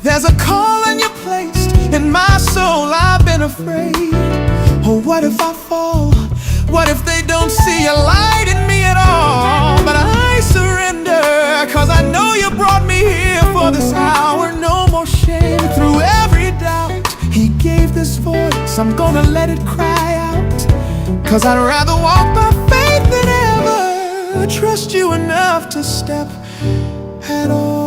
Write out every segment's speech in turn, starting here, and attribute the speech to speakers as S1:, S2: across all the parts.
S1: There's a calling you placed in my soul. I've been afraid. Oh, what if I fall? What if they don't see a light in me at all? But I surrender, 'cause I know you brought me here for this hour. No more shame through every doubt. He gave this voice, I'm gonna let it cry out. 'Cause I'd rather walk by faith than ever trust you enough to step at all.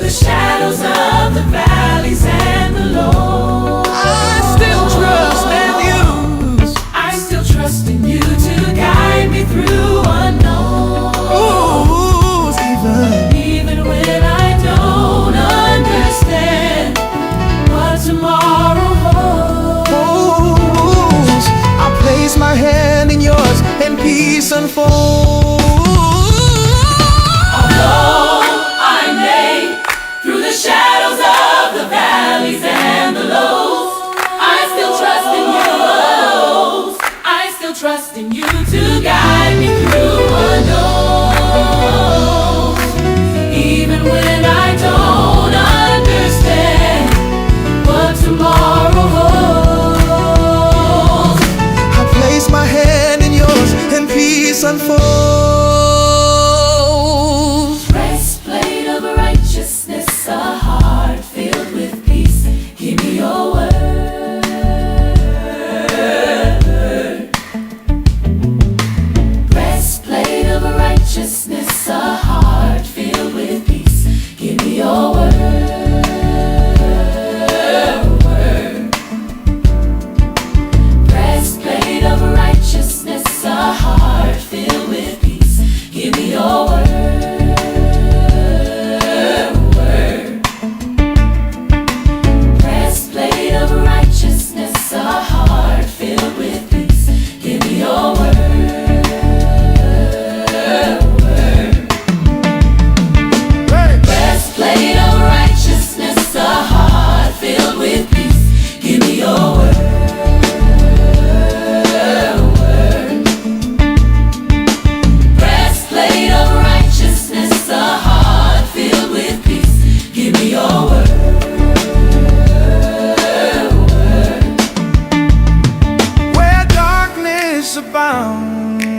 S2: Shadows of the valleys and the lows,
S1: I still trust in you.
S2: I still trust in you to guide me through unknowns. Even when I don't understand what tomorrow holds,
S1: I place my hand in yours and peace unfolds.
S2: Shadows of the valleys and the lows, I still trust in you. I still trust in you to guide me through unknowns. Even when I don't understand what tomorrow holds,
S1: I place my hand in yours and peace unfolds.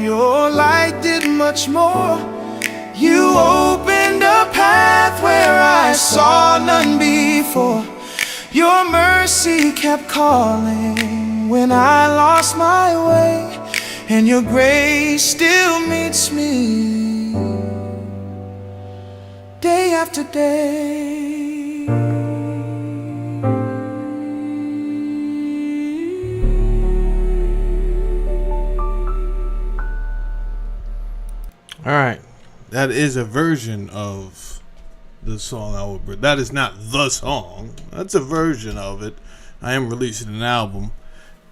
S1: Your light did much more. You opened a path where I saw none before. Your mercy kept calling when I lost my way, and your grace still meets me day after day.
S3: Alright, that is a version of the song I would bring. That is not the song. That's a version of it. I am releasing an album.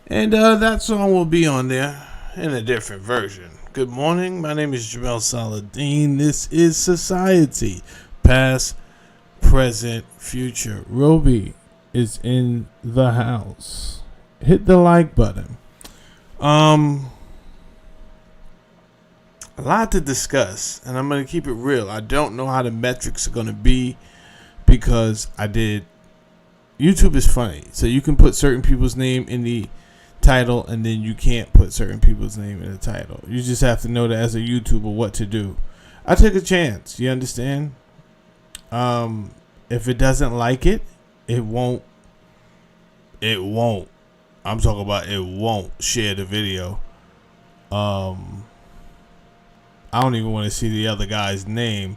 S3: And that song will be on there in a different version. Good morning. My name is Jamel Saladin. This is Society. Past, present, future. Roby is in the house. Hit the like button. A lot to discuss, and I'm going to keep it real. I don't know how the metrics are going to be because YouTube is funny. So you can put certain people's name in the title, and then you can't put certain people's name in the title. You just have to know that as a YouTuber what to do. I took a chance. You understand? If it doesn't like it, it won't. I'm talking about it won't share the video. I don't even want to see the other guy's name,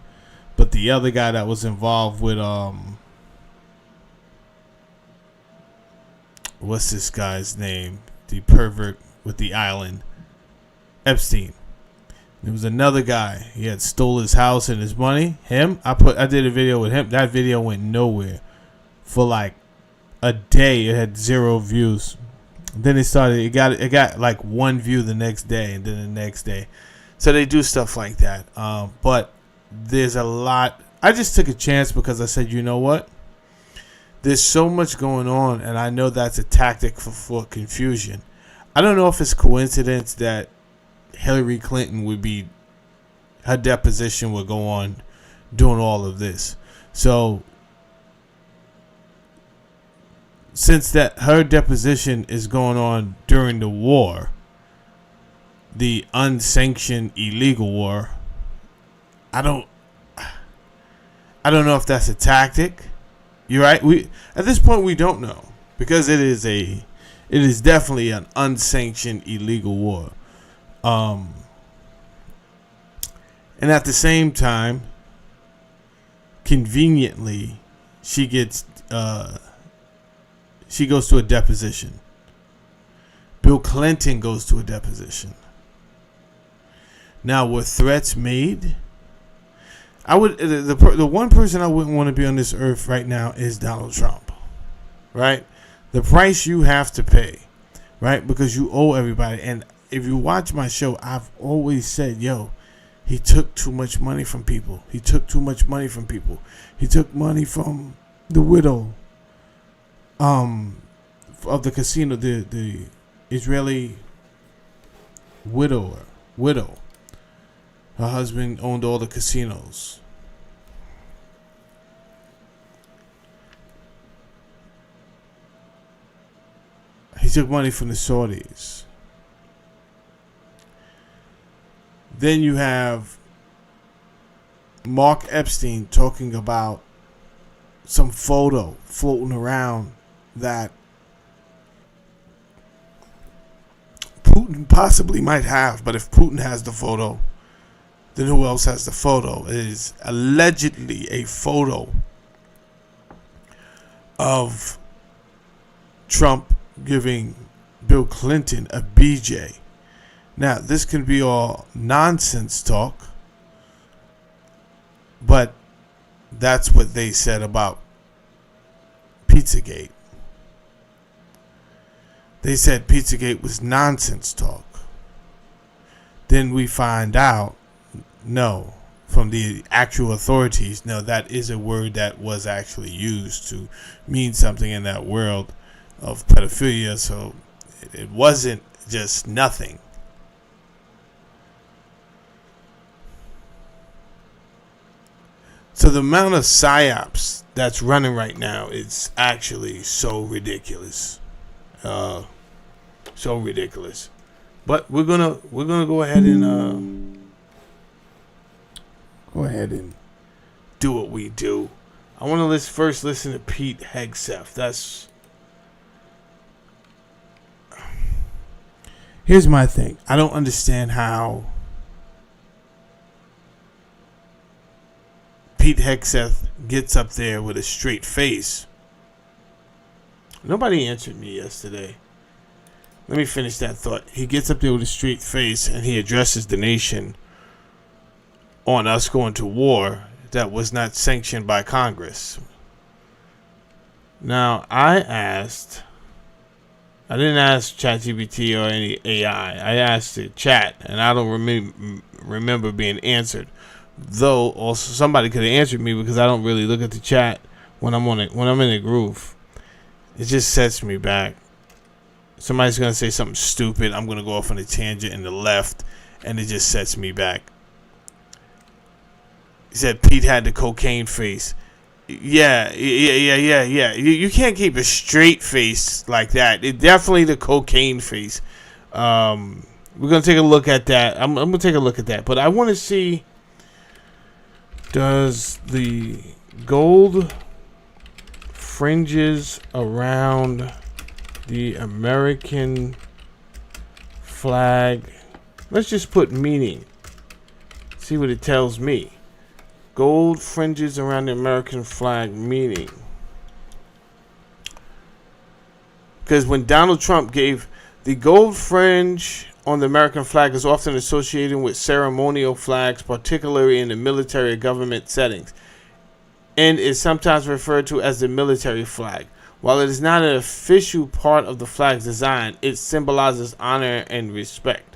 S3: But the other guy that was involved with what's this guy's name? The pervert with the island, Epstein. There was another guy. He had stole his house and his money. Him, I did a video with him. That video went nowhere for like a day. It had 0 views. Then it got like 1 view the next day, and then the next day. So they do stuff like that. But there's a lot. I just took a chance because I said, you know what? There's so much going on, and I know that's a tactic for confusion. I don't know if it's coincidence that Hilary Clinton her deposition would go on doing all of this. So since that her deposition is going on during the war, the unsanctioned illegal war, I don't know if that's a tactic. You're right. At this point we don't know, because it is definitely an unsanctioned illegal war. And at the same time, conveniently, she goes to a deposition. Bill Clinton goes to a deposition. Now, were threats made? I would the one person I wouldn't want to be on this earth right now is Donald Trump, right? The price you have to pay, right? Because you owe everybody. And if you watch my show, I've always said, yo, he took too much money from people. He took too much money from people. He took money from the widow of the casino, the Israeli widow. Her husband owned all the casinos. He took money from the Saudis. Then you have Mark Epstein talking about some photo floating around that Putin possibly might have, but if Putin has the photo, then who else has the photo? It is allegedly a photo of Trump giving Bill Clinton a BJ. Now, this can be all nonsense talk, but that's what they said about Pizzagate. They said Pizzagate was nonsense talk. Then we find out, no, from the actual authorities, no, that is a word that was actually used to mean something in that world of pedophilia. So it wasn't just nothing. So the amount of psyops that's running right now is actually so ridiculous. So ridiculous. But we're gonna go ahead and do what we do. I want to first listen to Pete Hegseth. Here's my thing. I don't understand how Pete Hegseth gets up there with a straight face. Nobody answered me yesterday. Let me finish that thought. He gets up there with a straight face and he addresses the nation on us going to war that was not sanctioned by Congress. Now, I didn't ask ChatGPT or any AI. I asked the chat, and I don't remember being answered. Though also somebody could have answered me, because I don't really look at the chat when I'm in a groove. It just sets me back. Somebody's gonna say something stupid. I'm gonna go off on a tangent in the left, and it just sets me back. He said Pete had the cocaine face. Yeah. You can't keep a straight face like that. It definitely the cocaine face. We're gonna take a look at that. I'm gonna take a look at that, but I want to see. Does the gold fringes around the American flag, let's just put meaning, see what it tells me. Gold fringes around the American flag meaning. Because when Donald Trump gave the gold fringe on the American flag is often associated with ceremonial flags, particularly in the military or government settings, and is sometimes referred to as the military flag. While it is not an official part of the flag's design, it symbolizes honor and respect.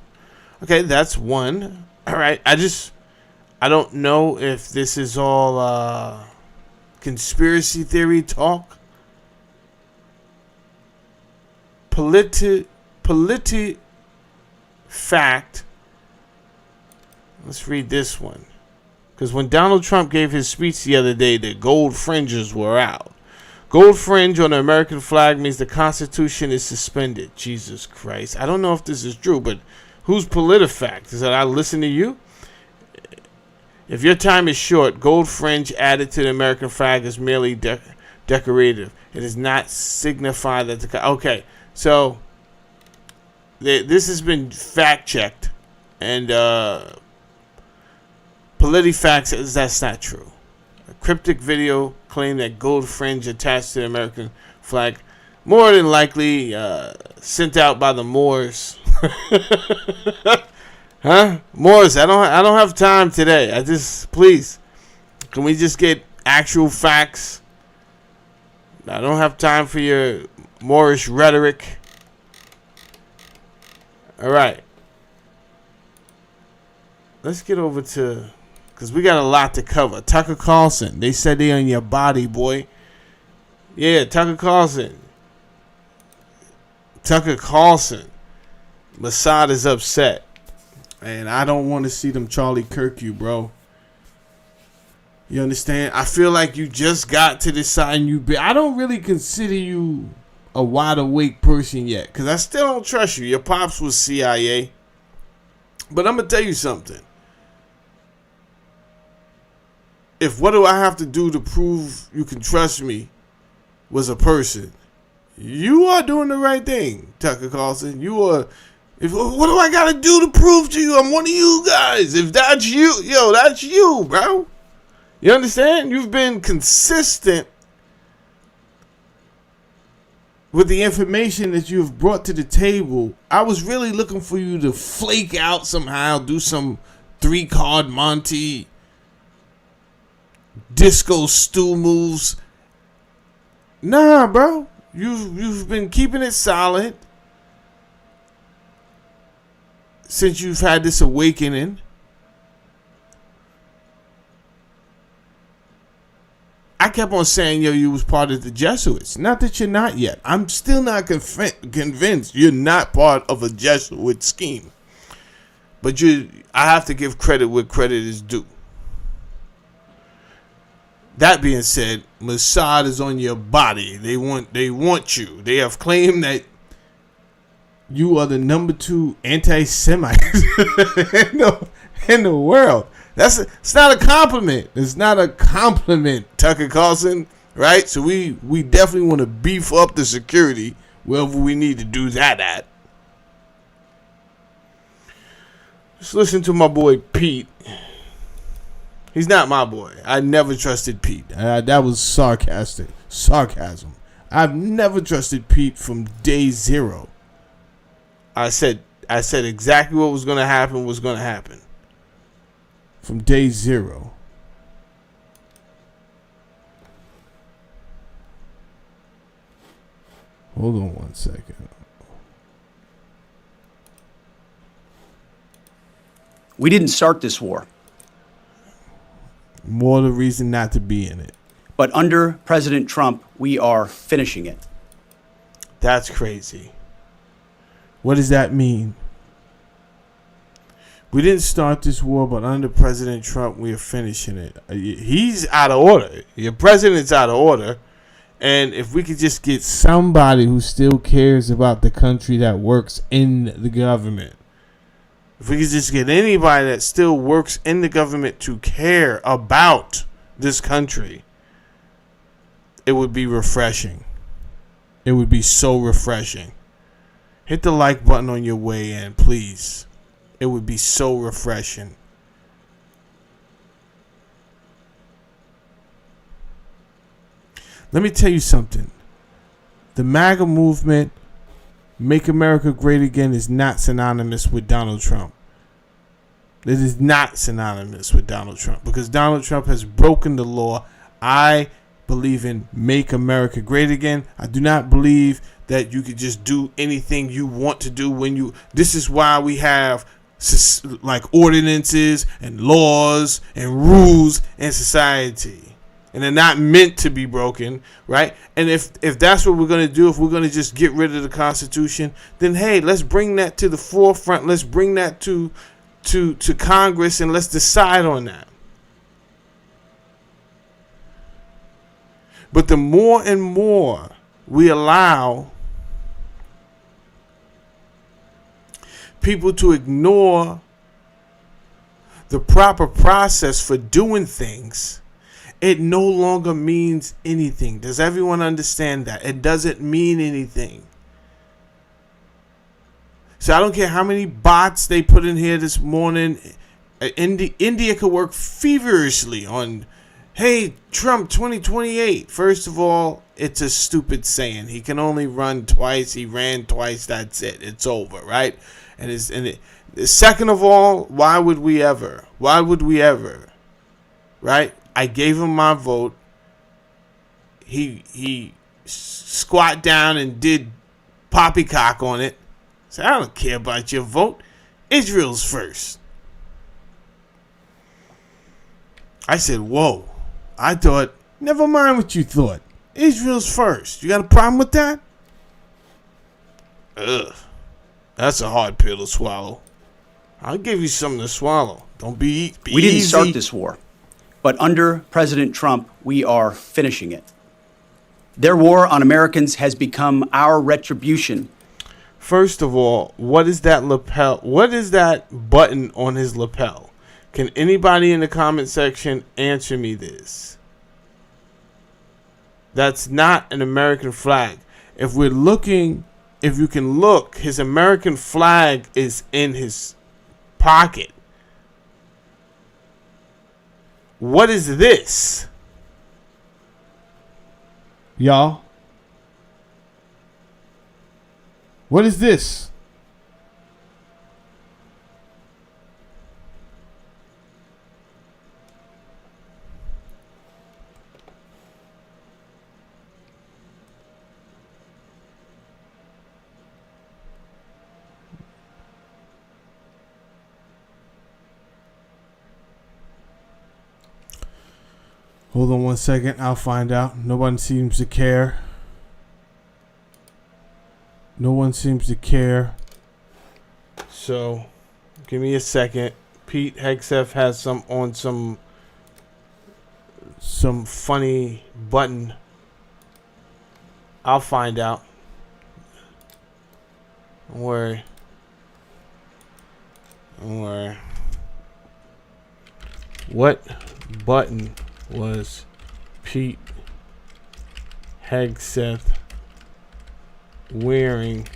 S3: Okay, that's one. All right, I don't know if this is all conspiracy theory talk. Fact. Let's read this one. Because when Donald Trump gave his speech the other day, the gold fringes were out. Gold fringe on the American flag means the Constitution is suspended. Jesus Christ. I don't know if this is true, but who's PolitiFact? Is that I listen to you? If your time is short, gold fringe added to the American flag is merely decorative. It does not signify that the... Okay, so this has been fact-checked, and PolitiFact says that's not true. A cryptic video claimed that gold fringe attached to the American flag, more than likely sent out by the Moors. Huh? Moors, I don't have time today. Please, can we just get actual facts? I don't have time for your Moorish rhetoric. All right. Let's get over to, because we got a lot to cover. Tucker Carlson. They said they on your body, boy. Yeah, Tucker Carlson. Mossad is upset. And I don't want to see them Charlie Kirk you, bro. You understand? I feel like you just got to this side and I don't really consider you a wide awake person yet. Because I still don't trust you. Your pops was CIA. But I'm going to tell you something. If what do I have to do to prove you can trust me was a person, you are doing the right thing, Tucker Carlson. You are... what do I gotta do to prove to you I'm one of you guys? If that's you, that's you, bro. You understand? You've been consistent with the information that you've brought to the table. I was really looking for you to flake out somehow, do some 3-card Monty, disco stool moves. Nah, bro. You've been keeping it solid since you've had this awakening. I kept on saying, you was part of the Jesuits. Not that you're not yet. I'm still not convinced you're not part of a Jesuit scheme. But I have to give credit where credit is due. That being said, Mossad is on your body. They want you. They have claimed that you are the number 2 anti-Semite in the world. It's not a compliment. It's not a compliment, Tucker Carlson. Right? So we definitely want to beef up the security wherever we need to do that at. Let's listen to my boy Pete. He's not my boy. I never trusted Pete. That was sarcasm. I've never trusted Pete from day zero. I said exactly what was going to happen from day zero. Hold on one second.
S4: We didn't start this war.
S3: More the reason not to be in it.
S4: But under President Trump, we are finishing it.
S3: That's crazy. What does that mean? We didn't start this war, but under President Trump, we are finishing it. He's out of order. Your president's out of order. And if we could just get somebody who still cares about the country that works in the government. If we could just get anybody that still works in the government to care about this country, it would be refreshing. It would be so refreshing. Hit the like button on your way in, please. It would be so refreshing. Let me tell you something. The MAGA movement, Make America Great Again, is not synonymous with Donald Trump. It is not synonymous with Donald Trump because Donald Trump has broken the law. I believe in Make America Great Again. I do not believe that you could just do anything you want to do when you. This is why we have like ordinances and laws and rules in society, and they're not meant to be broken, right? And if that's what we're going to do, if we're going to just get rid of the Constitution, then hey, let's bring that to the forefront. Let's bring that to Congress and let's decide on that. But the more and more we allow people to ignore the proper process for doing things, it no longer means anything. Does everyone understand that? It doesn't mean anything. So I don't care how many bots they put in here this morning. India could work feverishly on, hey, Trump 2028. First of all, it's a stupid saying. He can only run twice. He ran twice. That's it. It's over, right? Second of all, why would we ever? Why would we ever? Right? I gave him my vote. He squat down and did poppycock on it. So I don't care about your vote. Israel's first. I said, whoa. I thought, never mind what you thought. Israel's first. You got a problem with that? Ugh. That's a hard pill to swallow. I'll give you something to swallow. Don't be
S4: We didn't
S3: easy.
S4: start this war, but under President Trump, we are finishing it. Their war on Americans has become our retribution.
S3: First of all, what is that lapel? What is that button on his lapel? Can anybody in the comment section answer me this? That's not an American flag. If we're looking, if you can look, his American flag is in his pocket. What is this? Y'all? What is this? Hold on one second. I'll find out. No one seems to care. No one seems to care. So, give me a second. Pete Hegseth has some funny button. I'll find out. Don't worry. Don't worry. What button was Pete Hegseth wearing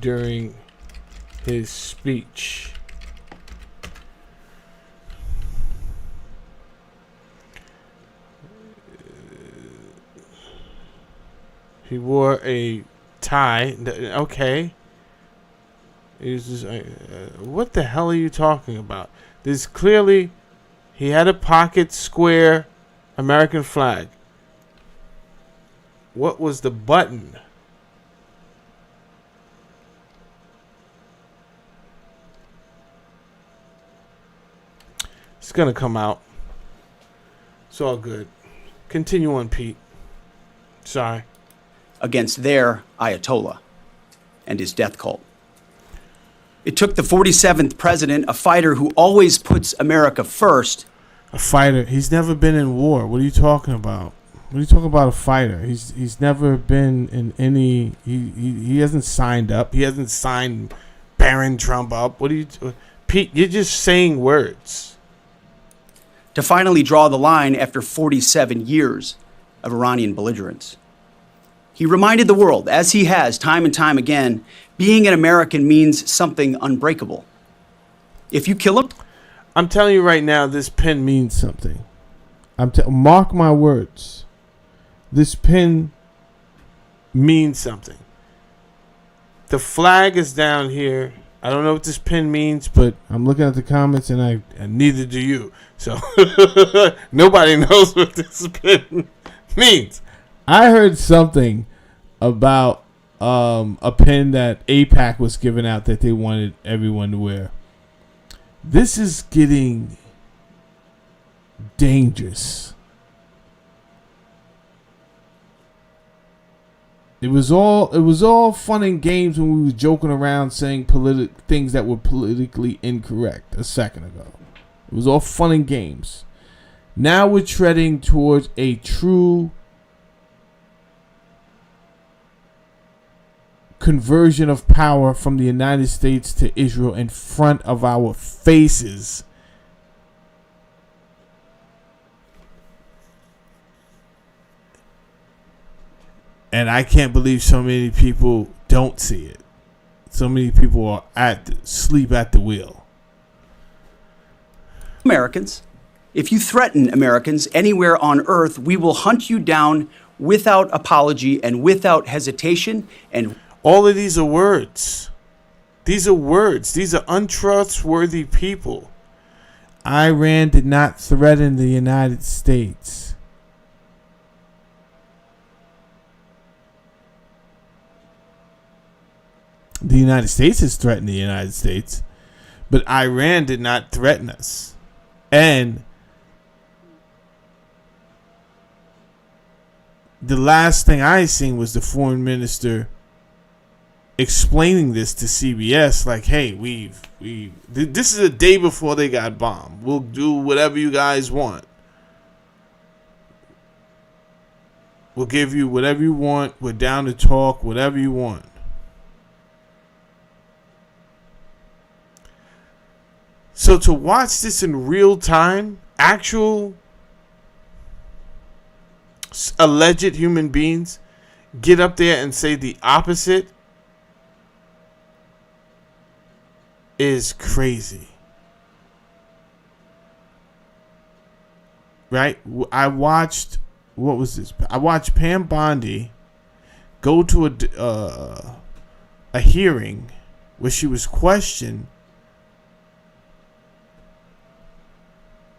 S3: during his speech? He wore a tie. Okay. What the hell are you talking about? There's clearly, he had a pocket square American flag. What was the button? It's gonna come out. It's all good. Continue on, Pete. Sorry.
S4: Against their Ayatollah and his death cult. It took the 47th president, a fighter who always puts America first.
S3: A fighter. He's never been in war. What are you talking about? What are you talking about? A fighter. He's never been in any. He hasn't signed up. He hasn't signed Barron Trump up. What are you, Pete? You're just saying words.
S4: To finally draw the line after 47 years of Iranian belligerence. He reminded the world, as he has time and time again, being an American means something unbreakable. If you kill him,
S3: I'm telling you right now, this pen means something. Mark my words. this pin means something. The flag is down here. I don't know what this pin means, but I'm looking at the comments and neither do you. So nobody knows what this pin means. I heard something about a pin that AIPAC was giving out that they wanted everyone to wear. This is getting dangerous. It was all fun and games when we were joking around saying things that were politically incorrect a second ago. It was all fun and games. Now we're treading towards a true conversion of power from the United States to Israel in front of our faces. And I can't believe so many people don't see it. So many people are sleep at the wheel.
S4: Americans, if you threaten Americans anywhere on earth, we will hunt you down without apology and without hesitation. And
S3: all of these are words. These are words. These are untrustworthy people. Iran did not threaten the United States. The United States has threatened the United States, but Iran did not threaten us. And the last thing I seen was the foreign minister explaining this to CBS, like, "Hey, this is a day before they got bombed. We'll do whatever you guys want. We'll give you whatever you want. We're down to talk, whatever you want." So to watch this in real time, actual alleged human beings get up there and say the opposite is crazy. Right? I watched, what was this? I watched Pam Bondi go to a hearing where she was questioned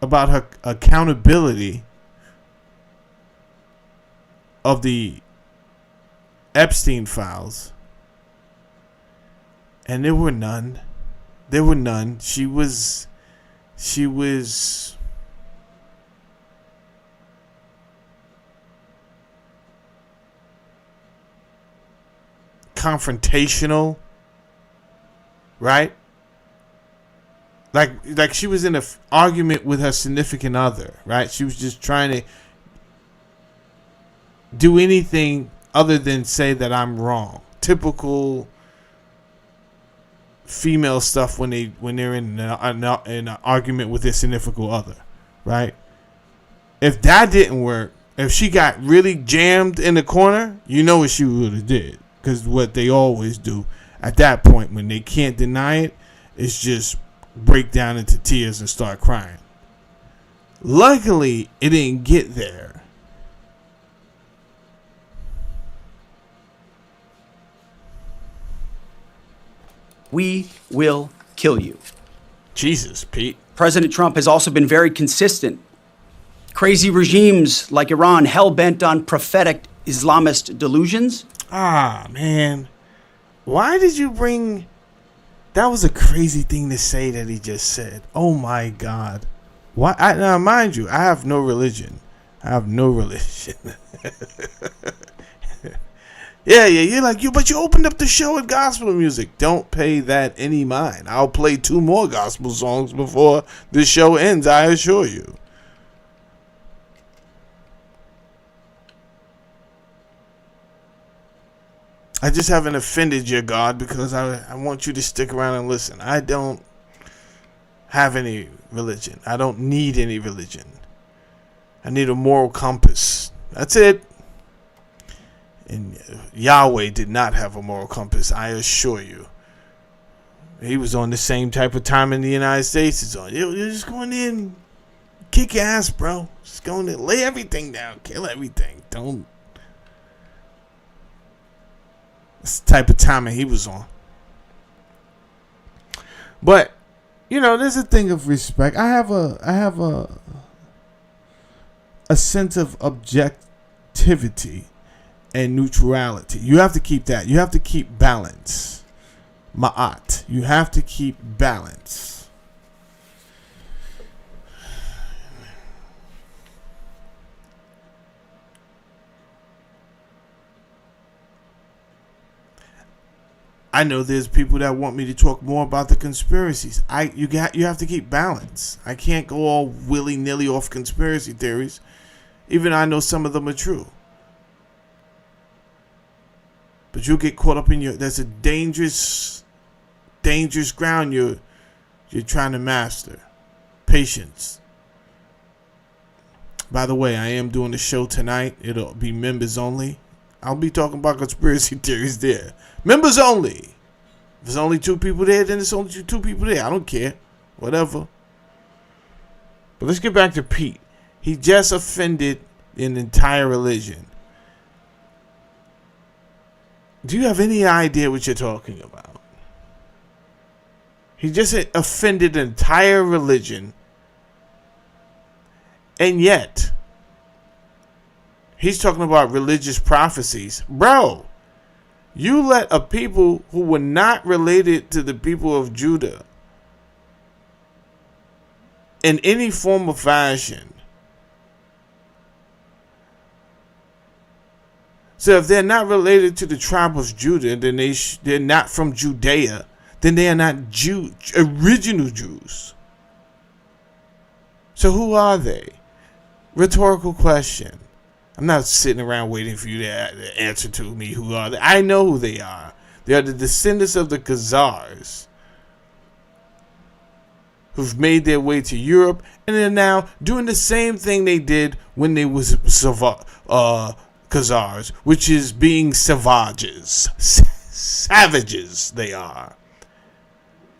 S3: about her accountability of the Epstein files. And there were none. There were none. She was confrontational, right? Like she was in an argument with her significant other, right? She was just trying to do anything other than say that I'm wrong. Typical female stuff when they're in an argument with their significant other, right? If that didn't work, if she got really jammed in the corner, you know what she would have did, because what they always do at that point when they can't deny it is just break down into tears and start crying. Luckily, it didn't get there.
S4: we will kill you.
S3: Jesus, Pete.
S4: President Trump has also been very consistent. Crazy regimes like Iran, hell-bent on prophetic Islamist delusions.
S3: Ah, man. Why did you bring... That was a crazy thing to say that he just said. Oh, my God. Why? Now, mind you, I have no religion. Yeah, you're like, but you opened up the show with gospel music. Don't pay that any mind. I'll play 2 more gospel songs before the show ends, I assure you. I just haven't offended your God because I want you to stick around and listen. I don't have any religion. I don't need any religion. I need a moral compass. That's it. And Yahweh did not have a moral compass, I assure you. He was on the same type of time in the United States as on. You're just going in, kick your ass, bro. Just going in, lay everything down, kill everything. Don't That's the type of timing he was on. But, there's a thing of respect. I have a sense of objectivity and neutrality. You have to keep that. You have to keep balance. Ma'at. You have to keep balance. I know there's people that want me to talk more about the conspiracies. You have to keep balance. I can't go all willy-nilly off conspiracy theories. Even I know some of them are true. But you'll get caught up in that's a dangerous ground you're trying to master. Patience. By the way, I am doing a show tonight. It'll be members only. I'll be talking about conspiracy theories there. Members only. If there's only 2 people there, then there's only 2 people there. I don't care. Whatever. But let's get back to Pete. He just offended an entire religion. Do you have any idea what you're talking about? He just offended an entire religion. And yet, he's talking about religious prophecies. Bro, you let a people who were not related to the people of Judah in any form or fashion. So if they're not related to the tribe of Judah, then they're not from Judea. Then they are not original Jews. So who are they? Rhetorical question. I'm not sitting around waiting for you to answer to me who are they. I know who they are. They are the descendants of the Khazars who've made their way to Europe and they're now doing the same thing they did when they was Khazars, which is being savages. Savages they are.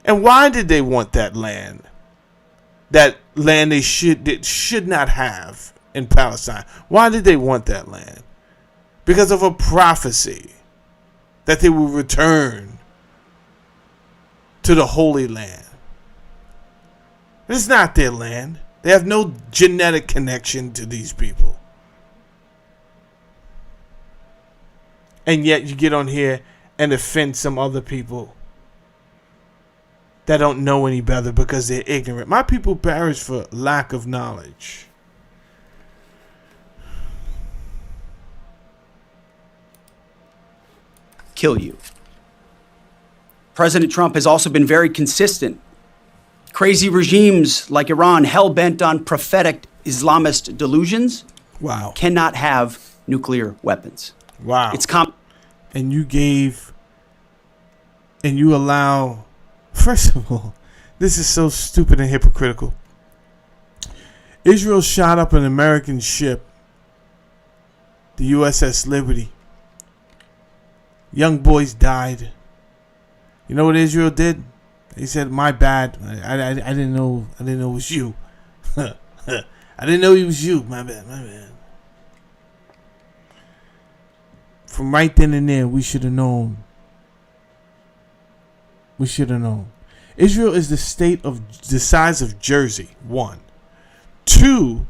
S3: And why did they want that land? That land they should not have in Palestine. Why did they want that land? Because of a prophecy that they will return to the Holy Land. It's not their land. They have no genetic connection to these people. And yet you get on here and offend some other people that don't know any better because they're ignorant. My people perish for lack of knowledge.
S4: Kill you. President Trump has also been very consistent. Crazy regimes like Iran, hell-bent on prophetic Islamist delusions, cannot have nuclear weapons.
S3: Wow.
S4: It's
S3: and you allow, first of all, this is so stupid and hypocritical. Israel shot up an American ship, the USS Liberty. Young boys died. You know what Israel did? They said, "My bad. I didn't know it was you. I didn't know it was you. My bad. From right then and there, we should have known. Israel is the size of Jersey. 1. 2.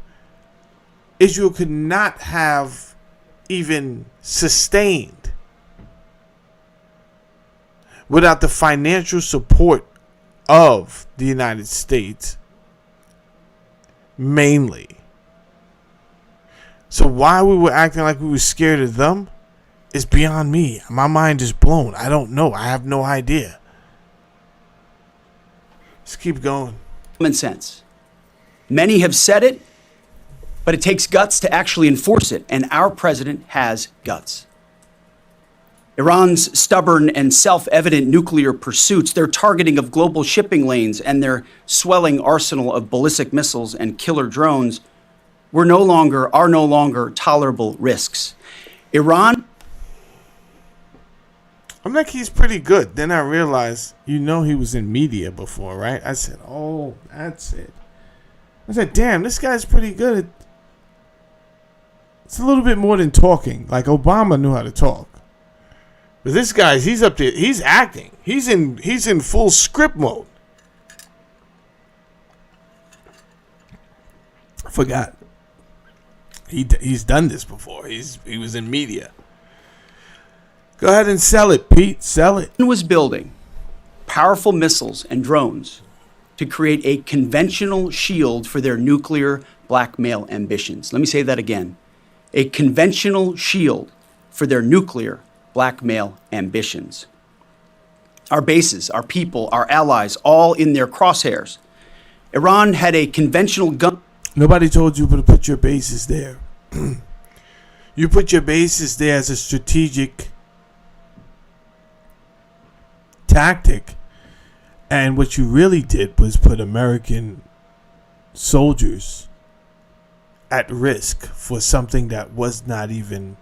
S3: Israel could not have even sustained without the financial support of the United States, mainly. So why we were acting like we were scared of them is beyond me. My mind is blown. I don't know. I have no idea. Let's keep going.
S4: Common sense. Many have said it, but it takes guts to actually enforce it, and our president has guts. Iran's stubborn and self-evident nuclear pursuits, their targeting of global shipping lanes, and their swelling arsenal of ballistic missiles and killer drones are no longer tolerable risks. Iran.
S3: I'm like, he's pretty good. Then I realized, he was in media before, right? I said, oh, that's it. I said, damn, this guy's pretty good. It's a little bit more than talking. Like Obama knew how to talk. But this guy's, he's up there, he's acting. He's in full script mode. I forgot. He's done this before. He was in media. Go ahead and sell it, Pete. Sell it.
S4: Was building powerful missiles and drones to create a conventional shield for their nuclear blackmail ambitions. Let me say that again. A conventional shield for their nuclear blackmail ambitions. Our bases, our people, our allies, all in their crosshairs. Iran had a conventional gun.
S3: Nobody told you to put your bases there. You put your bases there as a strategic tactic. And what you really did was put American soldiers at risk for something that was not even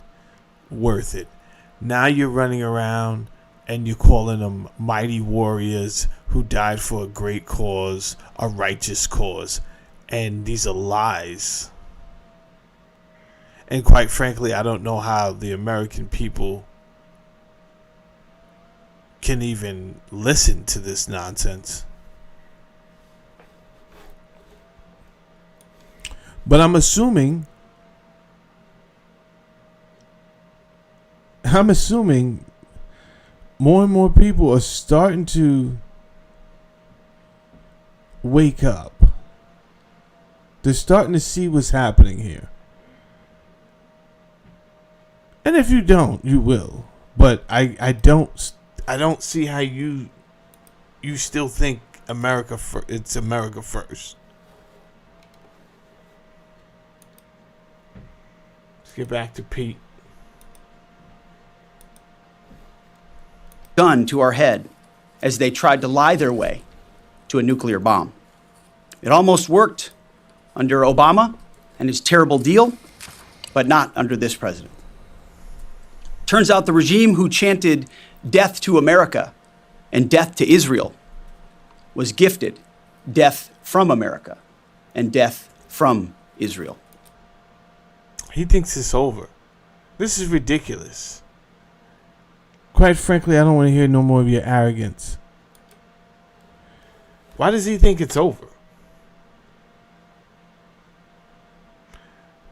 S3: worth it. Now you're running around and you're calling them mighty warriors who died for a great cause, a righteous cause. And these are lies. And quite frankly, I don't know how the American people can even listen to this nonsense. But I'm assuming more and more people are starting to wake up. They're starting to see what's happening here. And if you don't, you will. But I don't see how you still think it's America first. Let's get back to Pete.
S4: Gun to our head as they tried to lie their way to a nuclear bomb. It almost worked under Obama and his terrible deal, but not under this president. Turns out the regime who chanted death to America and death to Israel was gifted death from America and death from Israel.
S3: He thinks it's over. This is ridiculous. Quite frankly, I don't want to hear no more of your arrogance. Why does he think it's over?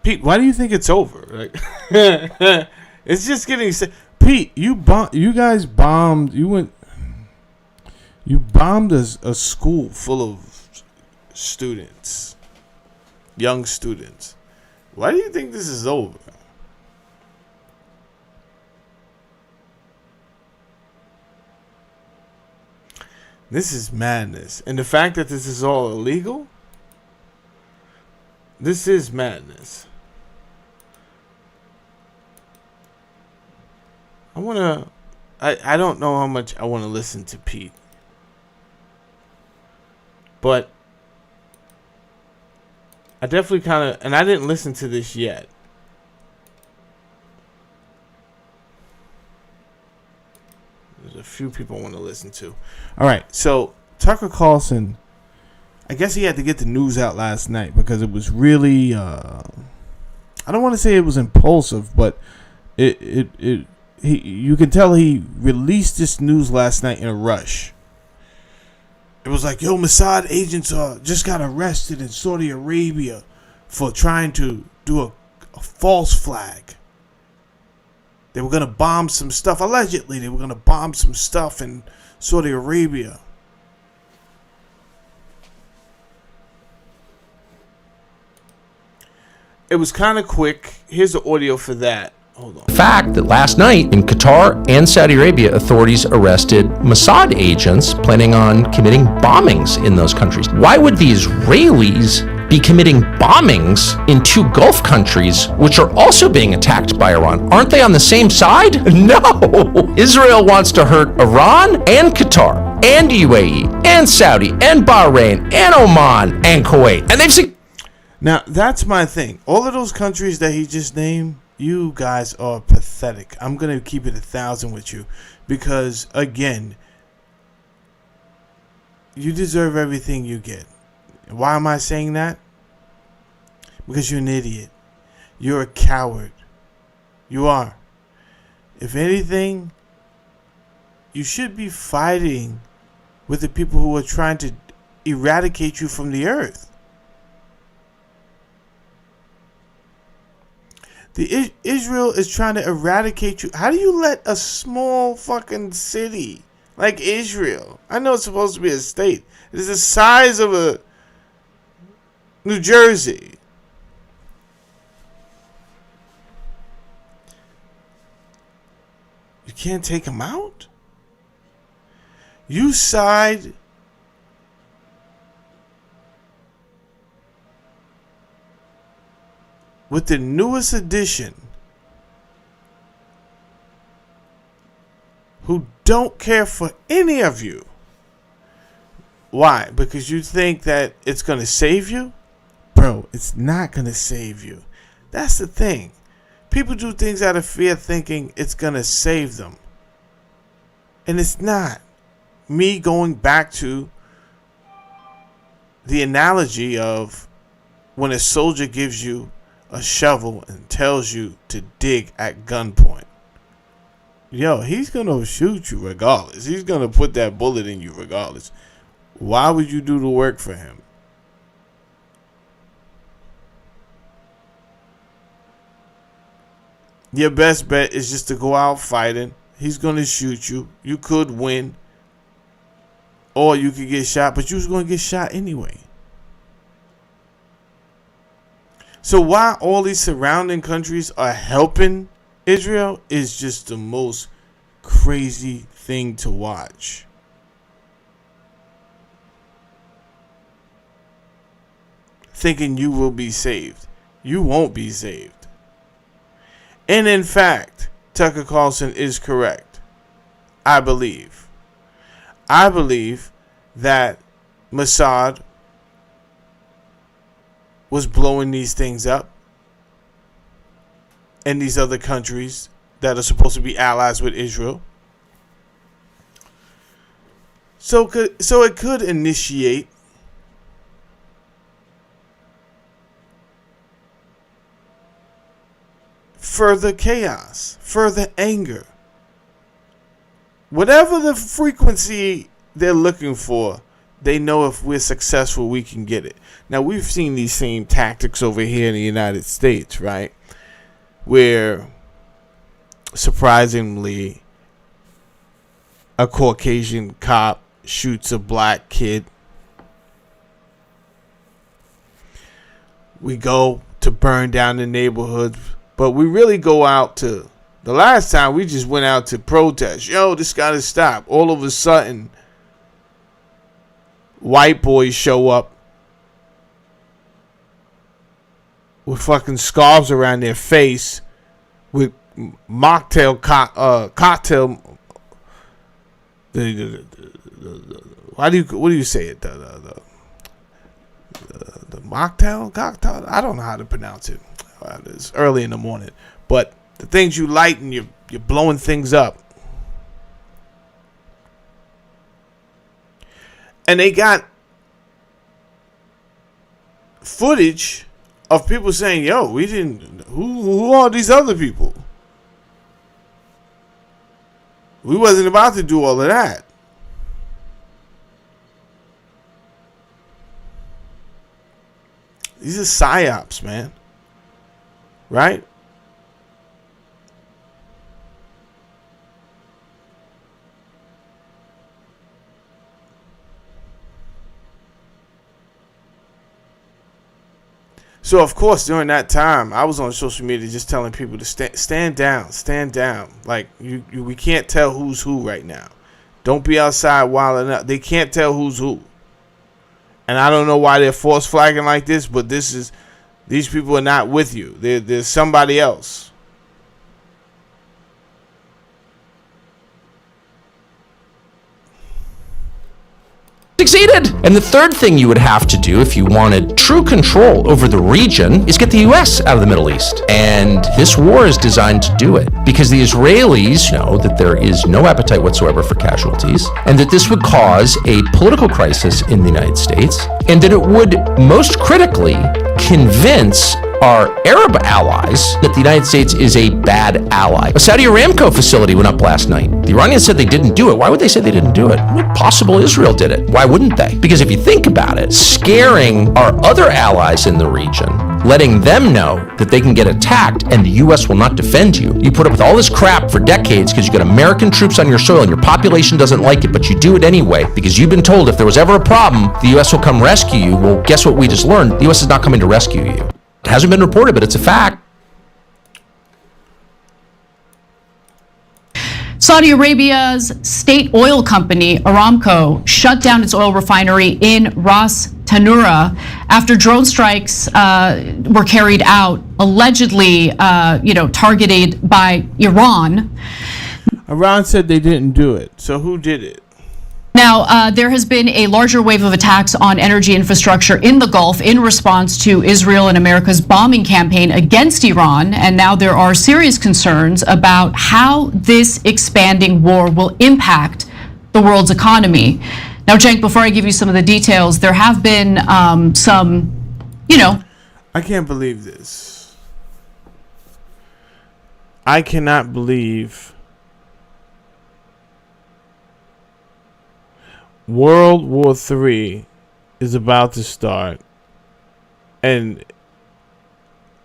S3: Pete, why do you think it's over? Like, it's just getting. Pete, you guys bombed. You bombed a school full of students, young students. Why do you think this is over? This is madness. And the fact that this is all illegal, this is madness. I don't know how much I want to listen to Pete. But I definitely kind of, and I didn't listen to this yet. There's a few people I want to listen to. All right, so Tucker Carlson, I guess he had to get the news out last night because it was really, I don't want to say it was impulsive, but you can tell he released this news last night in a rush. It was like, yo, Mossad agents just got arrested in Saudi Arabia for trying to do a false flag. They were going to bomb some stuff. Allegedly, they were going to bomb some stuff in Saudi Arabia. It was kind of quick. Here's the audio for that. Hold on.
S5: The fact that last night in Qatar and Saudi Arabia, authorities arrested Mossad agents planning on committing bombings in those countries. Why would the Israelis be committing bombings in two Gulf countries, which are also being attacked by Iran? Aren't they on the same side? No! Israel wants to hurt Iran and Qatar and UAE and Saudi and Bahrain and Oman and Kuwait. And they've
S3: Now, that's my thing. All of those countries that he just named, you guys are pathetic. I'm going to keep it 1,000 with you because, again, you deserve everything you get. Why am I saying that? Because you're an idiot. You're a coward. You are. If anything, You should be fighting with the people who are trying to eradicate you from the earth. Israel is trying to eradicate you. How do you let a small fucking city like Israel, I know it's supposed to be a state, it is the size of a New Jersey, you can't take them out? You side with the newest addition who don't care for any of you. Why? Because you think that it's going to save you? Bro, it's not going to save you. That's the thing. People do things out of fear thinking it's going to save them. And it's not. Me going back to the analogy of when a soldier gives you a shovel and tells you to dig at gunpoint. Yo, he's going to shoot you regardless. He's going to put that bullet in you regardless. Why would you do the work for him? Your best bet is just to go out fighting. He's going to shoot you. You could win. Or you could get shot, but you was going to get shot anyway. So why all these surrounding countries are helping Israel is just the most crazy thing to watch. Thinking you will be saved. You won't be saved. And in fact, Tucker Carlson is correct. I believe that Mossad was blowing these things up in these other countries that are supposed to be allies with Israel. So it could initiate further chaos, further anger. Whatever the frequency they're looking for, they know if we're successful, we can get it. Now, we've seen these same tactics over here in the United States, right? Where, surprisingly, a Caucasian cop shoots a black kid. We go to burn down the neighborhoods, but we really go out to... The last time we just went out to protest. Yo, this gotta stop. All of a sudden, white boys show up with fucking scarves around their face with mocktail cocktail. What do you say it? The mocktail cocktail. I don't know how to pronounce it. It's early in the morning, but the things you light and you're blowing things up. And they got footage of people saying, yo, we didn't... Who are these other people? We wasn't about to do all of that. These are psyops, man. Right? So, of course, during that time, I was on social media just telling people to stand down. Like, we can't tell who's who right now. Don't be outside wilding up. They can't tell who's who. And I don't know why they're force flagging like this, but these people are not with you. There's somebody else.
S5: Succeeded. And the third thing you would have to do if you wanted true control over the region is get the US out of the Middle East. And this war is designed to do it because the Israelis know that there is no appetite whatsoever for casualties and that this would cause a political crisis in the United States and that it would most critically convince our Arab allies that the United States is a bad ally. A Saudi Aramco facility went up last night. The Iranians said they didn't do it. Why would they say they didn't do it? Well, possible Israel did it. Why wouldn't they? Because if you think about it, scaring our other allies in the region, letting them know that they can get attacked and the U.S. will not defend you. You put up with all this crap for decades because you got American troops on your soil and your population doesn't like it, but you do it anyway because you've been told if there was ever a problem, the U.S. will come rescue you. Well, guess what we just learned? The U.S. is not coming to rescue you. It hasn't been reported, but it's a fact.
S6: Saudi Arabia's state oil company, Aramco, shut down its oil refinery in Ras Tanura after drone strikes were carried out, allegedly, targeted by Iran.
S3: Iran said they didn't do it. So who did it?
S6: Now, there has been a larger wave of attacks on energy infrastructure in the Gulf in response to Israel and America's bombing campaign against Iran. And now there are serious concerns about how this expanding war will impact the world's economy. Now, Cenk, before I give you some of the details, there have been some.
S3: I can't believe this. I cannot believe World War III is about to start, and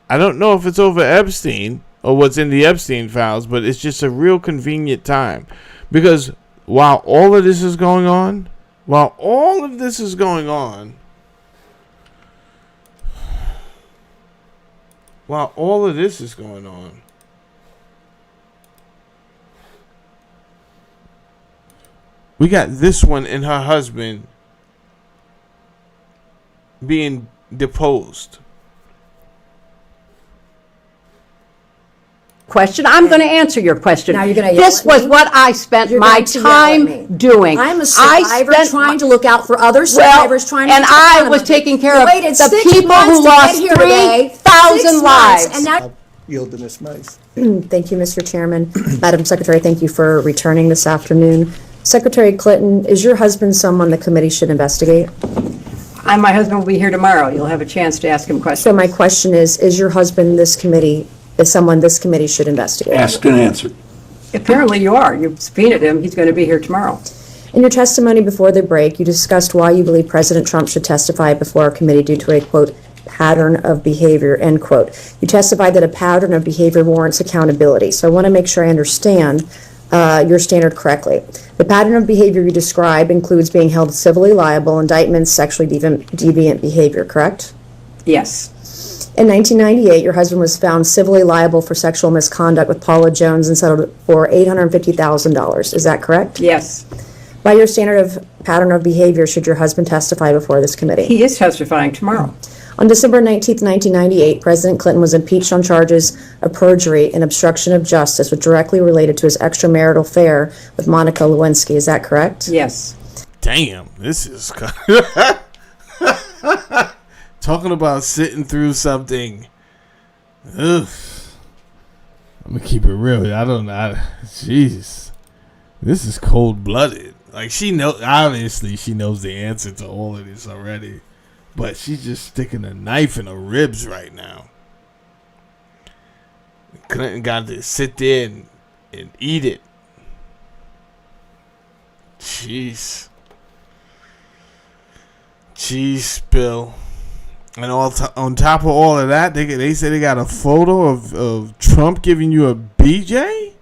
S3: I don't know if it's over Epstein or what's in the Epstein files, but it's just a real convenient time because while all of this is going on, we got this one and her husband being deposed.
S7: Question. I'm going to answer your question.
S8: Now you're going to yell
S7: This
S8: at
S7: was
S8: me?
S7: what I spent
S8: You're
S7: my
S8: going to yell at me.
S7: time doing.
S8: I'm a survivor trying to look out for other survivors trying to
S7: and
S8: make
S7: I
S8: fun
S7: was
S8: of
S7: taking
S8: them.
S7: care
S8: You
S7: of
S8: waited
S7: the
S8: 6
S7: people
S8: months
S7: who
S8: to
S7: lost
S8: get here today.
S7: 3,000
S8: 6 months,
S7: lives.
S8: and now
S9: Yield to Ms. Mice.
S8: Thank you, Mr. Chairman. Madam Secretary, thank you for returning this afternoon. Secretary Clinton, is your husband someone the committee should investigate?
S7: My husband will be here tomorrow. You'll have a chance to ask him questions.
S8: So my question is your husband someone this committee should investigate?
S9: Asked and answered.
S7: Apparently you are. You've subpoenaed him. He's going to be here tomorrow.
S8: In your testimony before the break, you discussed why you believe President Trump should testify before a committee due to a, quote, pattern of behavior, end quote. You testified that a pattern of behavior warrants accountability. So I want to make sure I understand your standard correctly. The pattern of behavior you describe includes being held civilly liable, indictments, sexually deviant behavior, correct?
S7: Yes.
S8: In 1998, your husband was found civilly liable for sexual misconduct with Paula Jones and settled for $850,000. Is that correct?
S7: Yes.
S8: By your standard of pattern of behavior, should your husband testify before this committee?
S7: He is testifying tomorrow.
S8: On December 19th, 1998, President Clinton was impeached on charges of perjury and obstruction of justice, which directly related to his extramarital affair with Monica Lewinsky. Is that correct?
S7: Yes.
S3: Damn, this is talking about sitting through something. Ugh. I'm gonna keep it real. I don't know. Jeez, this is cold-blooded. Like obviously she knows the answer to all of this already. But she's just sticking a knife in her ribs right now. Clinton got to sit there and eat it. Jeez. Jeez, Bill. And on top of all of that, they say they got a photo of Trump giving you a BJ?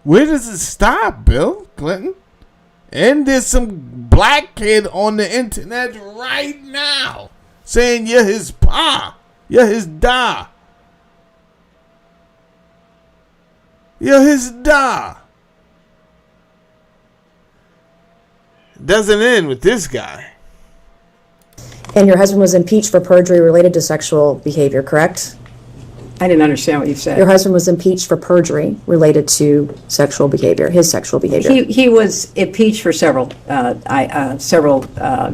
S3: Where does it stop, Bill Clinton? And there's some black kid on the internet right now saying you're his pa, you're his da. You're his da. Doesn't end with this guy.
S8: And your husband was impeached for perjury related to sexual behavior, correct?
S7: I didn't understand what you said.
S8: Your husband was impeached for perjury related to sexual behavior, his sexual behavior.
S7: He was impeached for several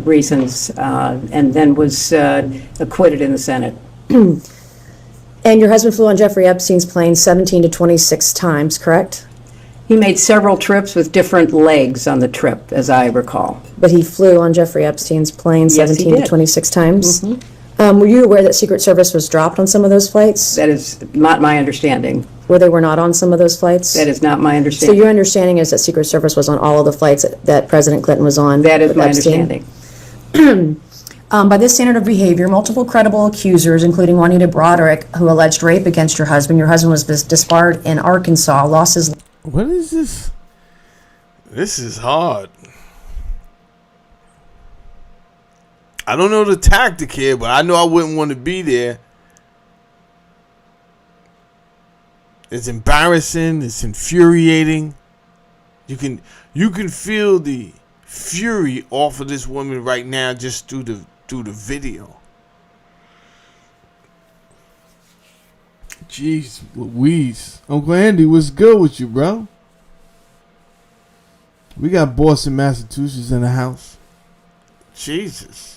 S7: reasons, and then was acquitted in the Senate.
S8: And your husband flew on Jeffrey Epstein's plane 17 to 26 times, correct?
S7: He made several trips with different legs on the trip, as I recall.
S8: But he flew on Jeffrey Epstein's plane
S7: Yes, he
S8: 17 to
S7: did.
S8: 26 times? Were you aware that Secret Service was dropped on some of those flights?
S7: That is not my understanding.
S8: Where they were not on some of those flights?
S7: That is not my
S8: So
S7: understanding.
S8: your understanding is that Secret Service was on all of the flights that President Clinton was on?
S7: That is
S8: with
S7: my
S8: Epstein?
S7: understanding.
S8: By this standard of behavior, multiple credible accusers, including Juanita Broderick, who alleged rape against your husband was disbarred in Arkansas, lost his...
S3: What is this? This is hard. I don't know the tactic here, but I know I wouldn't want to be there. It's embarrassing. It's infuriating. You can feel the fury off of this woman right now just through the video. Jeez Louise. Uncle Andy, what's good with you, bro? We got Boston, Massachusetts in the house. Jesus.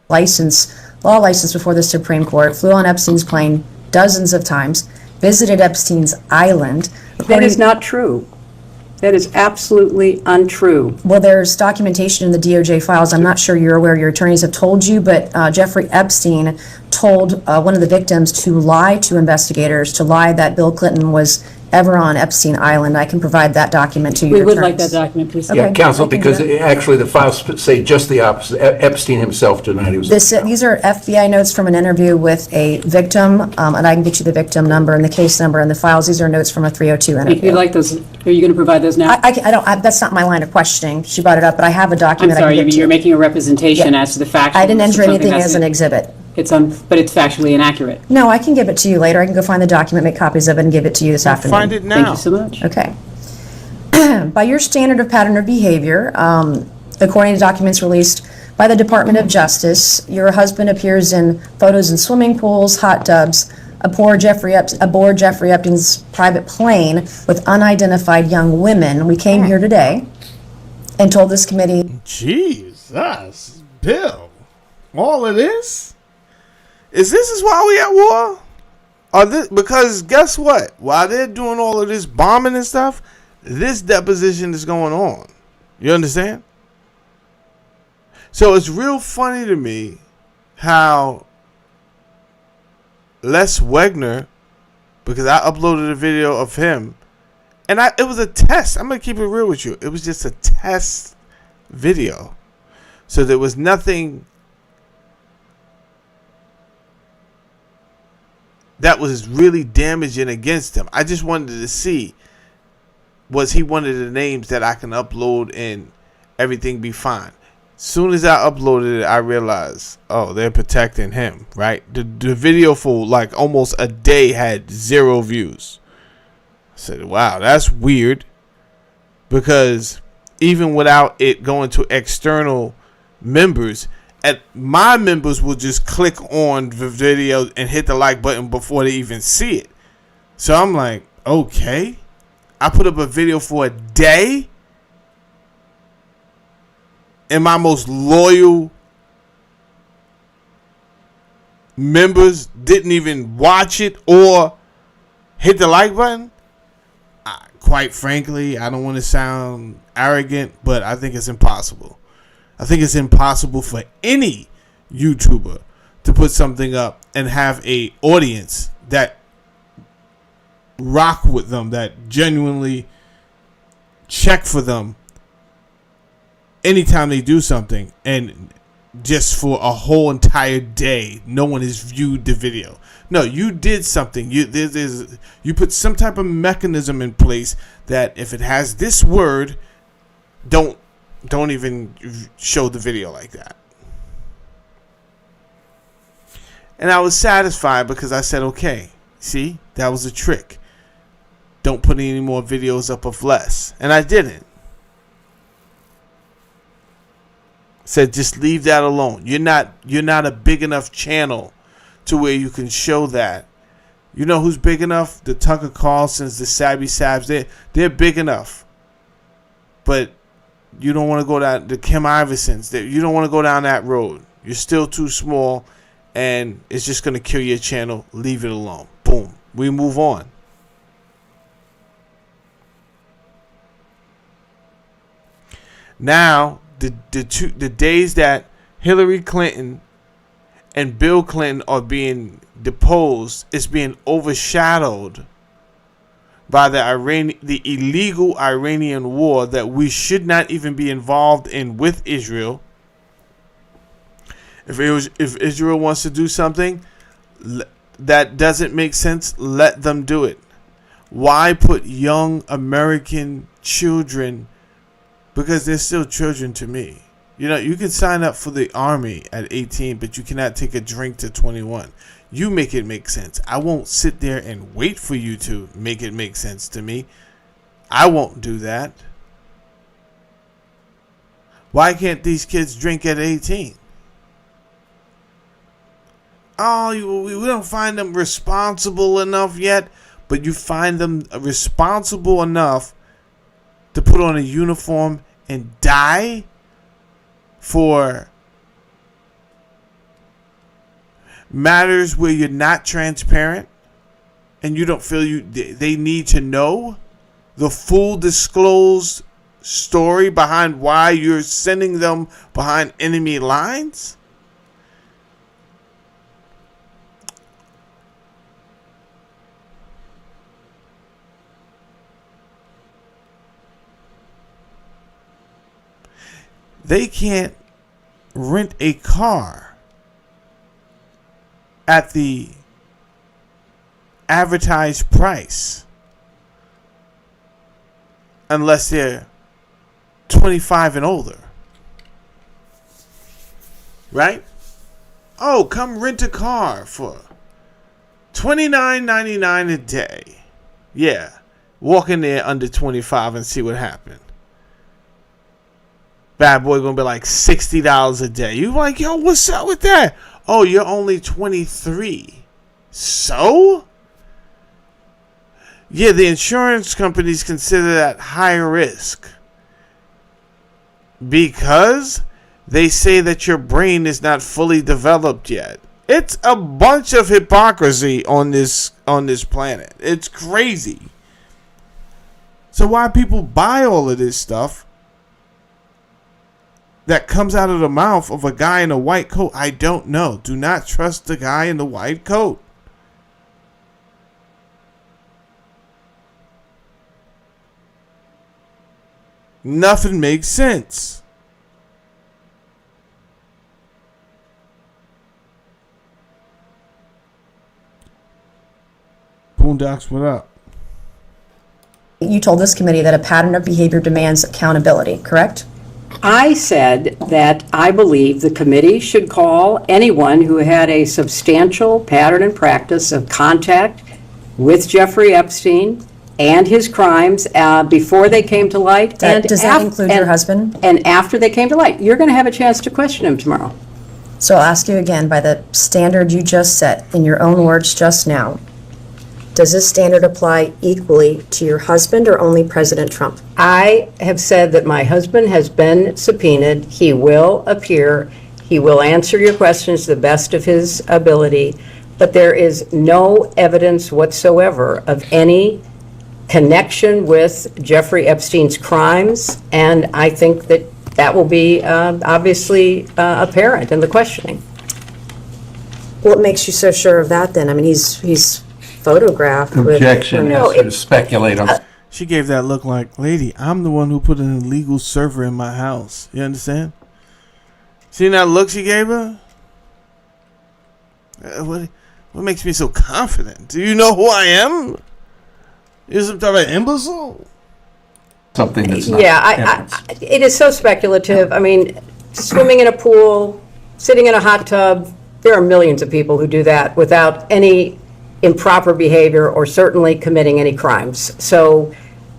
S8: Law license before the Supreme Court, flew on Epstein's plane dozens of times, visited Epstein's island.
S7: That is not true. That is absolutely untrue.
S8: Well, there's documentation in the DOJ files. I'm not sure you're aware, your attorneys have told you, but Jeffrey Epstein told one of the victims to lie to investigators, to lie that Bill Clinton was ever on Epstein Island. I can provide that document to you.
S10: We would like that document, please.
S8: Okay.
S11: Yeah, counsel,
S8: I can do
S11: because
S8: that.
S11: actually the files say just the opposite. Epstein himself denied he was.
S8: These are FBI notes from an interview with a victim, and I can get you the victim number and the case number and the files. These are notes from a 302 interview.
S10: If you'd like those, are you going to provide those now?
S8: I don't. That's not my line of questioning. She brought it up, but I have a
S10: I'm
S8: document.
S10: sorry,
S8: I can get to
S10: you're
S8: you.
S10: making a representation
S8: Yeah.
S10: as to the facts.
S8: I didn't enter anything as an exhibit.
S10: But it's factually inaccurate.
S8: No, I can give it to you later. I can go find the document, make copies of it, and give it to you this afternoon.
S3: Find it now.
S10: Thank you so much.
S8: Okay. By your standard of pattern of behavior, according to documents released by the Department of Justice, your husband appears in photos in swimming pools, hot tubs, aboard Jeffrey Epstein's private plane with unidentified young women. We came here today and told this committee.
S3: Jesus, Bill. All of this? Is why we at war? Because guess what? While they're doing all of this bombing and stuff, this deposition is going on. You understand? So it's real funny to me how Les Wegner, because I uploaded a video of him, and it was a test. I'm going to keep it real with you. It was just a test video. So there was nothing that was really damaging against him. I just wanted to see, was he one of the names that I can upload and everything be fine? Soon as I uploaded it, I realized, oh, they're protecting him, right? The video for like almost a day had 0 views. I said, wow, that's weird. Because even without it going to external members, my members will just click on the video and hit the like button before they even see it. So I'm like, okay. I put up a video for a day, and my most loyal members didn't even watch it or hit the like button. Quite frankly, I don't want to sound arrogant, but I think it's impossible. I think it's impossible for any YouTuber to put something up and have a audience that rock with them, that genuinely check for them anytime they do something, and just for a whole entire day no one has viewed the video. No, you did something. You put some type of mechanism in place that if it has this word, don't even show the video like that. And I was satisfied because I said, okay, see, that was a trick. Don't put any more videos up of less. And I didn't. Said just leave that alone. You're not a big enough channel to where you can show that. You know who's big enough? The Tucker Carlsons, the Sabby Sabs. They're big enough. But you don't want to go down the Kim Iversons. You don't want to go down that road. You're still too small, and it's just going to kill your channel. Leave it alone. Boom. We move on. Now, the days that Hillary Clinton and Bill Clinton are being deposed, it's being overshadowed by the illegal Iranian war that we should not even be involved in with Israel. If Israel wants to do something that doesn't make sense, let them do it. Why put young American children, because they're still children to me. You know, you can sign up for the army at 18, but you cannot take a drink to 21. You make it make sense. I won't sit there and wait for you to make it make sense to me. I won't do that. Why can't these kids drink at 18? Oh, we don't find them responsible enough yet, but you find them responsible enough to put on a uniform and die for matters where you're not transparent and you don't feel they need to know the full disclosed story behind why you're sending them behind enemy lines? They can't rent a car at the advertised price unless they're 25 and older. Right? Oh, come rent a car for $29.99 a day. Yeah. Walk in there under 25 and see what happens. Bad boy gonna be like $60 a day. You like, yo, what's up with that? Oh, you're only 23. So? Yeah, the insurance companies consider that high risk because they say that your brain is not fully developed yet. It's a bunch of hypocrisy on this planet. It's crazy. So why people buy all of this stuff that comes out of the mouth of a guy in a white coat? I don't know. Do not trust the guy in the white coat. Nothing makes sense. Boondocks, what up?
S8: You told this committee that a pattern of behavior demands accountability, correct?
S7: I said that I believe the committee should call anyone who had a substantial pattern and practice of contact with Jeffrey Epstein and his crimes before they came to light.
S8: Does that include your husband?
S7: And after they came to light. You're going to have a chance to question him tomorrow.
S8: So I'll ask you again, by the standard you just set, in your own words just now, does this standard apply equally to your husband or only President Trump?
S7: I have said that my husband has been subpoenaed. He will appear. He will answer your questions to the best of his ability. But there is no evidence whatsoever of any connection with Jeffrey Epstein's crimes. And I think that that will be obviously apparent in the questioning.
S8: What makes you so sure of that then? I mean, he's photographed with...
S11: Objection, to speculate on.
S3: She gave that look like, lady, I'm the one who put an illegal server in my house. You understand? See that look she gave her? What makes me so confident? Do you know who I am? You're some type of imbecile?
S11: Something that's not.
S7: Yeah, it is so speculative. I mean, swimming in a pool, sitting in a hot tub, there are millions of people who do that without any improper behavior or certainly committing any crimes. So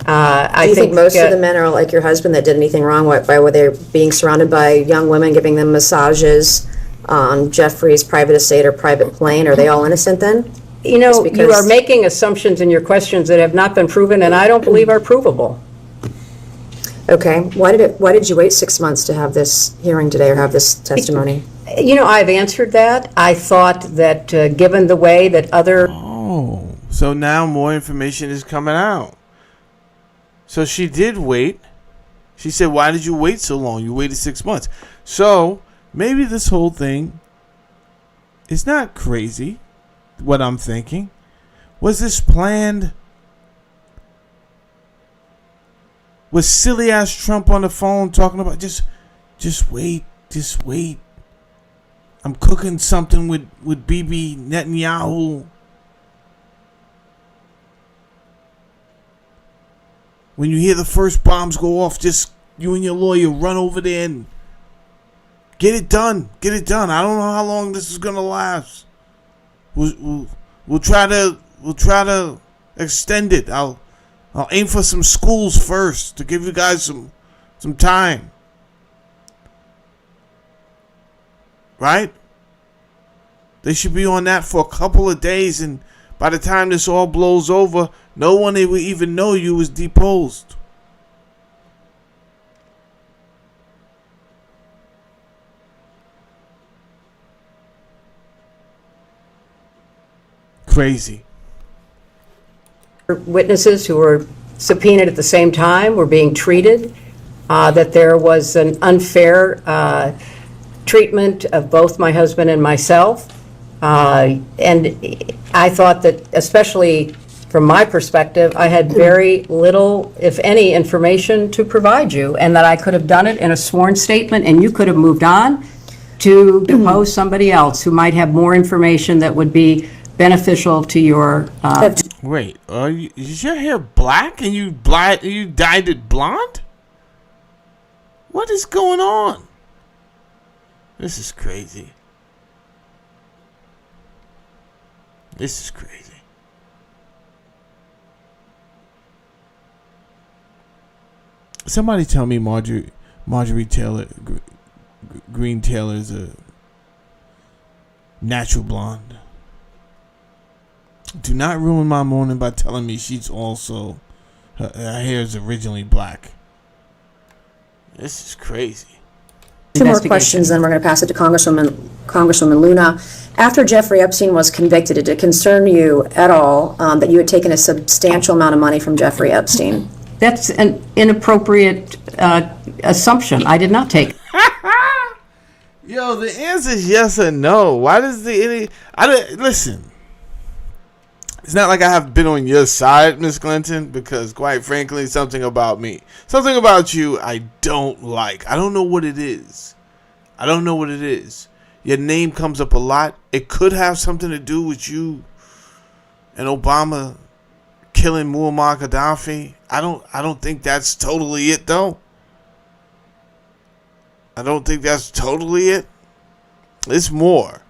S7: I think
S8: most of the men are like your husband that did anything wrong? By were they being surrounded by young women, giving them massages on Jeffrey's private estate or private plane? Are they all innocent then?
S7: You know, you are making assumptions in your questions that have not been proven and I don't believe are provable.
S8: Okay. Why did you wait 6 months to have this hearing today or have this testimony?
S7: You know, I've answered that. I thought that given the way that other...
S3: Oh, so now more information is coming out. So she did wait. She said, why did you wait so long? You waited 6 months. So maybe this whole thing It's not crazy what I'm thinking. Was this planned? Was silly ass Trump on the phone talking about just wait, just wait. I'm cooking something with Bibi Netanyahu. When you hear the first bombs go off, just you and your lawyer run over there and get it done. Get it done. I don't know how long this is gonna last. We'll try to extend it. I'll aim for some schools first to give you guys some time. Right? They should be on that for a couple of days, and by the time this all blows over, no one will even know you was deposed. Crazy.
S7: Witnesses who were subpoenaed at the same time were being treated, that there was an unfair treatment of both my husband and myself. And I thought that, especially from my perspective, I had very little, if any, information to provide you, and that I could have done it in a sworn statement, and you could have moved on to depose somebody else who might have more information that would be beneficial to your...
S3: Wait, is your hair black and you dyed it blonde? What is going on? This is crazy. This is crazy. Somebody tell me Marjorie Taylor Greene Taylor is a natural blonde. Do not ruin my morning by telling me she's also her hair is originally black. This is crazy.
S8: Two more questions, then we're going to pass it to Congresswoman Luna. After Jeffrey Epstein was convicted, did it concern you at all that you had taken a substantial amount of money from Jeffrey Epstein?
S7: That's an inappropriate assumption. I did not take.
S3: Yo, the answer is yes or no. Why does listen? It's not like I have been on your side, Miss Clinton, because quite frankly, something about me, something about you I don't like. I don't know what it is. I don't know what it is. Your name comes up a lot. It could have something to do with you and Obama killing Muammar Gaddafi. I don't think that's totally it, though. I don't think that's totally it. It's more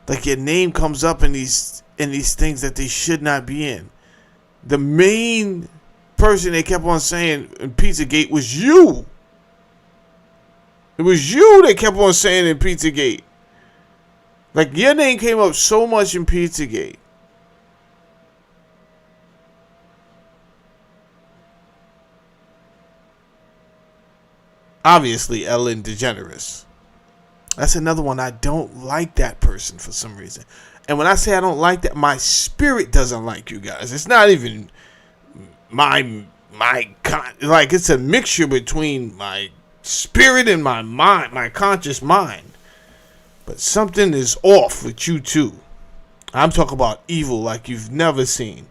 S3: like your name comes up in these things that they should not be in. The main person they kept on saying in Pizzagate was you. It was you they kept on saying in Pizzagate. Like, your name came up so much in Pizzagate. Obviously, Ellen DeGeneres. That's another one. I don't like that person for some reason. And when I say I don't like that, my spirit doesn't like you guys. It's not even like, it's a mixture between my spirit and my mind, my conscious mind. But something is off with you two. I'm talking about evil like you've never seen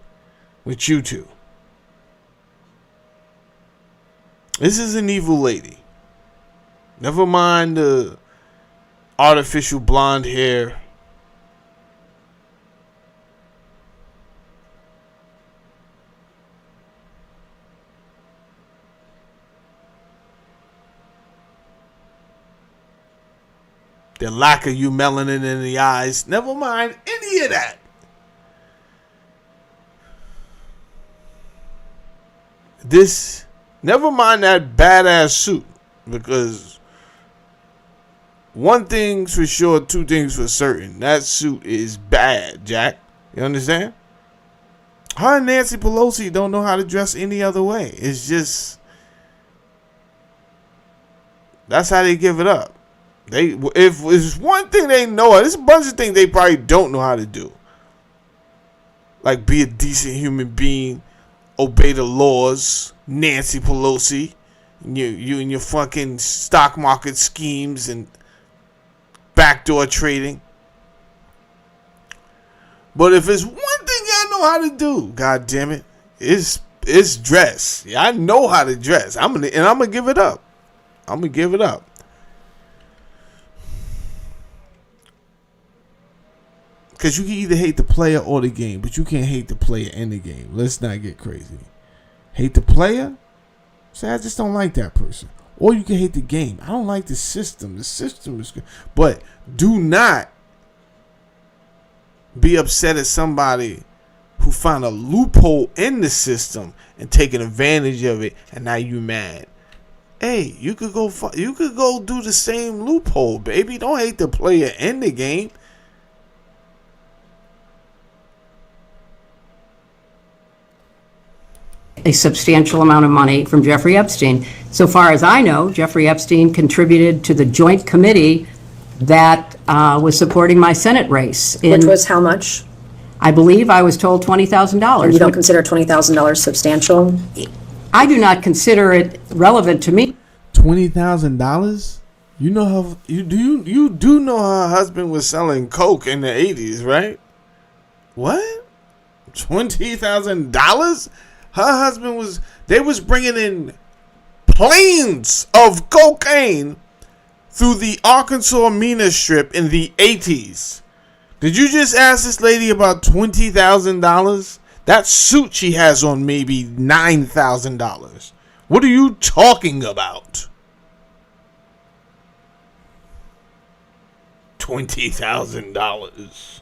S3: with you two. This is an evil lady. Never mind the artificial blonde hair. The lack of you melanin in the eyes. Never mind any of that. Never mind that badass suit. Because one thing's for sure, two things for certain. That suit is bad, Jack. You understand? Her and Nancy Pelosi don't know how to dress any other way. It's just, that's how they give it up. If it's one thing they know, there's a bunch of things they probably don't know how to do. Like be a decent human being, obey the laws, Nancy Pelosi, you and your fucking stock market schemes and backdoor trading. But if it's one thing y'all know how to do, god damn it, it's dress. Yeah, I know how to dress. I'm gonna give it up. I'm gonna give it up. Because you can either hate the player or the game, but you can't hate the player and the game. Let's not get crazy. Hate the player? Say, I just don't like that person. Or you can hate the game. I don't like the system. The system is good. But do not be upset at somebody who found a loophole in the system and taking advantage of it, and now you mad. Hey, you could go do the same loophole, baby. Don't hate the player and the game.
S7: A substantial amount of money from Jeffrey Epstein. So far as I know, Jeffrey Epstein contributed to the joint committee that was supporting my Senate race.
S8: Which was how much?
S7: I believe I was told $20,000.
S8: And you don't consider $20,000 substantial?
S7: I do not consider it relevant to me.
S3: $20,000? You know how you do know her husband was selling coke in the 80s, right? What? $20,000? Her husband was bringing in planes of cocaine through the Arkansas Mina Strip in the 80s. Did you just ask this lady about $20,000? That suit she has on maybe $9,000. What are you talking about? $20,000.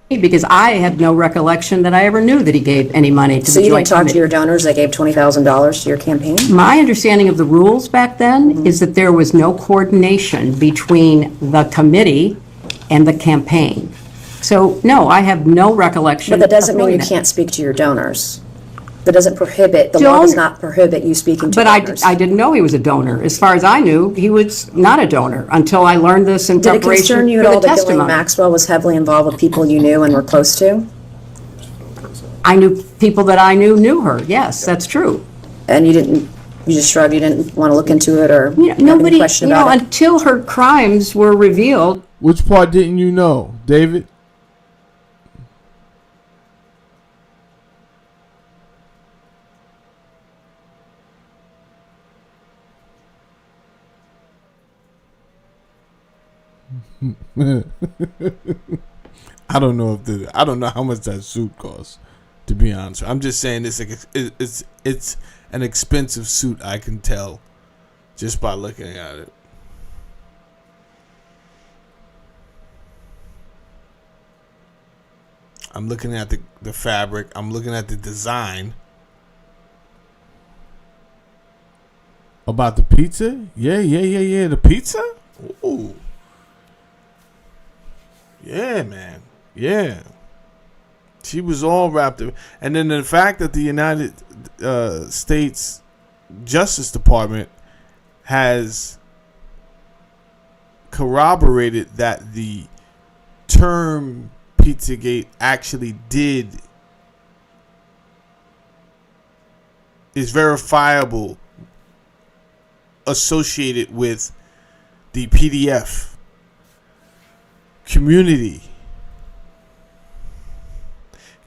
S7: Because I have no recollection that I ever knew that he gave any money to
S8: So
S7: the
S8: you
S7: joint
S8: didn't talk to
S7: committee.
S8: your donors that gave $20,000 to your campaign?
S7: My understanding of the rules back then is that there was no coordination between the committee and the campaign. So, no, I have no recollection.
S8: But that doesn't
S7: of
S8: mean
S7: doing
S8: you
S7: that.
S8: can't speak to your donors. That doesn't prohibit, the law does not prohibit you speaking to
S7: But
S8: donors.
S7: I didn't know he was a donor. As far as I knew, he was not a donor until I learned this in
S8: Did it
S7: preparation
S8: concern you at
S7: for
S8: all
S7: the
S8: that Ghislaine
S7: testimony.
S8: Maxwell was heavily involved with people you knew and were close to?
S7: I knew people that I knew her. Yes, that's true.
S8: And you just shrugged, you didn't want to look into it or have any
S7: Nobody,
S8: question about it?
S7: until her crimes were revealed.
S3: Which part didn't you know, David? I don't know how much that suit costs, to be honest. I'm just saying it's an expensive suit. I can tell just by looking at it. I'm looking at the fabric. I'm looking at the design. About the pizza? Yeah. The pizza? Ooh. Yeah, man. Yeah. She was all wrapped up. And then the fact that the United States Justice Department has corroborated that the term Pizzagate actually is verifiable, associated with the PDF community.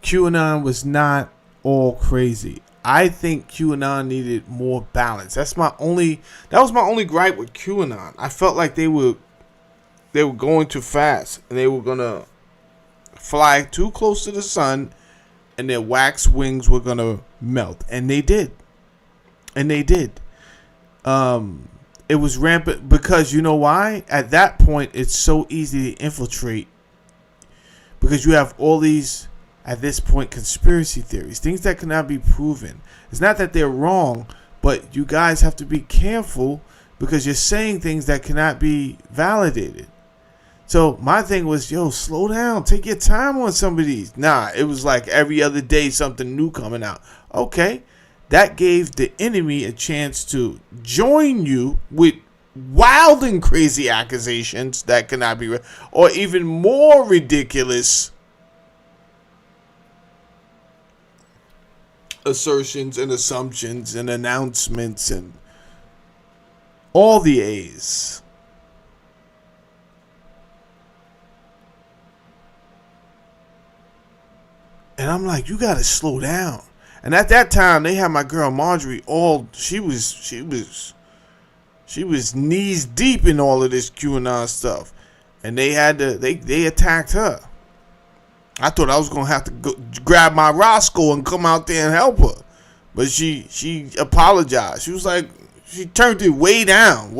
S3: QAnon was not all crazy. I think QAnon needed more balance. That was my only gripe with QAnon. I felt like they were going too fast and they were gonna fly too close to the sun and their wax wings were gonna melt. And they did. It was rampant because you know why? At that point, it's so easy to infiltrate because you have all these, at this point, conspiracy theories, things that cannot be proven. It's not that they're wrong, but you guys have to be careful because you're saying things that cannot be validated. So my thing was, slow down, take your time on some of these. Nah, it was like every other day something new coming out. Okay. That gave the enemy a chance to join you with wild and crazy accusations that cannot be, or even more ridiculous assertions and assumptions and announcements and all the A's. And I'm like, you gotta slow down. And at that time, they had my girl Marjorie she was knees deep in all of this QAnon stuff. And they attacked her. I thought I was gonna have to go grab my Roscoe and come out there and help her. But she apologized. She was like, she turned it way down.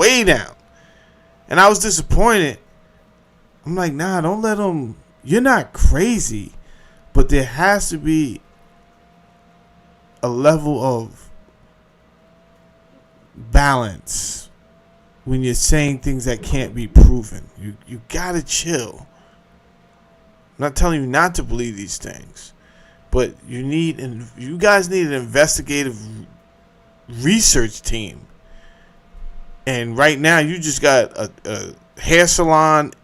S3: And I was disappointed. I'm like, nah, don't let them, you're not crazy. But there has to be a level of balance when you're saying things that can't be proven. You gotta chill. I'm not telling you not to believe these things, but you guys need an investigative research team. And right now, you just got a hair salon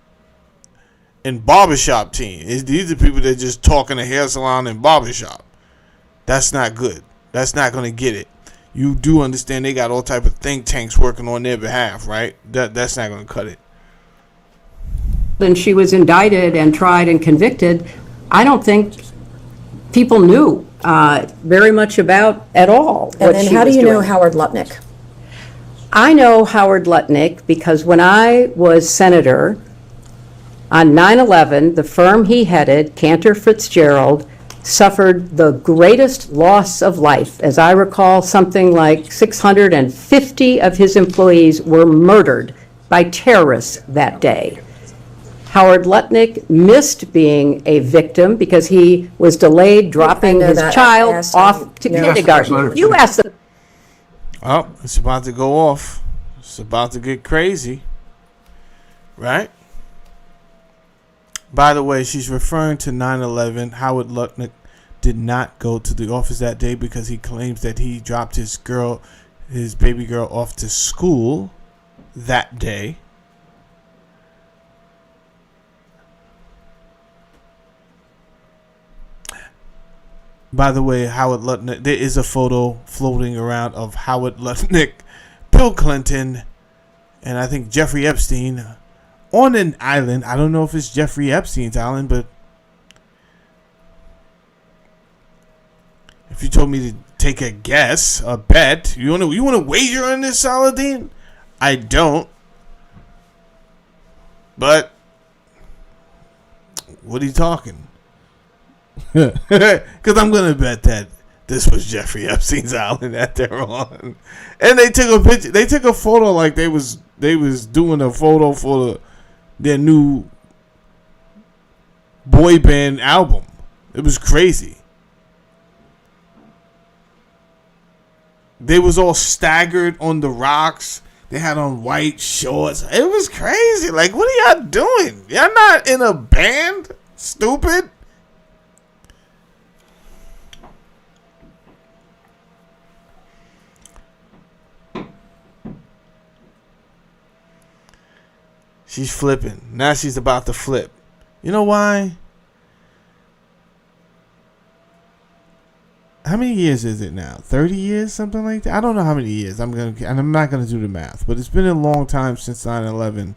S3: and barbershop team. These are people that just talk in a hair salon and barbershop. That's not good. That's not going to get it. You do understand they got all type of think tanks working on their behalf, right? That's not going to cut it.
S7: Then she was indicted and tried and convicted. I don't think people knew very much about at all.
S8: And then how do you know Howard Lutnick?
S7: I know Howard Lutnick because when I was senator on 9/11, the firm he headed, Cantor Fitzgerald, suffered the greatest loss of life. As I recall, something like 650 of his employees were murdered by terrorists that day. Howard Lutnick missed being a victim because he was delayed dropping his child off to kindergarten. You asked the...
S3: Oh, it's about to go off. It's about to get crazy. Right? By the way, she's referring to 9/11. Howard Lutnick did not go to the office that day because he claims that he dropped his baby girl off to school that day. By the way, Howard Lutnick, there is a photo floating around of Howard Lutnick, Bill Clinton, and I think Jeffrey Epstein on an island. I don't know if it's Jeffrey Epstein's island, but if you told me to take a guess, a bet, you want to wager on this, Saladin? I don't. But what are you talking? Because I'm gonna bet that this was Jeffrey Epstein's island that they're on, and they took a picture. They took a photo like they was doing a photo for their new boy band album. It was crazy. They was all staggered on the rocks. They had on white shorts. It was crazy. Like, what are y'all doing? Y'all not in a band? Stupid. She's flipping. Now she's about to flip. You know why? How many years is it now? 30 years? Something like that? I don't know how many years. I'm not going to do the math. But it's been a long time since 9/11.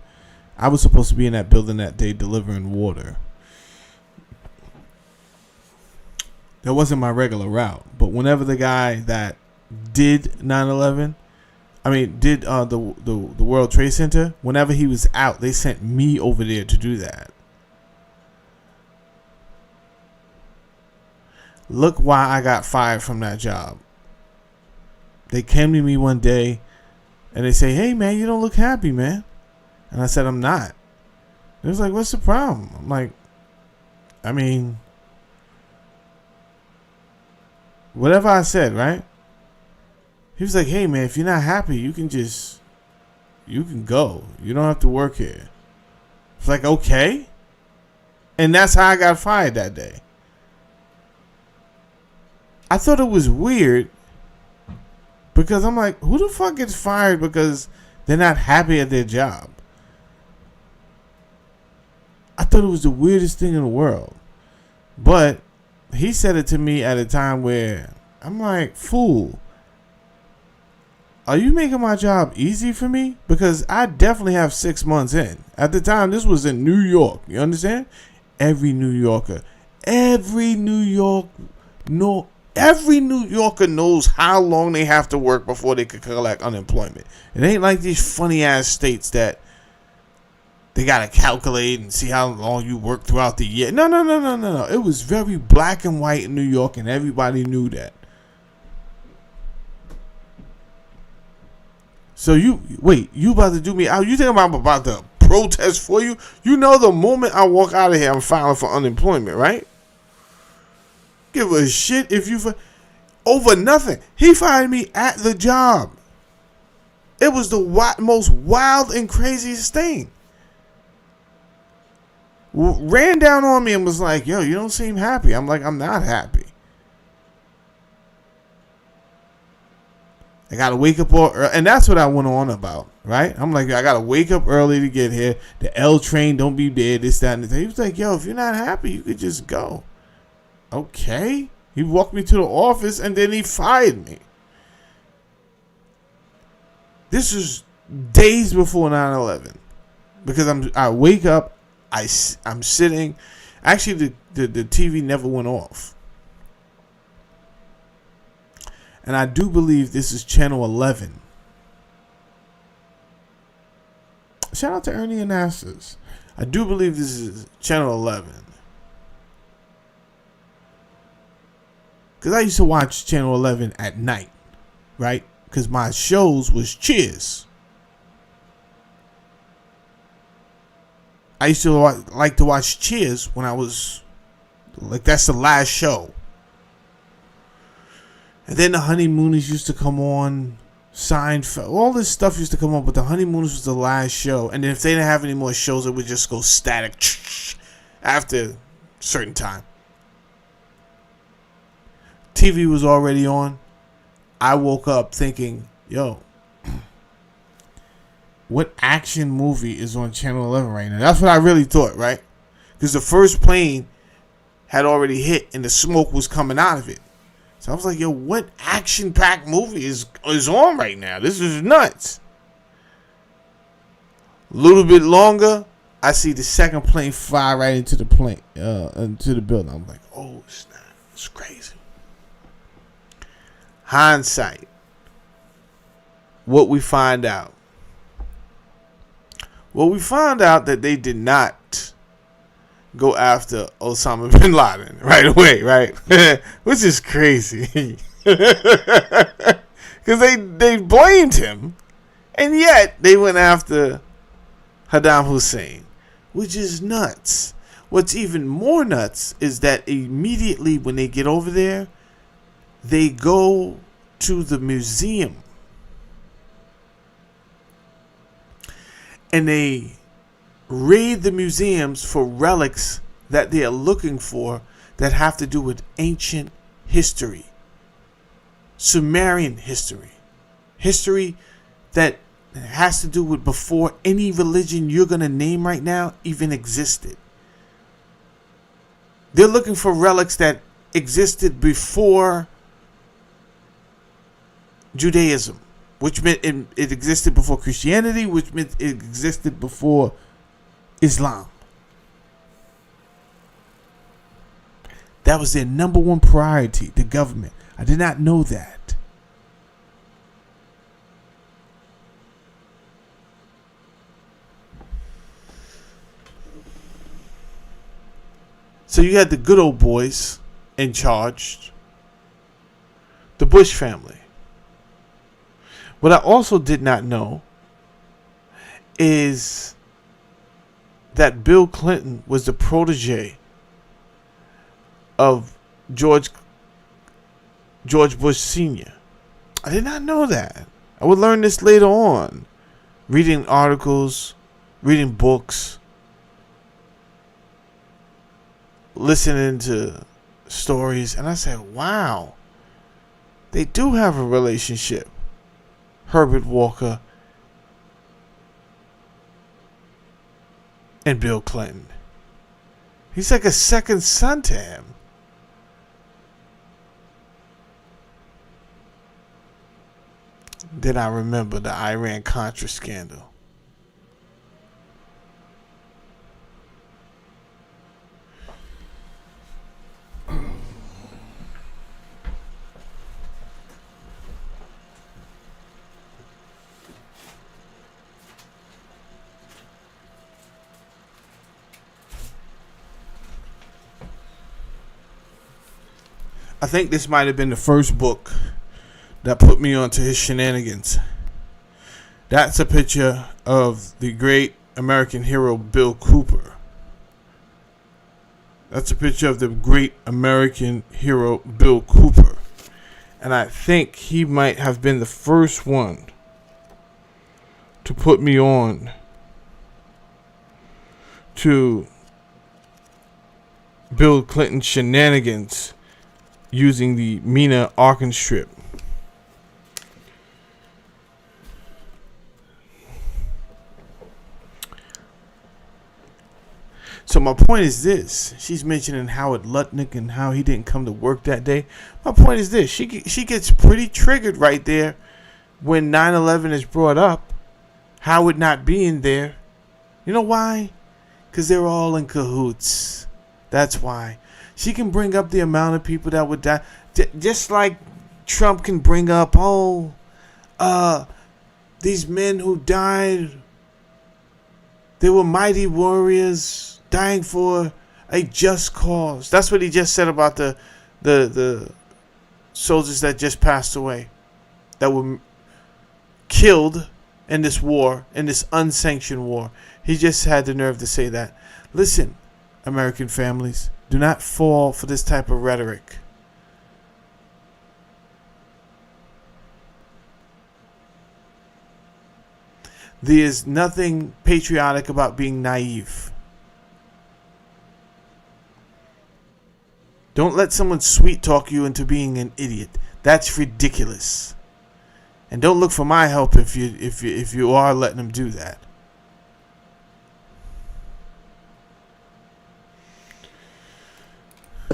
S3: I was supposed to be in that building that day delivering water. That wasn't my regular route. But whenever the guy that did 9/11, did the World Trade Center, whenever he was out, they sent me over there to do that. Look why I got fired from that job. They came to me one day and they say, "Hey man, you don't look happy, man." And I said, "I'm not." It was like, "What's the problem?" I'm like, whatever I said, right? He was like, "Hey man, if you're not happy, you can go. You don't have to work here." It's like, okay. And that's how I got fired that day. I thought it was weird because I'm like, who the fuck gets fired because they're not happy at their job? I thought it was the weirdest thing in the world. But he said it to me at a time where I'm like, fool, are you making my job easy for me? Because I definitely have 6 months in. At the time, this was in New York. You understand? Every New Yorker, every New Yorker knows how long they have to work before they could collect unemployment. It ain't like these funny ass states that they gotta calculate and see how long you work throughout the year. No. It was very black and white in New York, and everybody knew that. So you about to do me out? You think I'm about to protest for you? You know, the moment I walk out of here, I'm filing for unemployment, right? Give a shit if you over nothing. He fired me at the job. It was the most wild and craziest thing. Ran down on me and was like, yo, you don't seem happy. I'm like, I'm not happy. I gotta wake up early, and that's what I went on about, right? I'm like, I gotta wake up early to get here. The L train don't be there, this, that, and the thing. He was like, yo, if you're not happy, you could just go. Okay. He walked me to the office, and then he fired me. This was days before 9/11, because I wake up, I'm sitting. Actually, the TV never went off. And I do believe this is Channel 11. Shout out to Ernie Anastas. I do believe this is Channel 11. Because I used to watch Channel 11 at night, right? Because my shows was Cheers. I used to like to watch Cheers when I was, like, that's the last show. And then the Honeymooners used to come on, Seinfeld, all this stuff used to come on, but the Honeymooners was the last show. And then if they didn't have any more shows, it would just go static after a certain time. TV was already on. I woke up thinking, yo, what action movie is on Channel 11 right now? That's what I really thought, right? Because the first plane had already hit and the smoke was coming out of it. So I was like, yo, what action-packed movie is on right now? This is nuts. A little bit longer, I see the second plane fly right into the plane, into the building. I'm like, oh, snap. It's crazy. Hindsight. What we find out. Well, we found out that they did not go after Osama bin Laden right away, right? Which is crazy. Because they blamed him, and yet they went after Saddam Hussein, which is nuts. What's even more nuts is that immediately when they get over there, they go to the museum and they raid the museums for relics that they are looking for that have to do with ancient history, Sumerian history, history that has to do with before any religion you're going to name right now even existed. They're looking for relics that existed before Judaism, which meant it existed before Christianity, which meant it existed before Islam. That was their number one priority, the government. I did not know that. So you had the good old boys in charge, the Bush family. What I also did not know is that Bill Clinton was the protege of George Bush Sr. I did not know that. I would learn this later on, reading articles, reading books, listening to stories, and I said, wow, they do have a relationship. Herbert Walker and Bill Clinton. He's like a second son to him. Then I remember the Iran-Contra scandal. I think this might have been the first book that put me onto his shenanigans. That's a picture of the great American hero Bill Cooper. That's a picture of the great American hero Bill Cooper. And I think he might have been the first one to put me on to Bill Clinton shenanigans using the Mina Arkin strip. So my point is this. She's mentioning Howard Lutnick and how he didn't come to work that day. My point is this. She gets pretty triggered right there when 9/11 is brought up. Howard not being there. You know why? Because they're all in cahoots. That's why. She can bring up the amount of people that would die. Just like Trump can bring up, these men who died, they were mighty warriors dying for a just cause. That's what he just said about the soldiers that just passed away, that were killed in this war, in this unsanctioned war. He just had the nerve to say that. Listen, American families, do not fall for this type of rhetoric. There is nothing patriotic about being naive. Don't let someone sweet talk you into being an idiot. That's ridiculous. And don't look for my help if you are letting them do that.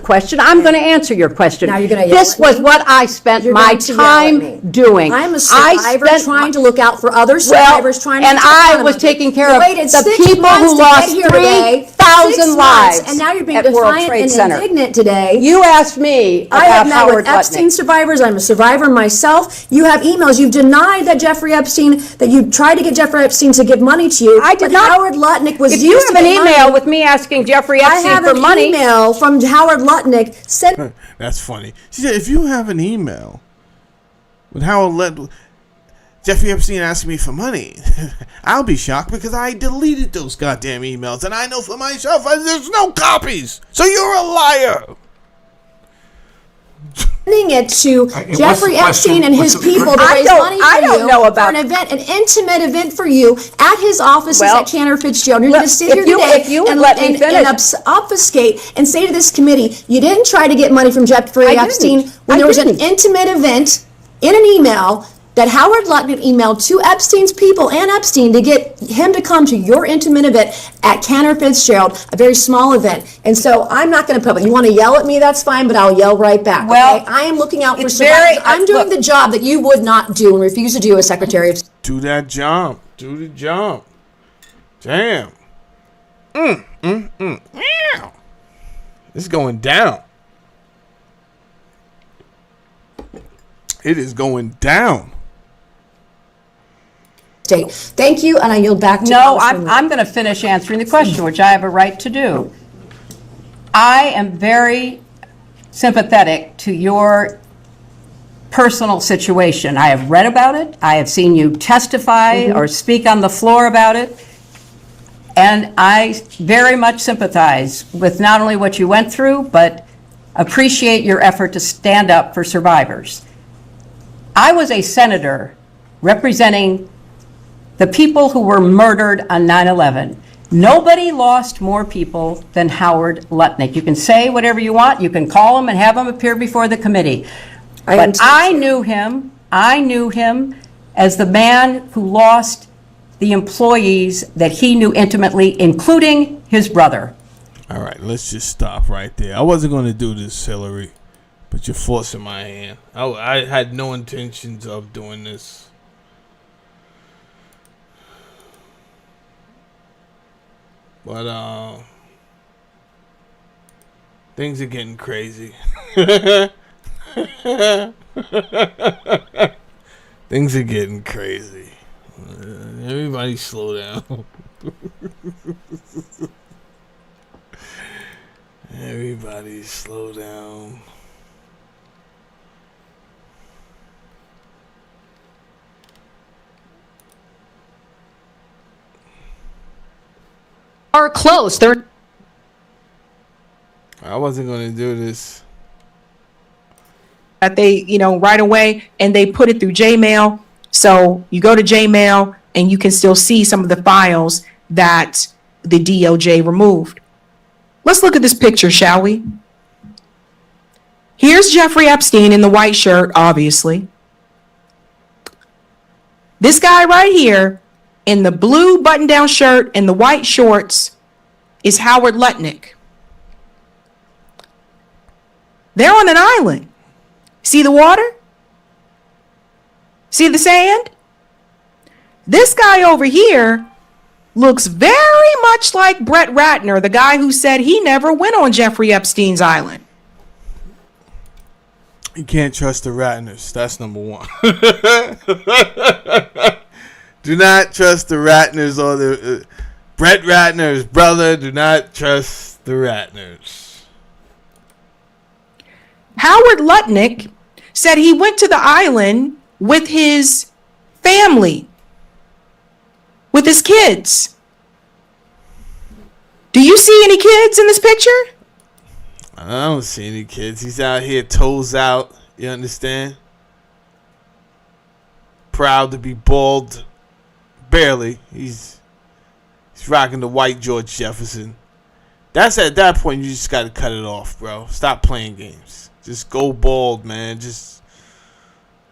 S7: Question. I'm going to answer your question.
S8: Now you're going to yell
S7: This
S8: at me?
S7: was what I spent
S8: You're
S7: my
S8: going to yell at me.
S7: time doing.
S8: I'm a
S7: I
S8: survivor
S7: spent
S8: trying to look out for other survivors, trying to
S7: and
S8: get to the
S7: I
S8: bottom
S7: was
S8: of it.
S7: taking care
S8: You
S7: of
S8: waited
S7: the
S8: 6
S7: people
S8: months
S7: who
S8: to
S7: lost
S8: get here today.
S7: 3,000
S8: 6 months,
S7: lives
S8: and now you're being
S7: at World
S8: defiant
S7: Trade
S8: and
S7: Center.
S8: indignant today.
S7: You asked me
S8: I have
S7: about
S8: met
S7: Howard
S8: with Epstein
S7: Lutnick.
S8: survivors. I'm a survivor myself. You have emails. You've denied that Jeffrey Epstein, that you tried to get Jeffrey Epstein to give money to you.
S7: I did
S8: but
S7: not.
S8: Howard Lutnick was
S7: If you
S8: used
S7: have
S8: to
S7: an
S8: get
S7: email
S8: money.
S7: with me asking Jeffrey
S8: I
S7: Epstein
S8: have
S7: for
S8: an
S7: money,
S8: email from Howard Lutnick said.
S3: That's funny. She said, if you have an email with Howard Jeffrey Epstein asking me for money, I'll be shocked because I deleted those goddamn emails, and I know for myself there's no copies. So you're a liar.
S8: Sending it to
S11: what's
S8: Jeffrey
S11: the question?
S8: Epstein and his
S11: What's the-
S8: people to
S7: I
S8: raise
S7: don't-
S8: money for
S7: I don't
S8: you
S7: know about-
S8: for an event, an intimate event for you at his offices
S7: Well,
S8: at Cantor Fitzgerald. You're going to sit
S7: if
S8: here
S7: you-
S8: today
S7: if you would
S8: and,
S7: let me
S8: and,
S7: finish.
S8: and obfuscate and say to this committee, you didn't try to get money from Jeffrey
S7: I didn't.
S8: Epstein when
S7: I
S8: there was an
S7: didn't.
S8: intimate event in an email that Howard Lutnick emailed to Epstein's people and Epstein to get him to come to your intimate event at Cantor Fitzgerald, a very small event. And so I'm not going to put it. You want to yell at me, that's fine, but I'll yell right back.
S7: Well,
S8: okay? I am looking out for
S7: it's
S8: survivors.
S7: very-
S8: I'm doing
S7: look.
S8: the job that you would not do and refuse to do as Secretary of State.
S3: Do that jump. Do the jump. Damn. Meow. It's going down. It is going down.
S8: State. Thank you, and I yield back to
S7: No,
S8: Congresswoman.
S7: I'm going to finish answering the question, which I have a right to do. I am very sympathetic to your personal situation. I have read about it. I have seen you testify or speak on the floor about it. And I very much sympathize with not only what you went through, but appreciate your effort to stand up for survivors. I was a senator representing the people who were murdered on 9/11. Nobody lost more people than Howard Lutnick. You can say whatever you want. You can call him and have him appear before the committee. But I knew him as the man who lost the employees that he knew intimately, including his brother.
S3: All right, let's just stop right there. I wasn't going to do this, Hilary, but you're forcing my hand. I had no intentions of doing this. But things are getting crazy. Things are getting crazy. Everybody slow down. Everybody slow down.
S12: are close. They're
S3: I wasn't going to do this.
S13: that they, right away, and they put it through Gmail. So you go to Gmail and you can still see some of the files that the DOJ removed. Let's look at this picture, shall we? Here's Jeffrey Epstein in the white shirt, obviously. This guy right here in the blue button-down shirt and the white shorts is Howard Lutnick. They're on an island. See the water? See the sand? This guy over here looks very much like Brett Ratner, the guy who said he never went on Jeffrey Epstein's island.
S3: You can't trust the Ratners. That's number one. Do not trust the Ratners or the Brett Ratner's brother. Do not trust the Ratners.
S13: Howard Lutnick said he went to the island with his family, with his kids. Do you see any kids in this picture?
S3: I don't see any kids. He's out here toes out. You understand? Proud to be bald. Barely. He's rocking the white George Jefferson. That's at that point you just got to cut it off, bro. Stop playing games. Just go bald, man. Just,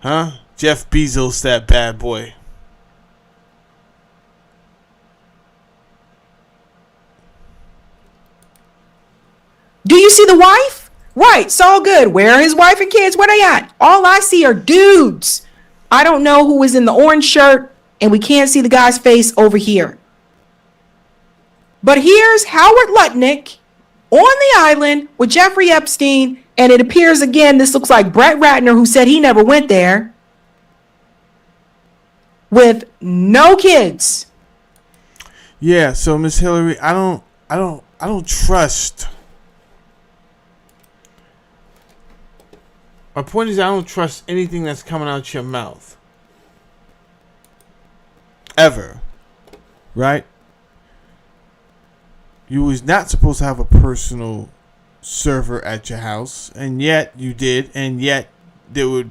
S3: Jeff Bezos, that bad boy.
S13: Do you see the wife? Right, it's all good. Where are his wife and kids? Where they at? All I see are dudes. I don't know who is in the orange shirt, and we can't see the guy's face over here. But here's Howard Lutnick on the island with Jeffrey Epstein, and it appears again, this looks like Brett Ratner, who said he never went there, with no kids.
S3: Yeah, so Miss Hilary, I don't trust. My point is I don't trust anything that's coming out your mouth. Ever. Right? You was not supposed to have a personal server at your house, and yet you did, and yet there were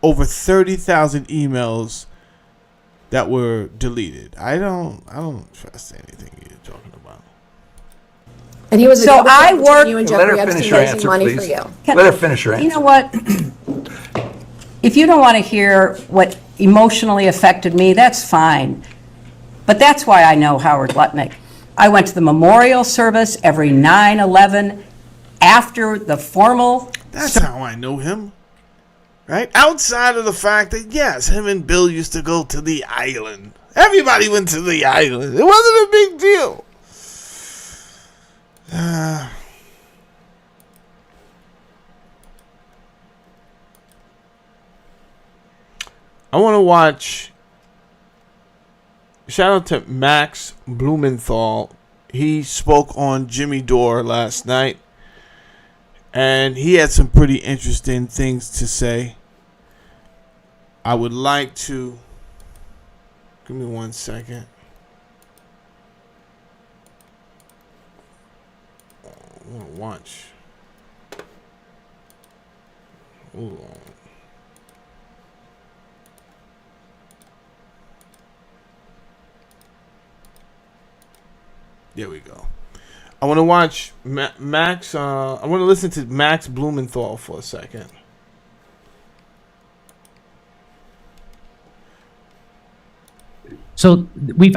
S3: over 30,000 emails that were deleted. I don't trust anything you're talking about.
S8: And he was a
S7: So
S8: double
S7: I
S8: between
S7: work-
S8: you and
S11: Let
S8: Jeffrey
S11: her finish
S8: Epstein
S11: her
S8: raising
S11: answer,
S8: money
S11: please.
S8: for you.
S11: Let her finish her answer.
S7: You know what? If you don't want to hear what emotionally affected me, that's fine. But that's why I know Howard Lutnick. I went to the memorial service every 9/11 after the formal.
S3: That's how I know him. Right? Outside of the fact that, yes, him and Bill used to go to the island. Everybody went to the island. It wasn't a big deal. I want to watch. Shout out to Max Blumenthal. He spoke on Jimmy Dore last night, and he had some pretty interesting things to say. I would like to. Give me 1 second. I want to watch. Hold on. There we go. I want to watch Max. I want to listen to Max Blumenthal for a second.
S14: So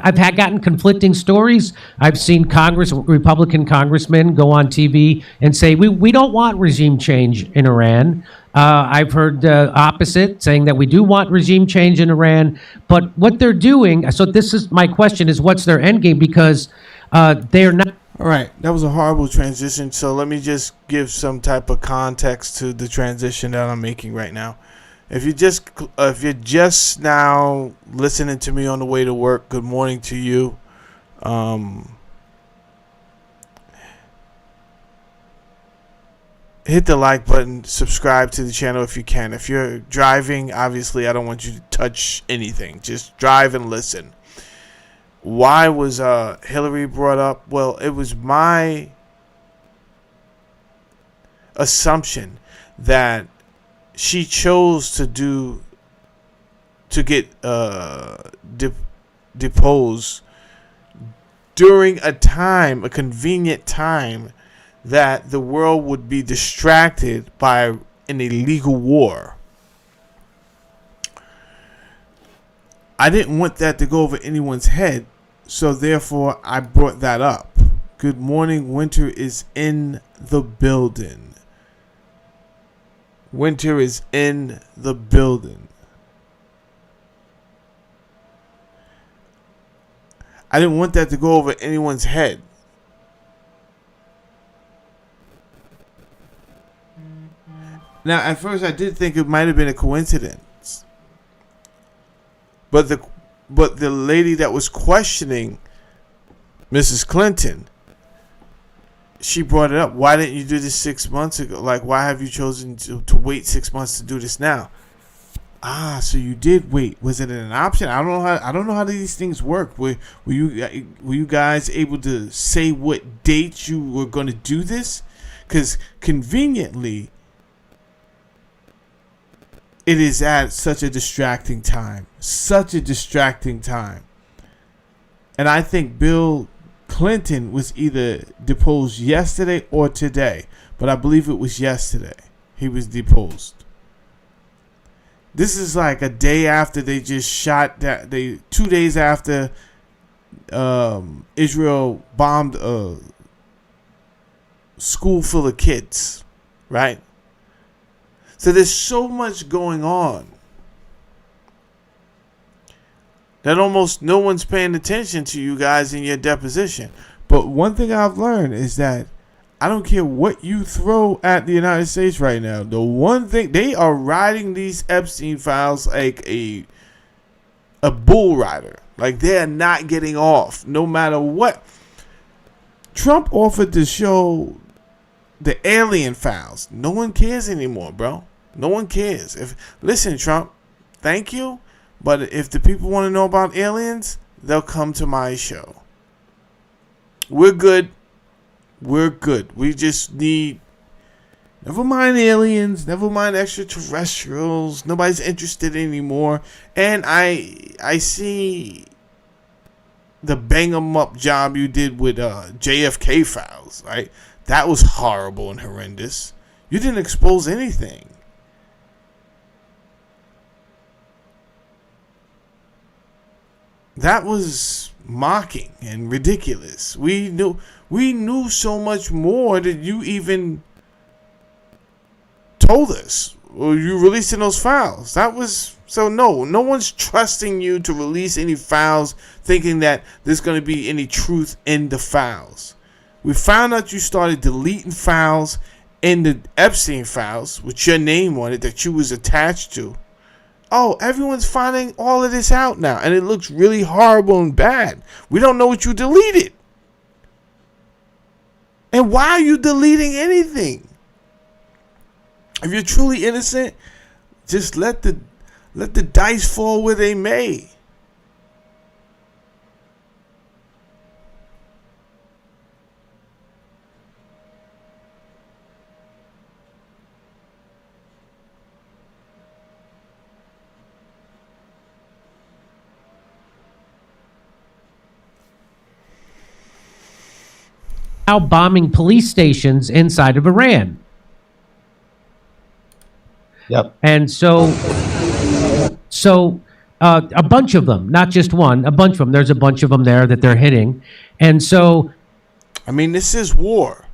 S14: I've gotten conflicting stories. I've seen Republican congressmen go on TV and say we don't want regime change in Iran. I've heard the opposite, saying that we do want regime change in Iran. But what they're doing, so this is my question: is what's their end game? Because they're not.
S3: All right, that was a horrible transition. So let me just give some type of context to the transition that I'm making right now. If you're just now listening to me on the way to work, good morning to you. Hit the like button, subscribe to the channel if you can. If you're driving, obviously I don't want you to touch anything. Just drive and listen. why was Hillary brought up? Well, it was my assumption that she chose to get deposed during a convenient time that the world would be distracted by an illegal war. I didn't want that to go over anyone's head, so therefore I brought that up. Good morning, winter is in the building. Winter is in the building. I didn't want that to go over anyone's head. Now, at first I did think it might have been a coincidence. But the lady that was questioning Mrs. Clinton, she brought it up. Why didn't you do this 6 months ago? Like, why have you chosen to wait 6 months to do this now? Ah, so you did wait. Was it an option? I don't know how these things work. Were you guys able to say what date you were going to do this? Because conveniently, it is at such a distracting time. Such a distracting time. And I think Bill Clinton was either deposed yesterday or today. But I believe it was yesterday he was deposed. This is like a day after they just shot that. 2 days after Israel bombed a school full of kids, right? So there's so much going on that almost no one's paying attention to you guys in your deposition. But one thing I've learned is that I don't care what you throw at the United States right now. The one thing, they are riding these Epstein files like a bull rider. Like, they are not getting off no matter what. Trump offered to show the alien files. No one cares anymore, bro. No one cares. Listen, Trump, thank you. But if the people want to know about aliens, they'll come to my show. We're good. We're good. We just need, never mind aliens, never mind extraterrestrials. Nobody's interested anymore. And I see the bang 'em up job you did with JFK files, right? That was horrible and horrendous. You didn't expose anything. That was mocking and ridiculous. We knew so much more that you even told us, or you releasing those files. That was so no one's trusting you to release any files, thinking that there's going to be any truth in the files. We found out you started deleting files in the Epstein files with your name on it that you was attached to. Oh, everyone's finding all of this out now, and it looks really horrible and bad. We don't know what you deleted. And why are you deleting anything? If you're truly innocent, just let the dice fall where they may.
S14: Now bombing police stations inside of Iran.
S5: Yep.
S14: And so a bunch of them, not just one, a bunch of them. There's a bunch of them there that they're hitting. And so,
S3: I mean, this is war,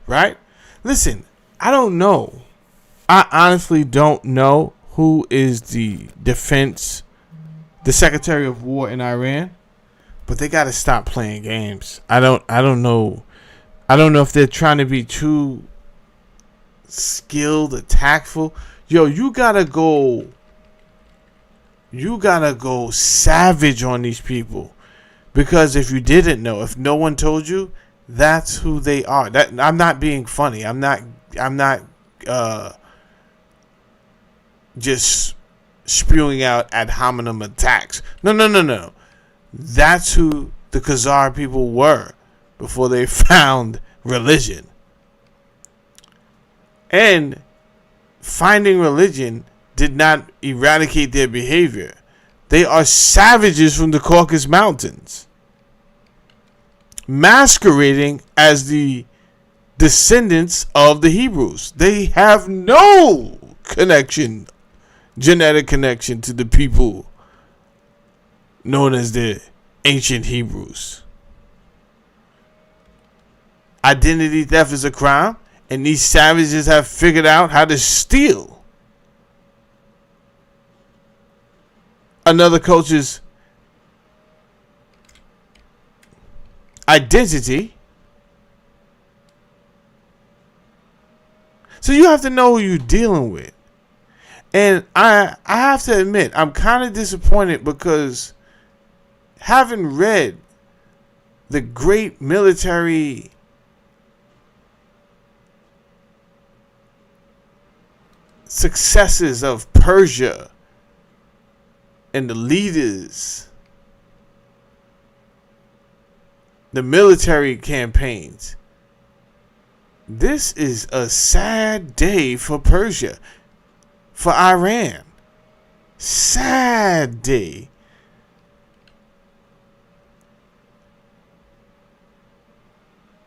S3: right? Listen, I don't know. I honestly don't know who is the Secretary of War in Iran, but they got to stop playing games. I don't know. I don't know if they're trying to be too skilled or tactful. Yo, you gotta go savage on these people. Because if you didn't know, if no one told you, that's who they are. That I'm not being funny. I'm not just spewing out ad hominem attacks. No. That's who the Khazar people were before they found religion. And finding religion did not eradicate their behavior. They are savages from the Caucasus Mountains, masquerading as the descendants of the Hebrews. They have no connection, genetic connection, to the people known as the ancient Hebrews. Identity theft is a crime, and these savages have figured out how to steal another culture's identity. So you have to know who you're dealing with. And I have to admit, I'm kind of disappointed because having read the great military successes of Persia and the leaders, the military campaigns, this is a sad day for Persia, for Iran. Sad day.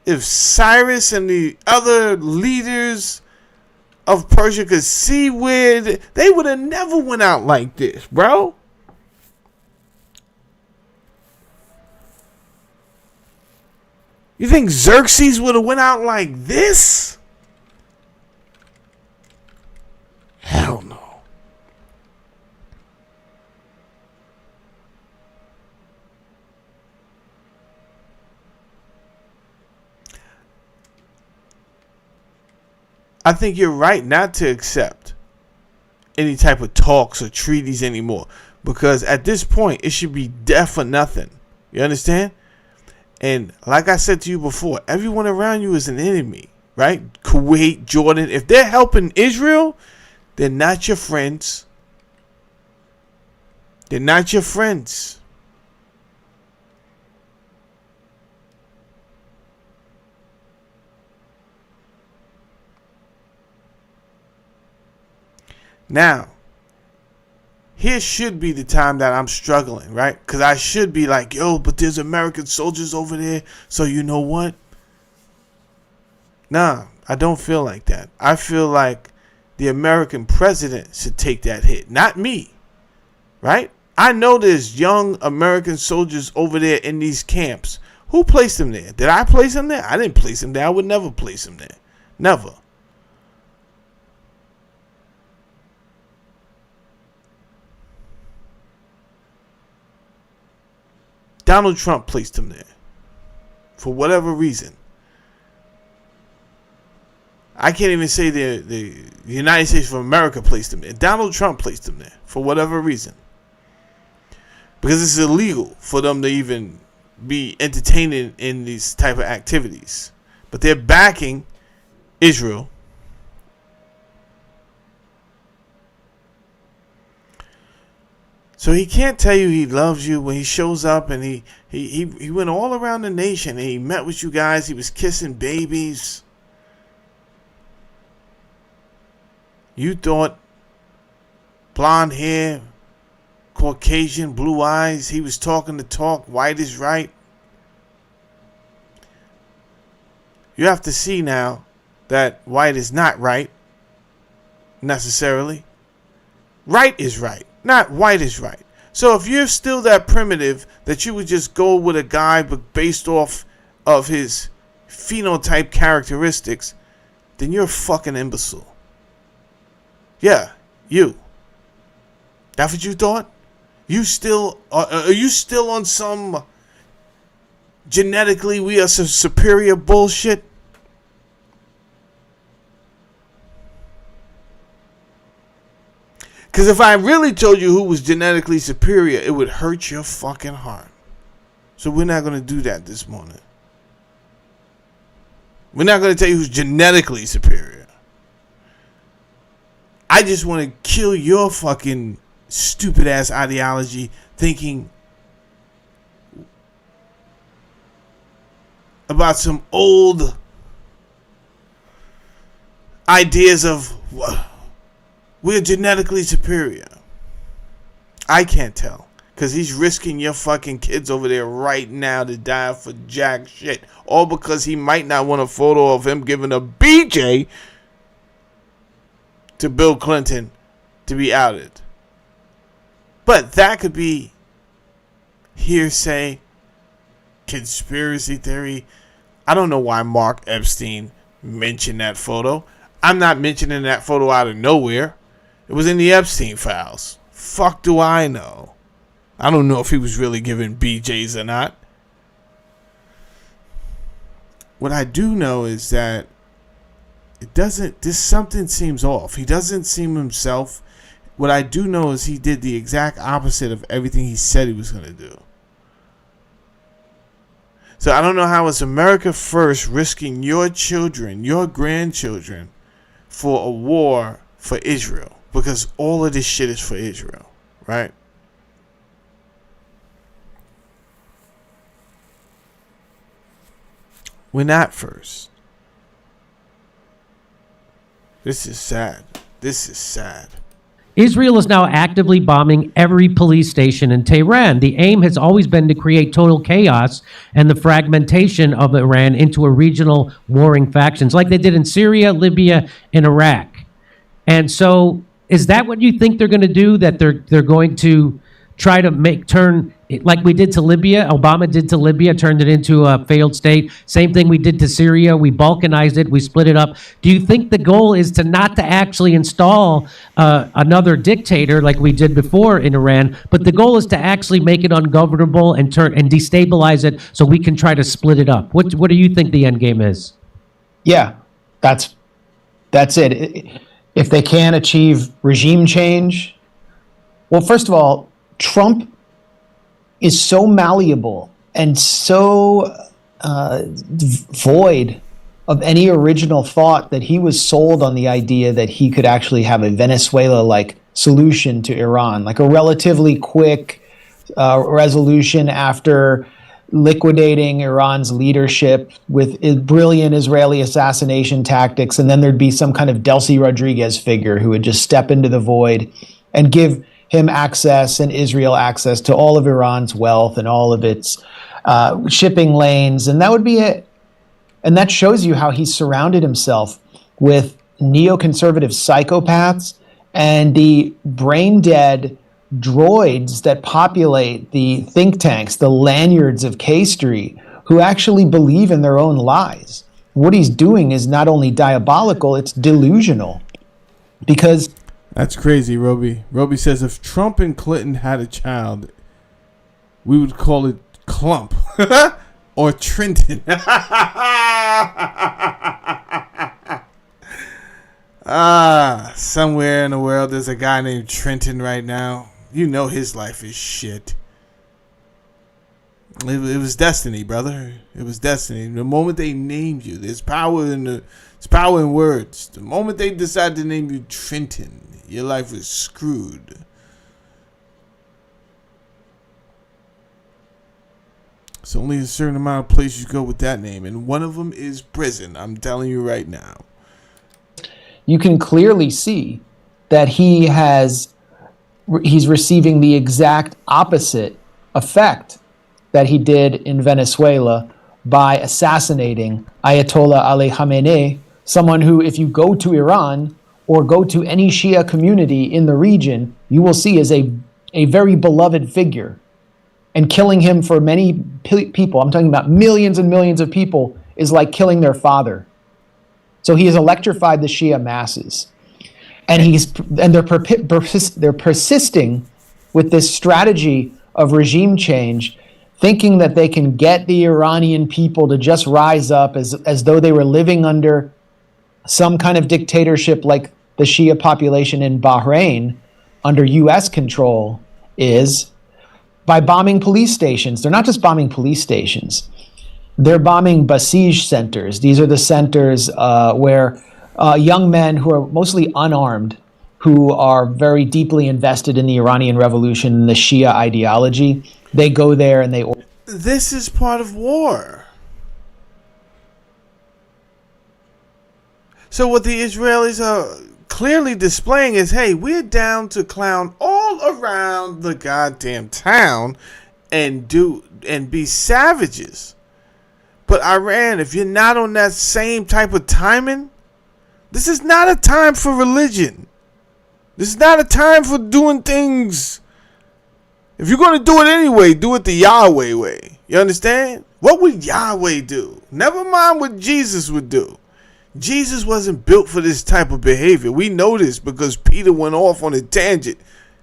S3: If Cyrus and the other leaders of Persia could see where they would have never went out like this, bro. You think Xerxes would have went out like this? Hell no. I think you're right not to accept any type of talks or treaties anymore, because at this point it should be death or nothing. You understand? And like I said to you before, everyone around you is an enemy, right? Kuwait, Jordan, if they're helping Israel, they're not your friends. They're not your friends. Now, here should be the time that I'm struggling, right? Because I should be like, yo, but there's American soldiers over there, so you know what? Nah, I don't feel like that. I feel like the American president should take that hit, not me, right? I know there's young American soldiers over there in these camps. Who placed them there? Did I place them there? I didn't place them there. I would never place them there. Never. Donald Trump placed him there for whatever reason. I can't even say the United States of America placed him there. Donald Trump placed him there for whatever reason. Because it's illegal for them to even be entertaining in these type of activities. But they're backing Israel. So he can't tell you he loves you when he shows up, and he went all around the nation and he met with you guys. He was kissing babies. You thought blonde hair, Caucasian, blue eyes. He was talking the talk. White is right. You have to see now that white is not right necessarily. Right is right. Not white is right. So if you're still that primitive that you would just go with a guy but based off of his phenotype characteristics, then you're a fucking imbecile. Yeah, you. That's what you thought? You still are you still on some genetically we are superior bullshit? Because if I really told you who was genetically superior, it would hurt your fucking heart. So we're not going to do that this morning. We're not going to tell you who's genetically superior. I just want to kill your fucking stupid ass ideology thinking about some old ideas of we're genetically superior. I can't tell, because he's risking your fucking kids over there right now to die for jack shit, all because he might not want a photo of him giving a BJ to Bill Clinton to be outed. But that could be hearsay, conspiracy theory. I don't know why Mark Epstein mentioned that photo. I'm not mentioning that photo out of nowhere. It was in the Epstein files. Fuck do I know? I don't know if he was really giving BJs or not. What I do know is that something seems off. He doesn't seem himself. What I do know is he did the exact opposite of everything he said he was going to do. So I don't know how it's America first risking your children, your grandchildren, for a war for Israel. Because all of this shit is for Israel, right? We're not first. This is sad. This is sad.
S14: Israel is now actively bombing every police station in Tehran. The aim has always been to create total chaos and the fragmentation of Iran into a regional warring factions like they did in Syria, Libya, and Iraq. And so is that what you think they're going to do? That they're going to try to turn like we did to Libya, Obama did to Libya, turned it into a failed state. Same thing we did to Syria. We balkanized it. We split it up. Do you think the goal is to not to actually install another dictator like we did before in Iran, but the goal is to actually make it ungovernable and destabilize it so we can try to split it up? What do you think the end game is?
S12: Yeah, that's it. If they can achieve regime change, well, first of all, Trump is so malleable and so void of any original thought that he was sold on the idea that he could actually have a Venezuela-like solution to Iran, like a relatively quick resolution after liquidating Iran's leadership with brilliant Israeli assassination tactics, and then there'd be some kind of Delcy Rodriguez figure who would just step into the void and give him access and Israel access to all of Iran's wealth and all of its shipping lanes, and that would be it. And that shows you how he surrounded himself with neoconservative psychopaths and the brain-dead droids that populate the think tanks, the lanyards of K Street, who actually believe in their own lies. What he's doing is not only diabolical, it's delusional. Because
S3: that's crazy, Roby. Roby says if Trump and Clinton had a child, we would call it Clump or Trenton. Somewhere in the world there's a guy named Trenton right now. You know his life is shit. It was destiny, brother. It was destiny. The moment they named you, there's power in words. The moment they decide to name you Trenton, your life is screwed. It's only a certain amount of places you go with that name, and one of them is prison. I'm telling you right now.
S12: You can clearly see that he's receiving the exact opposite effect that he did in Venezuela by assassinating Ayatollah Ali Khamenei, someone who, if you go to Iran or go to any Shia community in the region, you will see as a very beloved figure. And killing him for many people, I'm talking about millions and millions of people, is like killing their father. So he has electrified the Shia masses. And they're persisting with this strategy of regime change, thinking that they can get the Iranian people to just rise up as though they were living under some kind of dictatorship like the Shia population in Bahrain under U.S. control is, by bombing police stations. They're not just bombing police stations. They're bombing Basij centers. These are the centers where young men who are mostly unarmed, who are very deeply invested in the Iranian Revolution and the Shia ideology, they go there and they...
S3: This is part of war. So what the Israelis are clearly displaying is, hey, we're down to clown all around the goddamn town and be savages. But Iran, if you're not on that same type of timing, this is not a time for religion. This is not a time for doing things. If you're going to do it anyway, do it the Yahweh way. You understand? What would Yahweh do? Never mind what Jesus would do. Jesus wasn't built for this type of behavior. We know this because Peter went off on a tangent,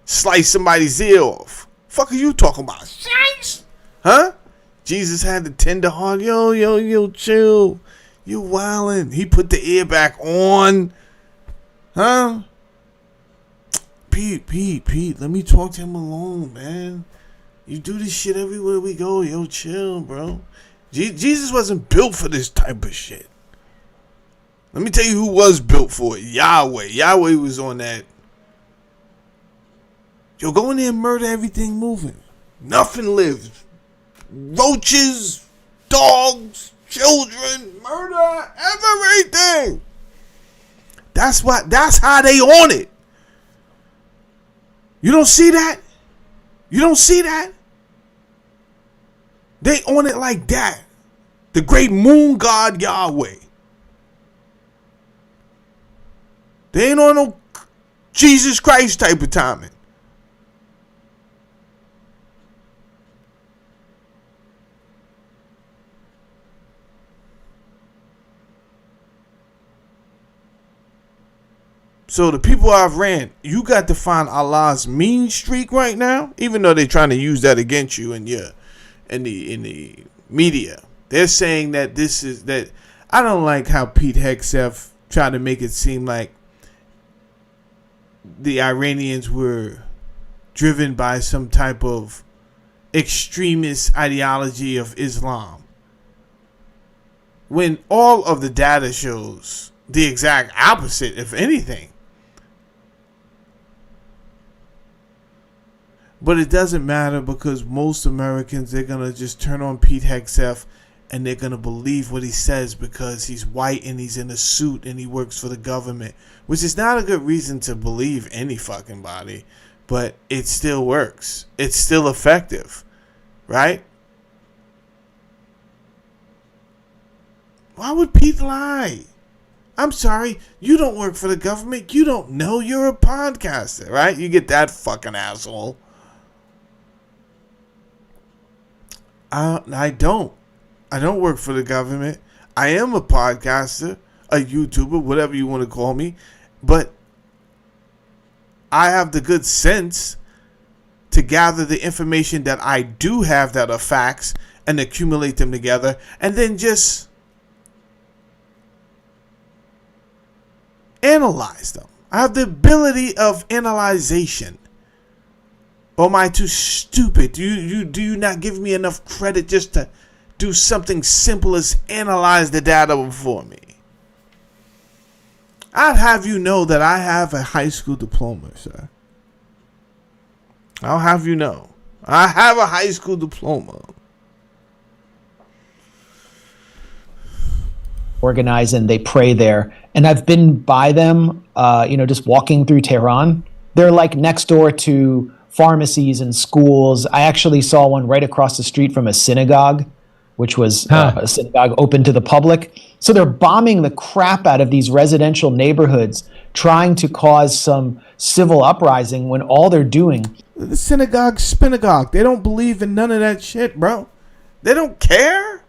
S3: sliced somebody's ear off. Fuck are you talking about? Huh? Jesus had the tender heart. Yo, chill. You wildin'. He put the ear back on. Huh? Pete, let me talk to him alone, man. You do this shit everywhere we go. Yo, chill, bro. Jesus wasn't built for this type of shit. Let me tell you who was built for it. Yahweh. Yahweh was on that. Yo, go in there and murder everything moving. Nothing lives. Roaches, dogs, children, murder, everything. That's how they on it. You don't see that? You don't see that? They on it like that. The great moon god Yahweh. They ain't on no Jesus Christ type of timing. So the people of Iran, you got to find Allah's mean streak right now, even though they're trying to use that against you in the media. They're saying that this is that. I don't like how Pete Hegseth tried to make it seem like the Iranians were driven by some type of extremist ideology of Islam, when all of the data shows the exact opposite, if anything. But it doesn't matter because most Americans, they're going to just turn on Pete Hegseth and they're going to believe what he says because he's white and he's in a suit and he works for the government, which is not a good reason to believe any fucking body, but it still works. It's still effective, right? Why would Pete lie? I'm sorry, you don't work for the government. You don't know. You're a podcaster, right? You get that fucking asshole. I don't work for the government. I am a podcaster, a YouTuber, whatever you want to call me. But I have the good sense to gather the information that I do have that are facts and accumulate them together and then just analyze them. I have the ability of analyzation. Or am I too stupid? Do you not give me enough credit just to do something simple as analyze the data before me? I'd have you know that I have a high school diploma, sir. I'll have you know. I have a high school diploma.
S12: Organize and they pray there. And I've been by them, just walking through Tehran. They're like next door to pharmacies and schools. I actually saw one right across the street from a synagogue, which was a synagogue open to the public. So they're bombing the crap out of these residential neighborhoods, trying to cause some civil uprising when all they're doing.
S3: The synagogue, spinagogue. They don't believe in none of that shit, bro. They don't care.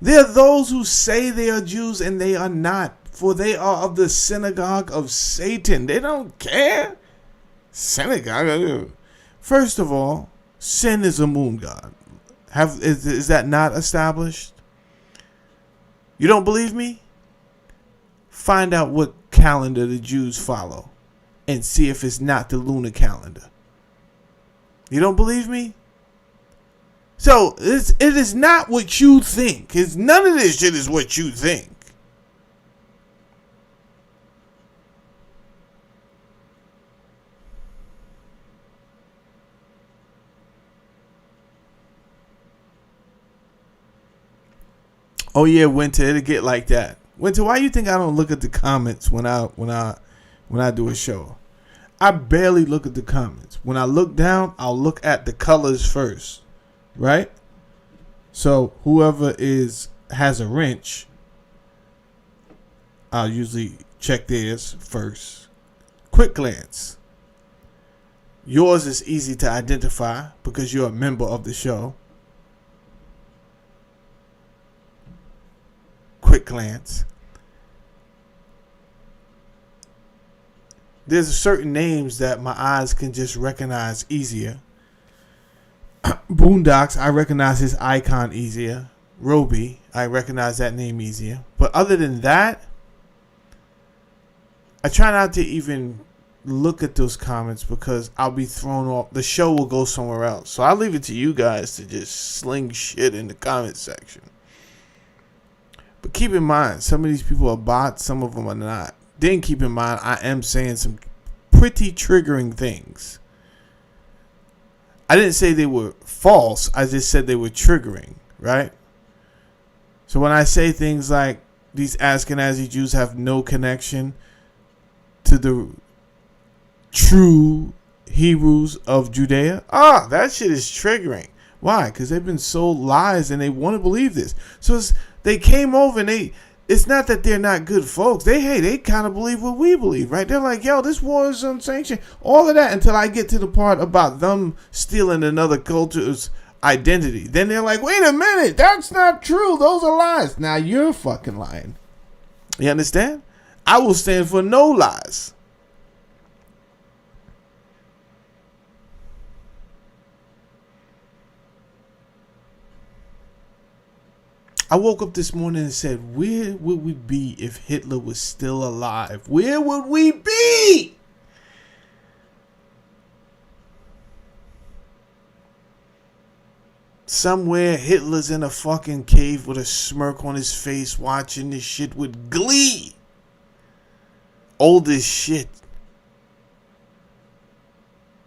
S3: There are those who say they are Jews and they are not, for they are of the synagogue of Satan. They don't care. Synagogue. First of all, sin is a moon god. Is that not established? You don't believe me? Find out what calendar the Jews follow and see if it's not the lunar calendar. You don't believe me? So it is not what you think. None of this shit is what you think. Oh yeah, Winter, it'll get like that. Winter, why you think I don't look at the comments when I do a show? I barely look at the comments. When I look down, I'll look at the colors first, right? So whoever has a wrench, I'll usually check theirs first. Quick glance. Yours is easy to identify because you're a member of the show. Quick glance. There's certain names that my eyes can just recognize easier. Boondocks, I recognize his icon easier. Roby, I recognize that name easier. But other than that, I try not to even look at those comments because I'll be thrown off. The show will go somewhere else. So I'll leave it to you guys to just sling shit in the comment section. But keep in mind, some of these people are bots, some of them are not. Then keep in mind, I am saying some pretty triggering things. I didn't say they were false. I just said they were triggering, right? So when I say things like these Ashkenazi Jews have no connection to the true Hebrews of Judea, that shit is triggering. Why? Because they've been sold lies and they want to believe this. So they came over and it's not that they're not good folks. They kind of believe what we believe, right? They're like, yo, this war is unsanctioned. All of that until I get to the part about them stealing another culture's identity. Then they're like, wait a minute, that's not true. Those are lies. Now you're fucking lying. You understand? I will stand for no lies. I woke up this morning and said, where would we be if Hitler was still alive? Where would we be? Somewhere Hitler's in a fucking cave with a smirk on his face watching this shit with glee. Old as shit.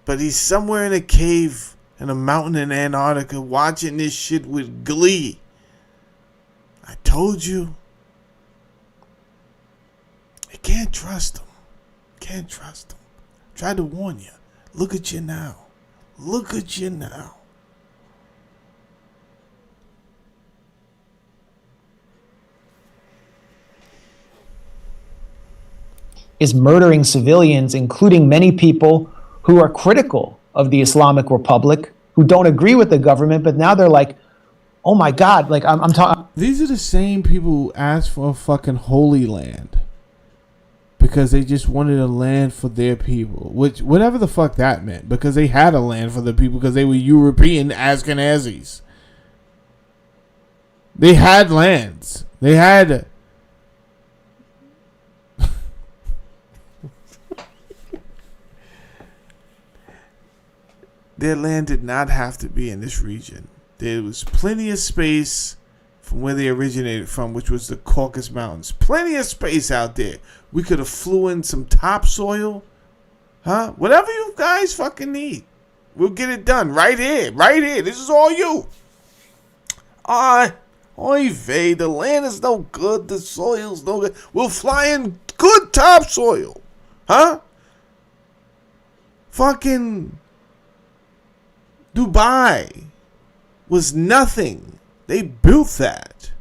S3: But he's somewhere in a cave in a mountain in Antarctica watching this shit with glee. I told you. You can't trust him. Can't trust him. Tried to warn you. Look at you now. Look at you now.
S12: Is murdering civilians, including many people who are critical of the Islamic Republic, who don't agree with the government, but now they're like, oh my God, like I'm talking.
S3: These are the same people who asked for a fucking holy land because they just wanted a land for their people, which whatever the fuck that meant, because they had a land for the people because they were European Ashkenazis. They had lands. They had. Their land did not have to be in this region. There was plenty of space from where they originated from, which was the Caucasus Mountains. Plenty of space out there. We could have flew in some topsoil. Huh? Whatever you guys fucking need. We'll get it done right here. Right here. This is all you. Oy vey. The land is no good. The soil's no good. We'll fly in good topsoil. Huh? Fucking Dubai was nothing. They built that.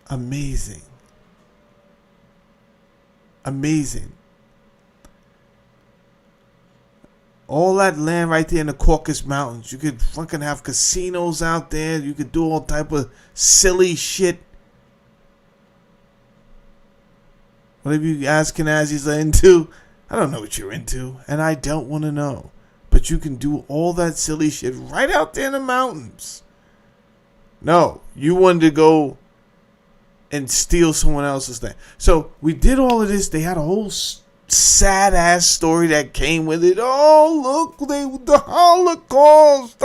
S3: Amazing. Amazing. All that land right there in the Caucasus Mountains. You could fucking have casinos out there. You could do all type of silly shit. Whatever you Ashkenazis are into, I don't know what you're into, and I don't want to know. But you can do all that silly shit right out there in the mountains. No, you wanted to go and steal someone else's thing. So we did all of this. They had a whole sad ass story that came with it. Oh, look, the Holocaust.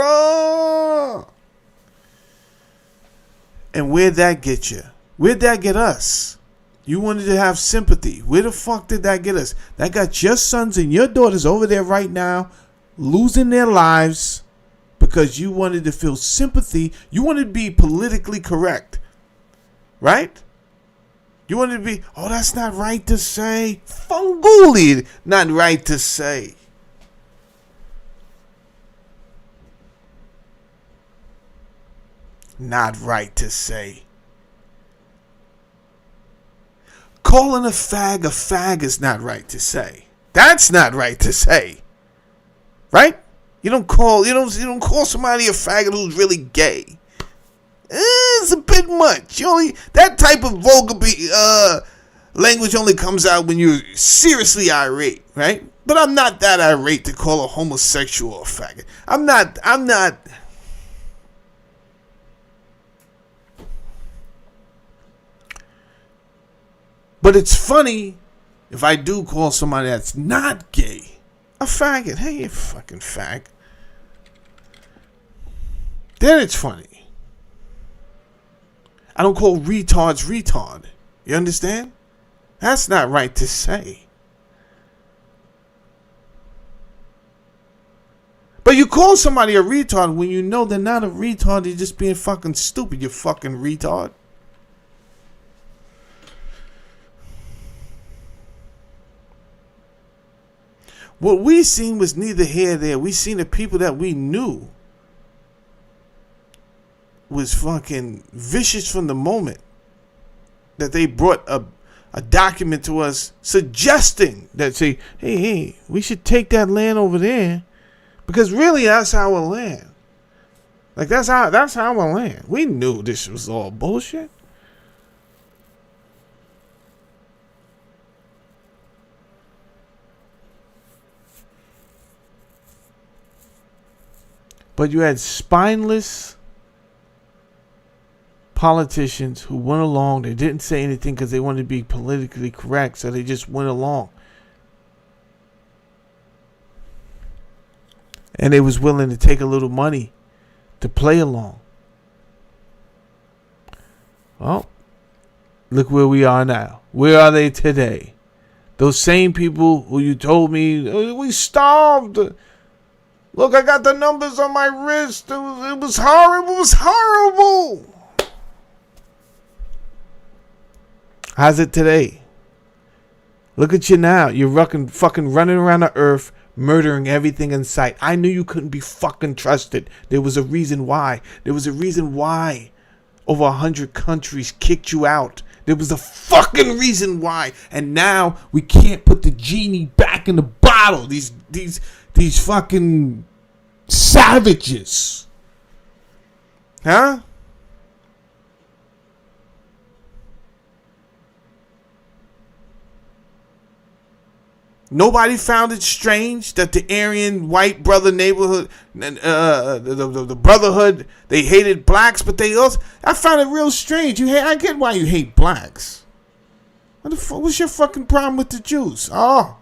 S3: And where'd that get you? Where'd that get us? You wanted to have sympathy. Where the fuck did that get us? That got your sons and your daughters over there right now losing their lives because you wanted to feel sympathy. You wanted to be politically correct, right? You wanted to be, oh, that's not right to say. Funguli, not right to say. Not right to say. Calling a fag is not right to say. That's not right to say. Right? You don't call somebody a faggot who's really gay. It's a bit much. That type of vulgar language only comes out when you're seriously irate, right? But I'm not that irate to call a homosexual a faggot. I'm not. But it's funny if I do call somebody that's not gay a faggot. Hey, you fucking fag. Then it's funny. I don't call retards retard. You understand? That's not right to say. But you call somebody a retard when you know they're not a retard. They're just being fucking stupid, you fucking retard. What we seen was neither here nor there. We seen the people that we knew was fucking vicious from the moment that they brought a document to us suggesting that, say, hey, we should take that land over there because really that's our land. Like that's our land. We knew this was all bullshit. But you had spineless politicians who went along. They didn't say anything because they wanted to be politically correct, so they just went along. And they was willing to take a little money to play along. Well, look where we are now. Where are they today? Those same people who you told me, we starved. Look, I got the numbers on my wrist. It was horrible. It was horrible. How's it today? Look at you now. You're fucking running around the earth, murdering everything in sight. I knew you couldn't be fucking trusted. There was a reason why. There was a reason why over 100 countries kicked you out. There was a fucking reason why. And now we can't put the genie back in the bottle. These fucking savages. Huh? Nobody found it strange that the Aryan white brother neighborhood, the brotherhood, they hated blacks, but they also, I found it real strange. I get why you hate blacks. What's your fucking problem with the Jews? Oh.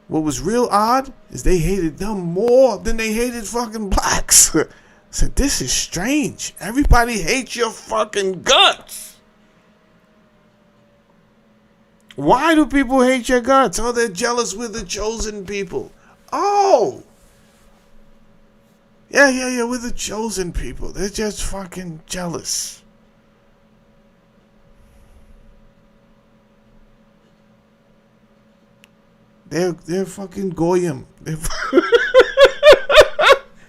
S3: What was real odd is they hated them more than they hated fucking blacks. I said, this is strange. Everybody hates your fucking guts. Why do people hate your guts? Oh, they're jealous we're the chosen people. Oh. Yeah, we're the chosen people. They're just fucking jealous. They're fucking goyim. They're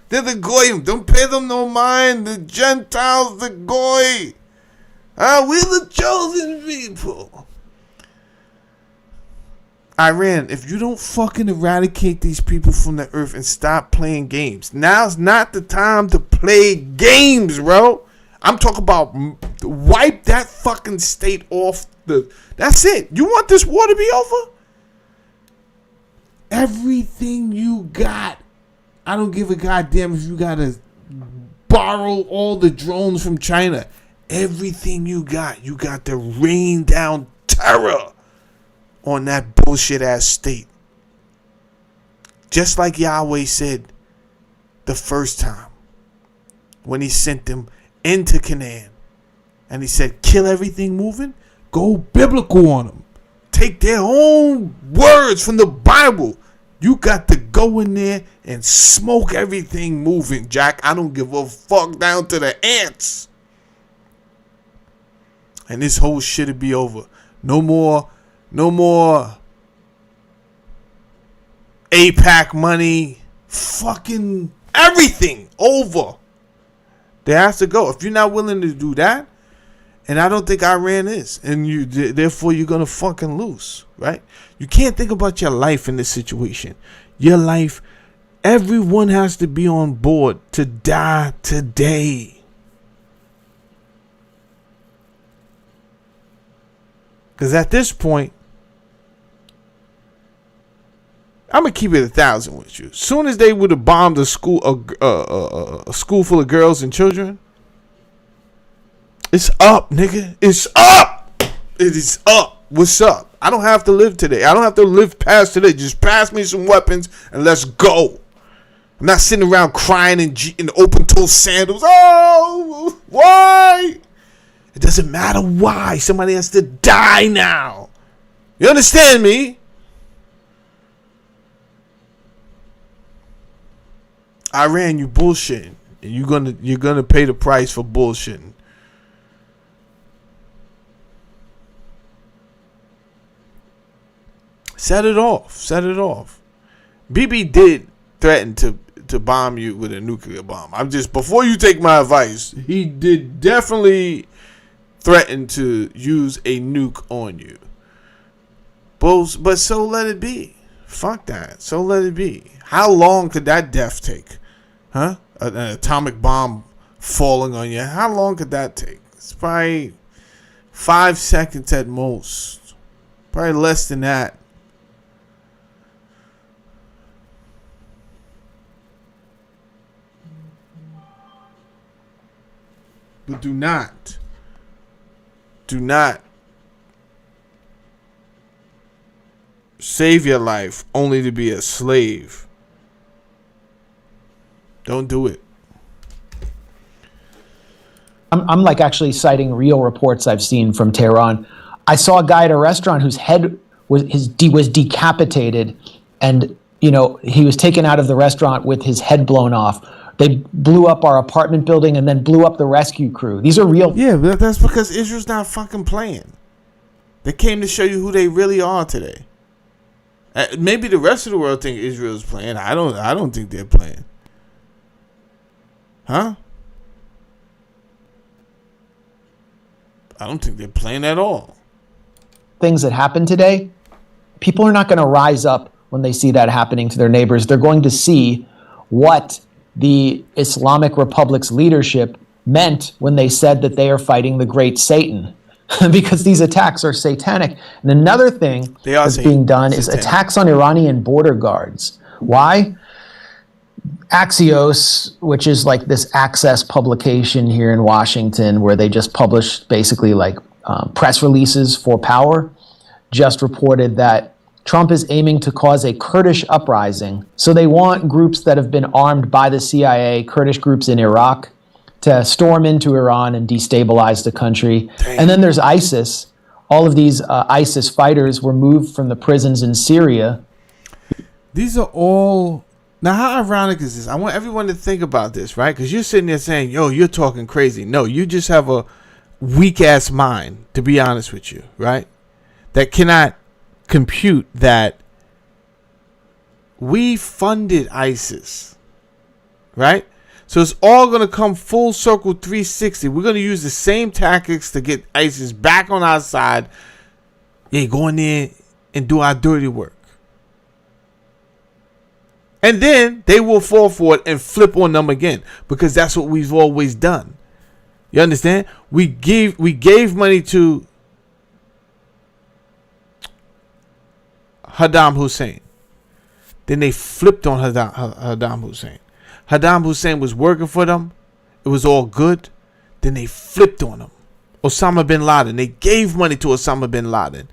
S3: the goyim. Don't pay them no mind. The Gentiles, the goy. We're the chosen people. Iran, if you don't fucking eradicate these people from the earth and stop playing games, now's not the time to play games, bro. I'm talking about wipe that fucking state off the. That's it. You want this war to be over? Everything you got. I don't give a goddamn if you gotta borrow all the drones from China. Everything you got to rain down terror on that bullshit ass state. Just like Yahweh said the first time when he sent them into Canaan. And he said, kill everything moving, go biblical on them. Take their own words from the Bible. You got to go in there and smoke everything moving, Jack. I don't give a fuck down to the ants. And this whole shit'll be over. No more APAC money. Fucking everything over. They have to go. If you're not willing to do that, and I don't think Iran is, and therefore you're gonna fucking lose, right? You can't think about your life in this situation. Your life, everyone has to be on board to die today. Because at this point, I'm gonna keep it 1,000 with you. As soon as they would have bombed a school full of girls and children, it's up, nigga. It's up. It is up. What's up? I don't have to live today. I don't have to live past today. Just pass me some weapons and let's go. I'm not sitting around crying in open-toe sandals. Oh, why? It doesn't matter why. Somebody has to die now. You understand me? Iran, you bullshitting. And you're gonna pay the price for bullshitting. Set it off. Set it off. Bibi did threaten to bomb you with a nuclear bomb. Before you take my advice, he did definitely threaten to use a nuke on you. But so let it be. Fuck that. So let it be. How long could that death take? Huh? An atomic bomb falling on you. How long could that take? It's probably 5 seconds at most. Probably less than that. But do not save your life only to be a slave. Don't do it.
S12: I'm like actually citing real reports I've seen from Tehran. I saw a guy at a restaurant whose head was decapitated, and he was taken out of the restaurant with his head blown off. They blew up our apartment building and then blew up the rescue crew. These are real.
S3: Yeah, but that's because Israel's not fucking playing. They came to show you who they really are today. Maybe the rest of the world think Israel's playing. I don't think they're playing. Huh? I don't think they're playing at all.
S12: Things that happen today, people are not going to rise up when they see that happening to their neighbors. They're going to see what the Islamic Republic's leadership meant when they said that they are fighting the great Satan. Because these attacks are satanic. And another thing that's being done is attacks on Iranian border guards. Why? Axios, which is like this access publication here in Washington where they just publish basically like press releases for power, just reported that Trump is aiming to cause a Kurdish uprising. So they want groups that have been armed by the CIA, Kurdish groups in Iraq, to storm into Iran and destabilize the country. Dang. And then there's ISIS. All of these ISIS fighters were moved from the prisons in Syria.
S3: These are all... Now, how ironic is this? I want everyone to think about this, right? Because you're sitting there saying, yo, you're talking crazy. No, you just have a weak-ass mind, to be honest with you, right? That cannot compute that we funded ISIS, right? So it's all going to come full circle 360. We're going to use the same tactics to get ISIS back on our side. Yeah, go in there and do our dirty work. And then they will fall for it and flip on them again, because that's what we've always done. You understand? We gave money to Saddam Hussein. Then they flipped on Saddam Hussein. Saddam Hussein was working for them. It was all good. Then they flipped on him. Osama bin Laden. They gave money to Osama bin Laden.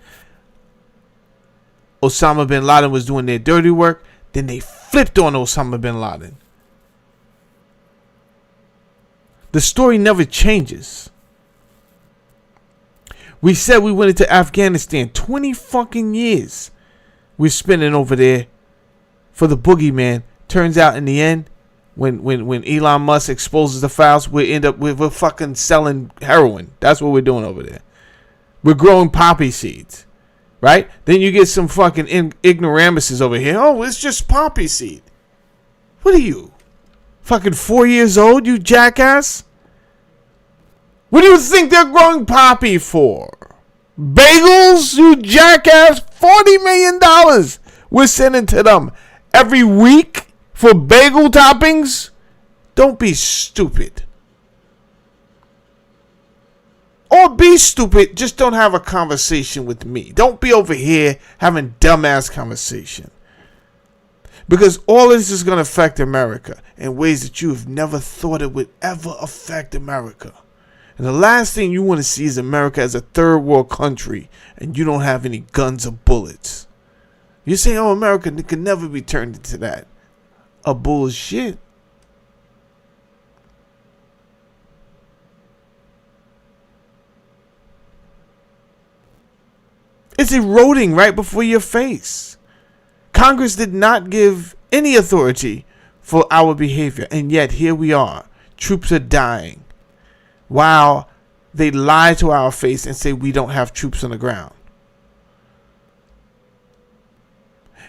S3: Osama bin Laden was doing their dirty work. Then they flipped on Osama bin Laden. The story never changes. We said we went into Afghanistan. 20 fucking years we're spending over there for the boogeyman. Turns out in the end, when Elon Musk exposes the files, we're fucking selling heroin. That's what we're doing over there. We're growing poppy seeds, right? Then you get some fucking ignoramuses over here. Oh, it's just poppy seed. What are you? Fucking 4 years old, you jackass? What do you think they're growing poppy for? Bagels, you jackass? $40 million we're sending to them every week for bagel toppings? Don't be stupid. Or be stupid, just don't have a conversation with me. Don't be over here having dumbass conversation. Because all this is going to affect America in ways that you have never thought it would ever affect America. And the last thing you want to see is America as a third world country and you don't have any guns or bullets. You're saying, oh, America can never be turned into that. A bullshit. It's eroding right before your face. Congress did not give any authority for our behavior, and yet here we are. Troops are dying while they lie to our face and say we don't have troops on the ground.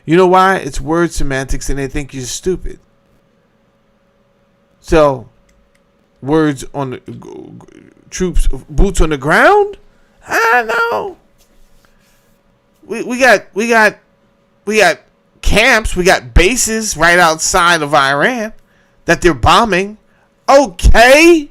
S3: You know why? It's word semantics and they think you're stupid. So, words on the troops, boots on the ground? I know. We got camps, we got bases right outside of Iran that they're bombing. Okay.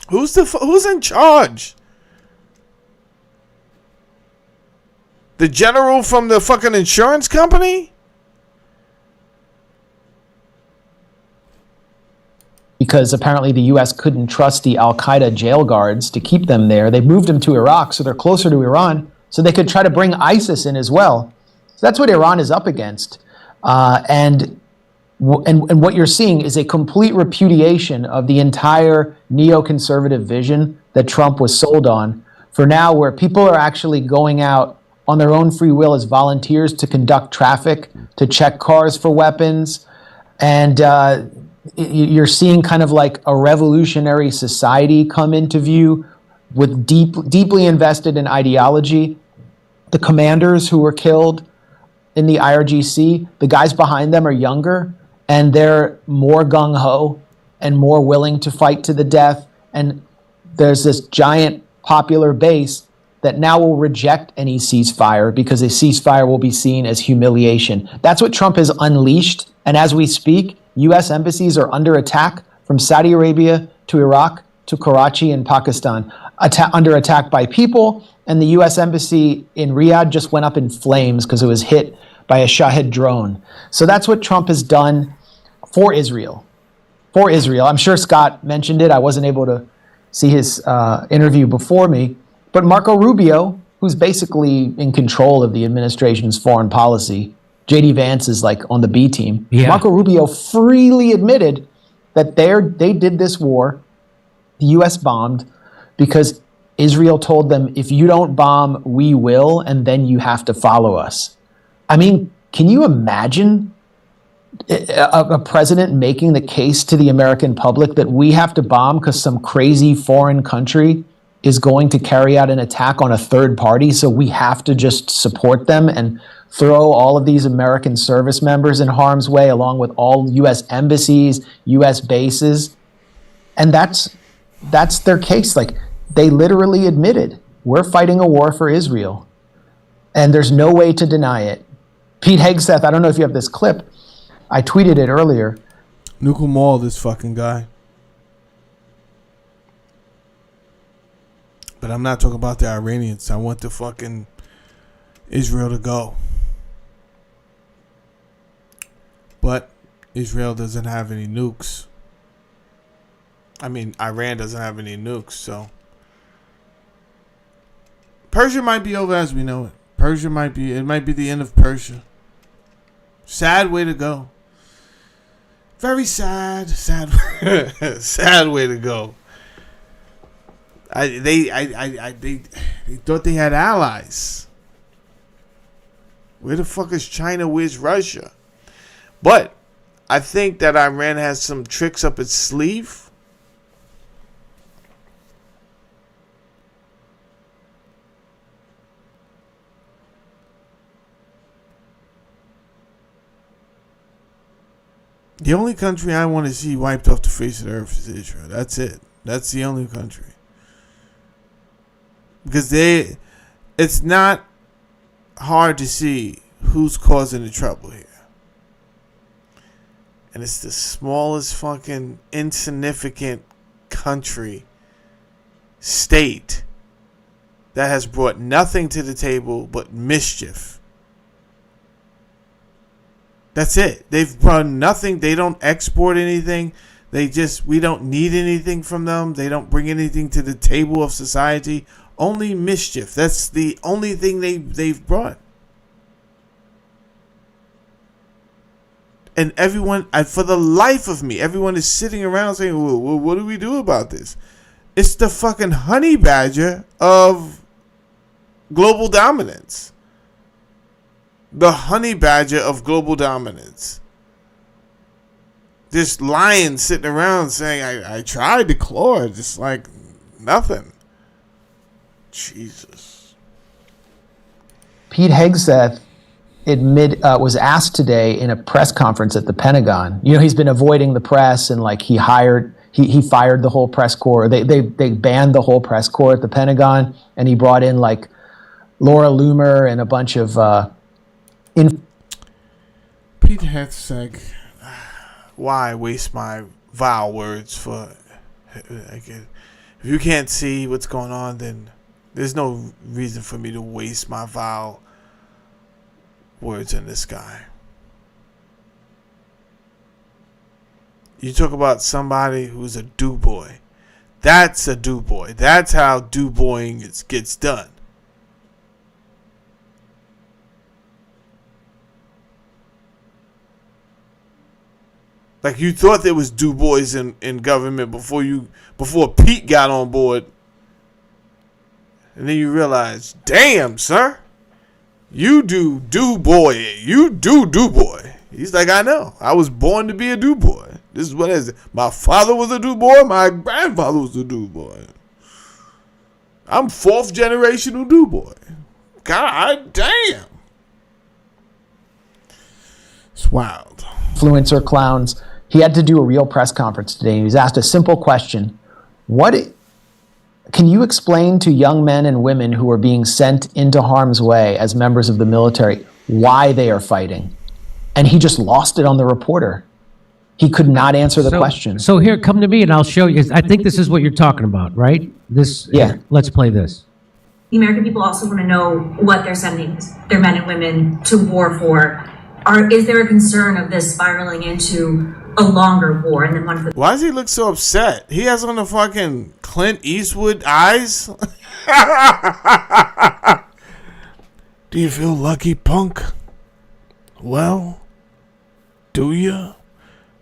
S3: Who's in charge? The general from the fucking insurance company?
S12: Because apparently the U.S. couldn't trust the Al-Qaeda jail guards to keep them there. They moved them to Iraq, so they're closer to Iran, so they could try to bring ISIS in as well. So that's what Iran is up against. And what you're seeing is a complete repudiation of the entire neoconservative vision that Trump was sold on for now, where people are actually going out on their own free will as volunteers to conduct traffic, to check cars for weapons. And you're seeing kind of like a revolutionary society come into view with deeply invested in ideology. The commanders who were killed in the IRGC, the guys behind them are younger, and they're more gung-ho and more willing to fight to the death. And there's this giant popular base that now will reject any ceasefire because a ceasefire will be seen as humiliation. That's what Trump has unleashed. And as we speak, U.S. embassies are under attack from Saudi Arabia to Iraq to Karachi and Pakistan, under attack by people. And the U.S. embassy in Riyadh just went up in flames because it was hit by a Shahed drone. So that's what Trump has done for Israel. For Israel. I'm sure Scott mentioned it. I wasn't able to see his interview before me. But Marco Rubio, who's basically in control of the administration's foreign policy, J.D. Vance is like on the B team. Yeah. Marco Rubio freely admitted that they did this war, the U.S. bombed, because Israel told them, if you don't bomb, we will, and then you have to follow us. I mean, can you imagine a president making the case to the American public that we have to bomb because some crazy foreign country is going to carry out an attack on a third party, so we have to just support them and throw all of these American service members in harm's way along with all U.S. embassies, U.S. bases? And that's their case. Like, they literally admitted, we're fighting a war for Israel. And there's no way to deny it. Pete Hegseth, I don't know if you have this clip. I tweeted it earlier.
S3: Nuke 'em all, this fucking guy. But I'm not talking about the Iranians. I want the fucking Israel to go. But Israel doesn't have any nukes. I mean, Iran doesn't have any nukes, so Persia might be over as we know it. Persia might be the end of Persia. Sad way to go. Very sad, sad way to go. They thought they had allies. Where the fuck is China? Where's Russia? But I think that Iran has some tricks up its sleeve. The only country I want to see wiped off the face of the earth is Israel. That's it. That's the only country. Because it's not hard to see who's causing the trouble here. And it's the smallest fucking insignificant country, state, that has brought nothing to the table but mischief. That's it. They've brought nothing. They don't export anything. We don't need anything from them. They don't bring anything to the table of society. Only mischief. That's the only thing they've brought. And everyone, for the life of me, everyone is sitting around saying, well, what do we do about this? It's the fucking honey badger of global dominance. The honey badger of global dominance. This lion sitting around saying, I tried to claw it. It's like nothing. Jesus.
S12: Pete Hegseth was asked today in a press conference at the Pentagon. You know, he's been avoiding the press, and like he fired the whole press corps. They banned the whole press corps at the Pentagon, and he brought in like Laura Loomer and a bunch of
S3: Pete Hegseth, why waste my vile words for? If you can't see what's going on, then there's no reason for me to waste my vile words on this guy. You talk about somebody who's a do-boy. That's a do-boy. That's how do-boying gets done. Like you thought there was do-boys in government before Pete got on board. And then you realize, damn, sir. You do boy. You do boy. He's like, I know. I was born to be a do boy. This is what it is. My father was a do boy. My grandfather was a do boy. I'm fourth generational do boy. God damn. It's wild.
S12: Influencer clowns. He had to do a real press conference today. And he was asked a simple question. Can you explain to young men and women who are being sent into harm's way as members of the military why they are fighting? And he just lost it on the reporter. He could not answer the question.
S14: So here, come to me and I'll show you. I think this is what you're talking about, right?
S12: Yeah.
S14: Here, let's play this.
S15: The American people also want to know what they're sending their men and women to war for. Is there a concern of this spiraling into a longer war and then one for?
S3: Why does he look so upset? He has on the fucking Clint Eastwood eyes. Do you feel lucky, punk? Well, do you?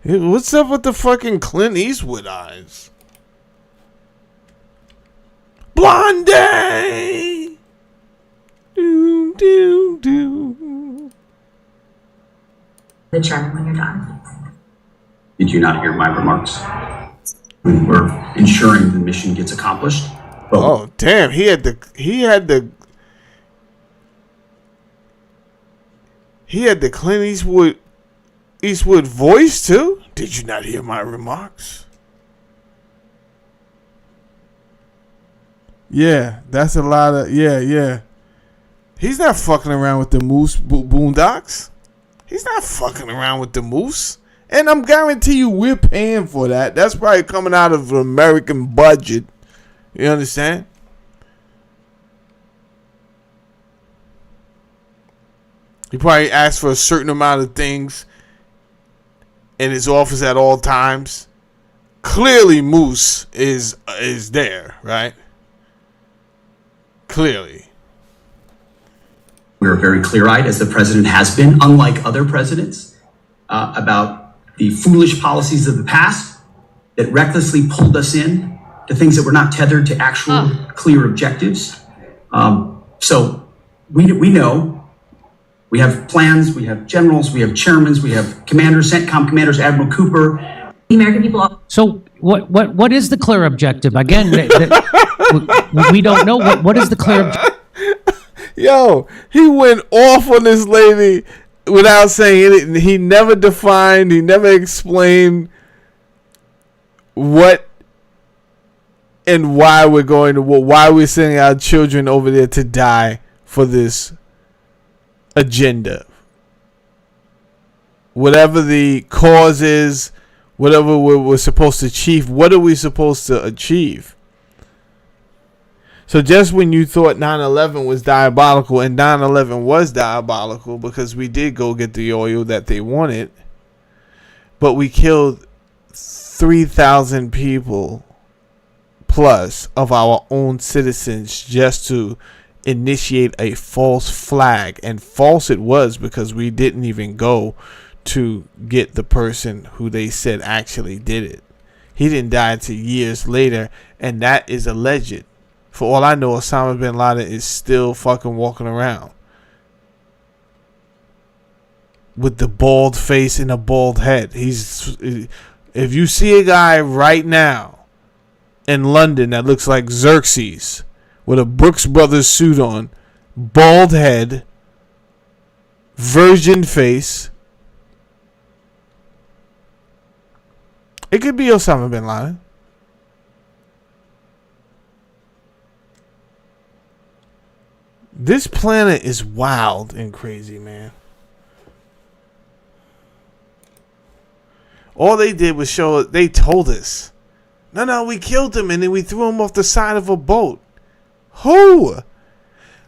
S3: What's up with the fucking Clint Eastwood eyes? Blondie! Do, do, do.
S15: The chairman when you're done.
S16: Did you not hear my remarks? We're ensuring the mission gets accomplished.
S3: Oh damn! He had the Clint Eastwood voice too. Did you not hear my remarks? Yeah, that's a lot of yeah. He's not fucking around with the Moose Boondocks. He's not fucking around with the Moose. And I'm guarantee you we're paying for that. That's probably coming out of the American budget. You understand? He probably asked for a certain amount of things in his office at all times. Clearly Moose is there, right? Clearly.
S16: We are very clear-eyed, as the president has been, unlike other presidents, about the foolish policies of the past that recklessly pulled us in to things that were not tethered to actual clear objectives. So we know, we have plans, we have generals, we have chairmen, we have commanders, CENTCOM commanders, Admiral Cooper.
S15: The American people.
S14: So what is the clear objective? Again, we don't know what is the clear objective.
S3: Yo, he went off on this lady without saying anything. He never defined, he never explained what and why we're going to war, why we're sending our children over there to die for this agenda. Whatever the cause is, whatever we're supposed to achieve, what are we supposed to achieve? So just when you thought 9/11 was diabolical, and 9/11 was diabolical because we did go get the oil that they wanted, but we killed 3,000 people plus of our own citizens just to initiate a false flag. And false it was, because we didn't even go to get the person who they said actually did it. He didn't die until years later, and that is alleged. For all I know, Osama bin Laden is still fucking walking around with the bald face and a bald head. If you see a guy right now in London that looks like Xerxes with a Brooks Brothers suit on, bald head, virgin face, it could be Osama bin Laden. This planet is wild and crazy, man. All they did was show, they told us, no, we killed him and then we threw him off the side of a boat. Who?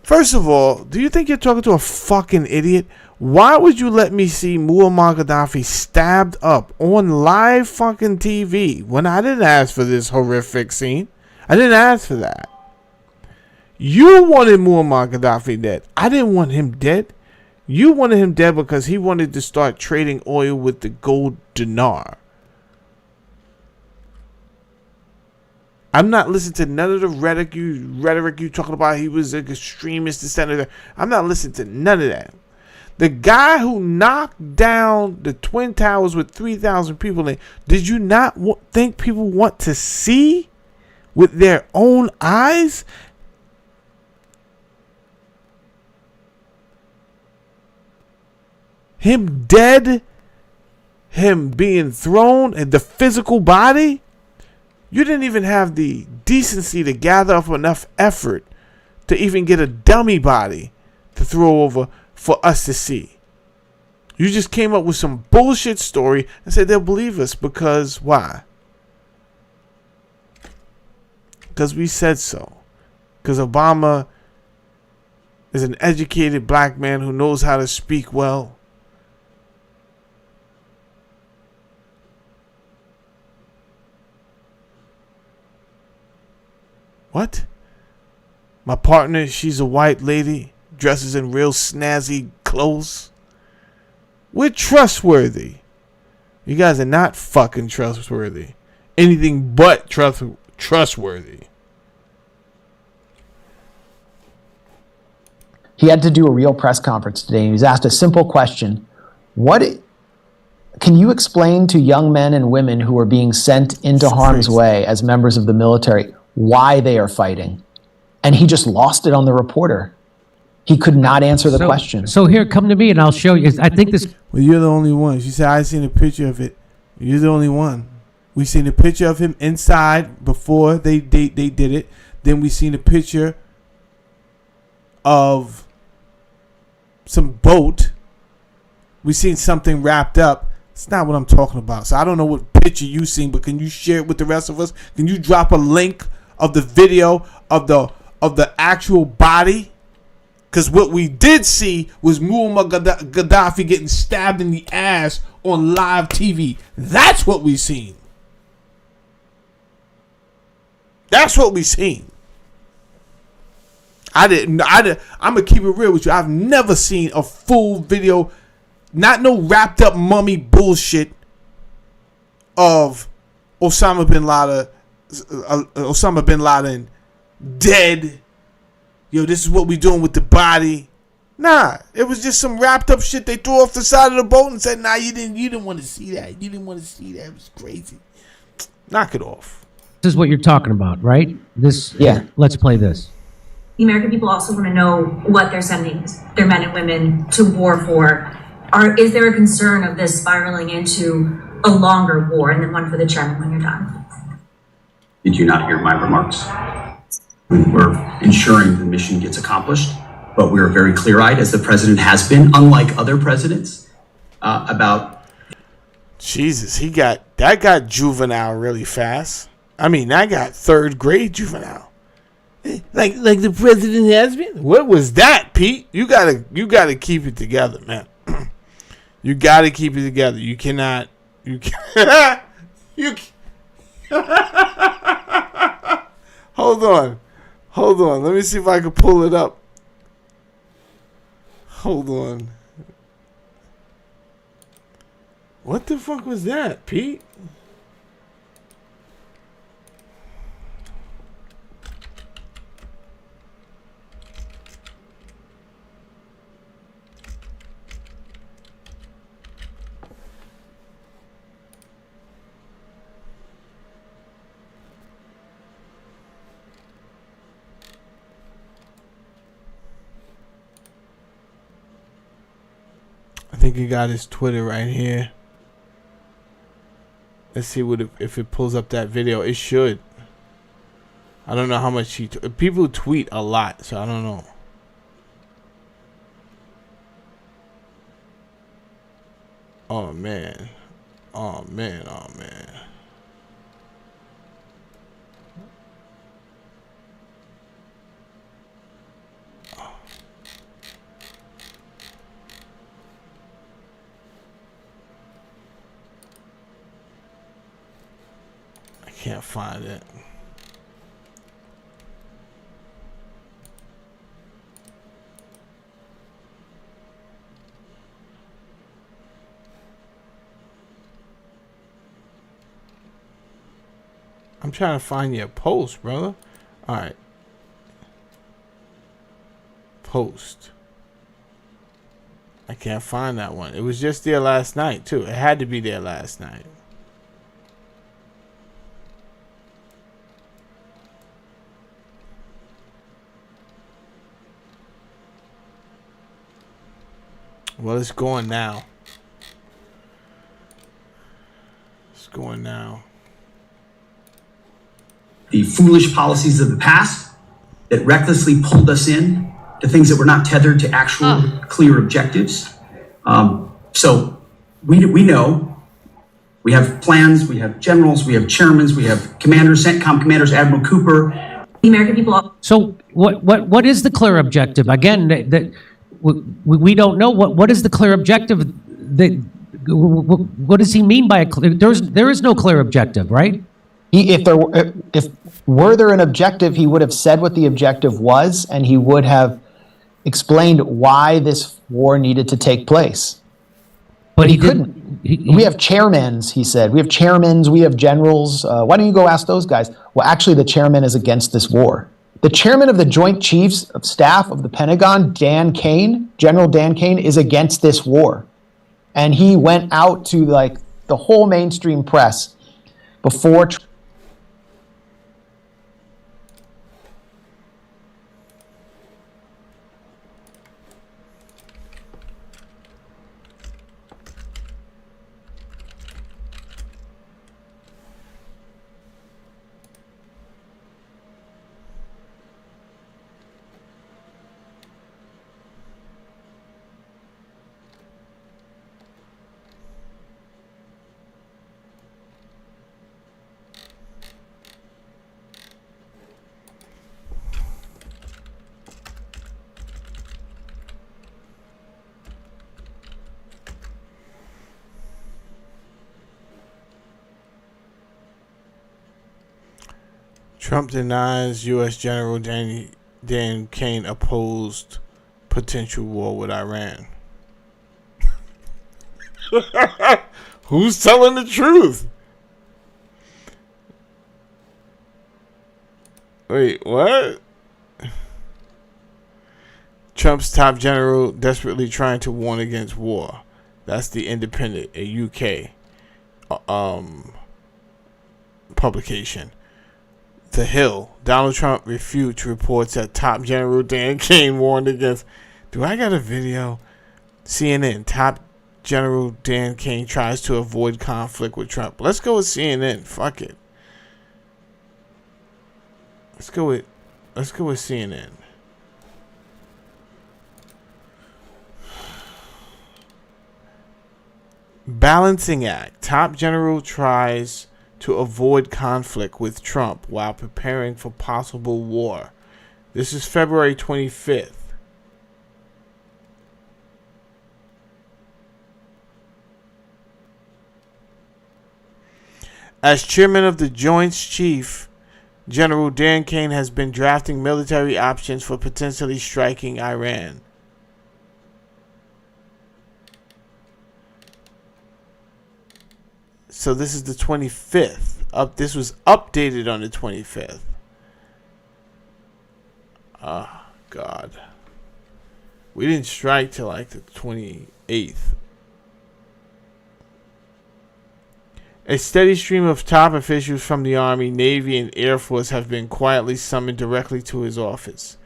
S3: First of all, do you think you're talking to a fucking idiot? Why would you let me see Muammar Gaddafi stabbed up on live fucking TV when I didn't ask for this horrific scene? I didn't ask for that. You wanted Muammar Gaddafi dead. I didn't want him dead. You wanted him dead because he wanted to start trading oil with the gold dinar. I'm not listening to none of the rhetoric you talking about. He was an extremist, this, that, and that. I'm not listening to none of that. The guy who knocked down the Twin Towers with 3,000 people in, did you not think people want to see with their own eyes? Him dead, him being thrown, and the physical body. You didn't even have the decency to gather up enough effort to even get a dummy body to throw over for us to see. You just came up with some bullshit story and said they'll believe us because why? Because we said so. Because Obama is an educated black man who knows how to speak well. What? My partner, she's a white lady, dresses in real snazzy clothes. We're trustworthy. You guys are not fucking trustworthy. Anything but trustworthy.
S12: He had to do a real press conference today, and he was asked a simple question. Can you explain to young men and women who are being sent into harm's way as members of the military why they are fighting? And he just lost it on the reporter. He could not answer the question.
S14: So here, come to me and I'll show you. I think this...
S3: Well, you're the only one. She said, I seen a picture of it. You're the only one. We seen a picture of him inside before they did it. Then we seen a picture of some boat. We seen something wrapped up. It's not what I'm talking about. So I don't know what picture you seen, but can you share it with the rest of us? Can you drop a link of the video of the actual body? Because what we did see was Muammar Gaddafi getting stabbed in the ass on live TV. That's what we seen. That's what we seen. I'm gonna keep it real with you. I've never seen a full video, not no wrapped up mummy bullshit of Osama bin Laden Osama bin Laden dead. Yo, this is what we doing with the body. Nah, it was just some wrapped up shit they threw off the side of the boat and said, nah, you didn't want to see that. You didn't want to see that. It was crazy. Knock it off.
S14: This is what you're talking about, right? This.
S12: Yeah.
S14: Let's play this.
S15: The American people also want to know what they're sending their men and women to war for. Is there a concern of this spiraling into a longer war? And then one for the chairman when you're done.
S16: Did you not hear my remarks? We're ensuring the mission gets accomplished, but we are very clear-eyed, as the president has been, unlike other presidents, about.
S3: Jesus, that got juvenile really fast. I mean, that got third grade juvenile. Like the president has been. What was that, Pete? You gotta keep it together, man. You gotta keep it together. You cannot. You can. You. Hold on. Let me see if I can pull it up. Hold on. What the fuck was that, Pete? I think he got his Twitter right here. Let's see if it pulls up that video. It should. I don't know how much people tweet a lot, so I don't know. Oh man. Oh man. Can't find it. I'm trying to find your post, brother. All right. Post. I can't find that one. It was just there last night, too. It had to be there last night. Well, it's going now. It's going now.
S16: The foolish policies of the past that recklessly pulled us in to things that were not tethered to actual clear objectives. So we know we have plans, we have generals, we have chairmen, we have commanders, CENTCOM commanders, Admiral Cooper.
S15: The American people.
S14: So what is the clear objective? Again, that we don't know what is the clear objective. What does he mean by a clear? There is no clear objective, right?
S12: If were there an objective, he would have said what the objective was, and he would have explained why this war needed to take place. But he couldn't. We have chairmans, he said. We have chairmans, we have generals. Why don't you go ask those guys? Well, actually, the chairman is against this war. The chairman of the Joint Chiefs of Staff of the Pentagon, General Dan Kane, is against this war. And he went out to the whole mainstream press before.
S3: Trump denies U.S. General Dan Kane opposed potential war with Iran. Who's telling the truth? Wait, what? Trump's top general desperately trying to warn against war. That's the Independent, a UK publication. The Hill. Donald Trump refutes reports that top general Dan Kane warned against. Do I got a video? CNN. Top General Dan Kane tries to avoid conflict with Trump. Let's go with CNN. Fuck it. Let's go with CNN. Balancing act. Top general tries to avoid conflict with Trump while preparing for possible war. This is February 25th. As chairman of the Joint Chiefs, General Dan Kane has been drafting military options for potentially striking Iran. So this is the 25th. This was updated on the 25th. Oh, God. We didn't strike till like the 28th. A steady stream of top officials from the Army, Navy, and Air Force have been quietly summoned directly to his office.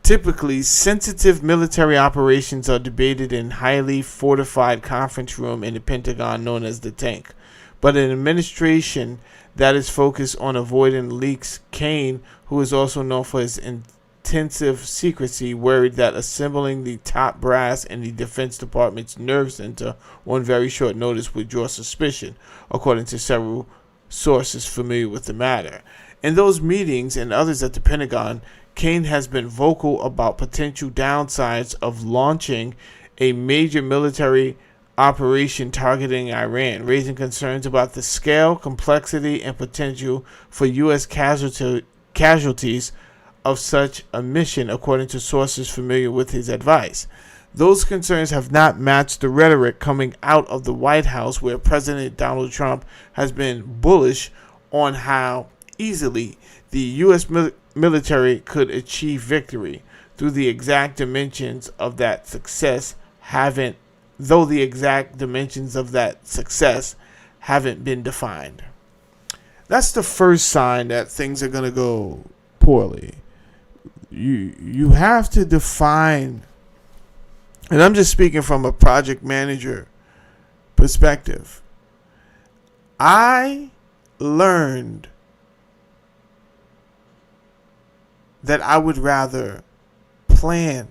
S3: Typically, sensitive military operations are debated in highly fortified conference room in the Pentagon known as the Tank. But an administration that is focused on avoiding leaks, Kane, who is also known for his intensive secrecy, worried that assembling the top brass in the Defense Department's nerve center on very short notice would draw suspicion, according to several sources familiar with the matter. In those meetings and others at the Pentagon, Kane has been vocal about potential downsides of launching a major military operation targeting Iran, raising concerns about the scale, complexity, and potential for U.S. casualties of such a mission, according to sources familiar with his advice. Those concerns have not matched the rhetoric coming out of the White House, where President Donald Trump has been bullish on how easily the U.S. military could achieve victory, though the exact dimensions of that success haven't been defined. That's the first sign that things are going to go poorly. You have to define, and I'm just speaking from a project manager perspective. I learned that I would rather plan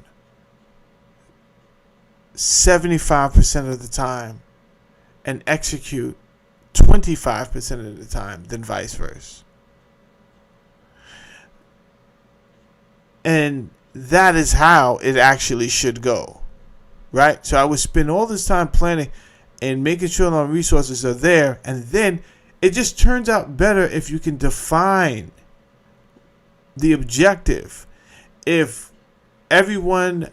S3: 75% of the time and execute 25% of the time than vice versa. And that is how it actually should go, right? So I would spend all this time planning and making sure my resources are there, and then it just turns out better if you can define the objective. If everyone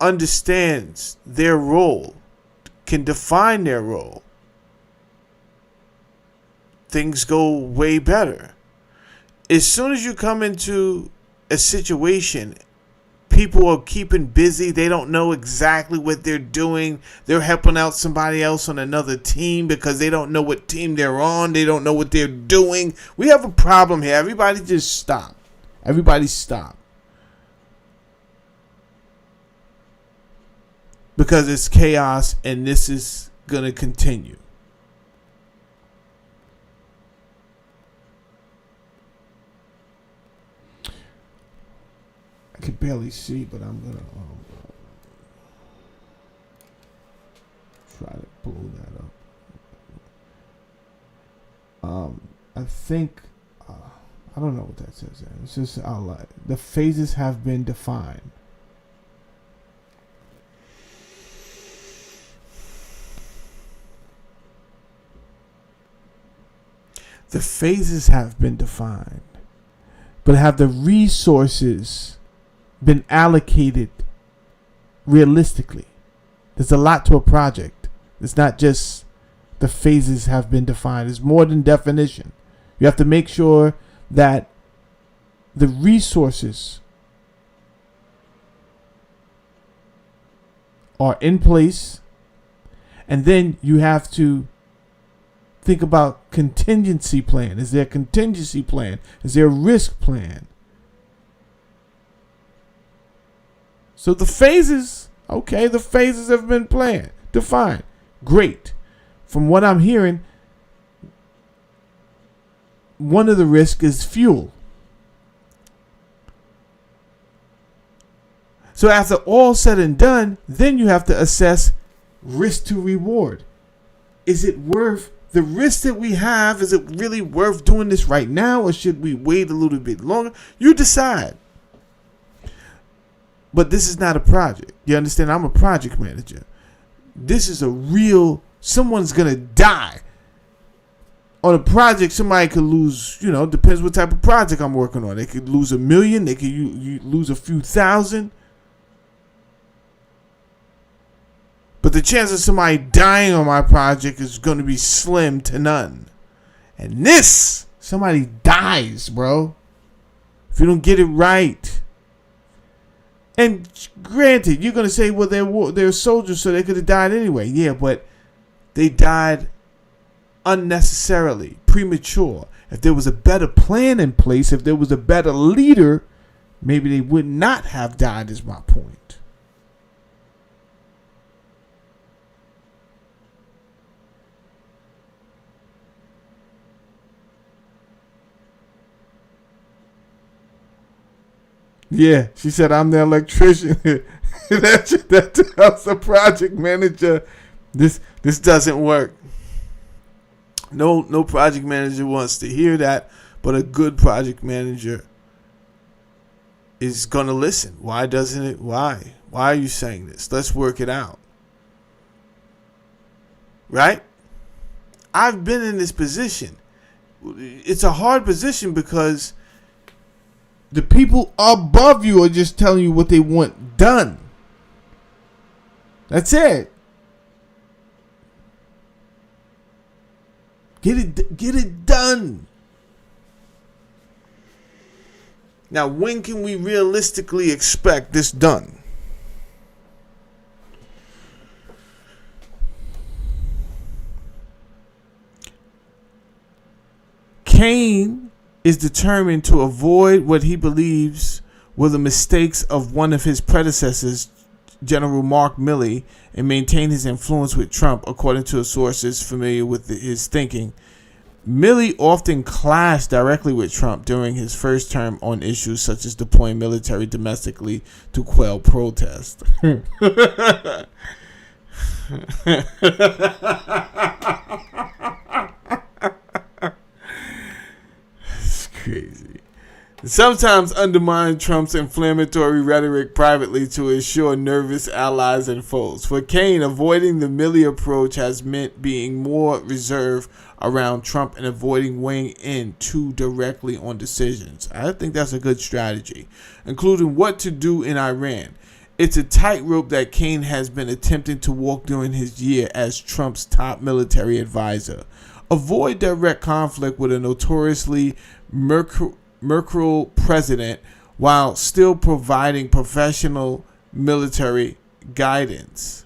S3: understands their role, can define their role, things go way better. As soon as you come into a situation, people are keeping busy, they don't know exactly what they're doing, they're helping out somebody else on another team because they don't know what team they're on, they don't know what they're doing. We have a problem here. Everybody just stop. Everybody stop. Because it's chaos and this is going to continue. I can barely see, but I'm going to try to blow that up. I think, I don't know what that says there. It's just outline. The phases have been defined. The phases have been defined, but have the resources been allocated realistically? There's a lot to a project. It's not just the phases have been defined. It's more than definition. You have to make sure that the resources are in place, and then you have to think about contingency plan. Is there a contingency plan? Is there a risk plan? So the phases, okay, the phases have been planned, defined. Great. From what I'm hearing, one of the risks is fuel. So after all said and done, then you have to assess risk to reward. Is it worth the risk that we have? Is it really worth doing this right now, or should we wait a little bit longer? You decide. But this is not a project. You understand? I'm a project manager. This is a real, someone's going to die. On a project, somebody could lose, depends what type of project I'm working on. They could lose 1 million. They could lose a few thousand. But the chance of somebody dying on my project is going to be slim to none. And this, somebody dies, bro, if you don't get it right. And granted, you're going to say, well, they're soldiers, so they could have died anyway. Yeah, but they died unnecessarily, premature. If there was a better plan in place, if there was a better leader, maybe they would not have died, is my point. Yeah, she said, I'm the electrician. that tells the project manager this doesn't work. No project manager wants to hear that, but a good project manager is going to listen. Why doesn't it? Why? Why are you saying this? Let's work it out. Right? I've been in this position. It's a hard position because the people above you are just telling you what they want done. That's it. Get it done. Now, when can we realistically expect this done? Cain is determined to avoid what he believes were the mistakes of one of his predecessors, General Mark Milley, and maintain his influence with Trump, according to sources familiar with his thinking. Milley often clashed directly with Trump during his first term on issues such as deploying military domestically to quell protest. Crazy. Sometimes undermine Trump's inflammatory rhetoric privately to assure nervous allies and foes. For Cain, avoiding the Milley approach has meant being more reserved around Trump and avoiding weighing in too directly on decisions. I think that's a good strategy, including what to do in Iran. It's a tightrope that Cain has been attempting to walk during his year as Trump's top military advisor. Avoid direct conflict with a notoriously mercurial president while still providing professional military guidance.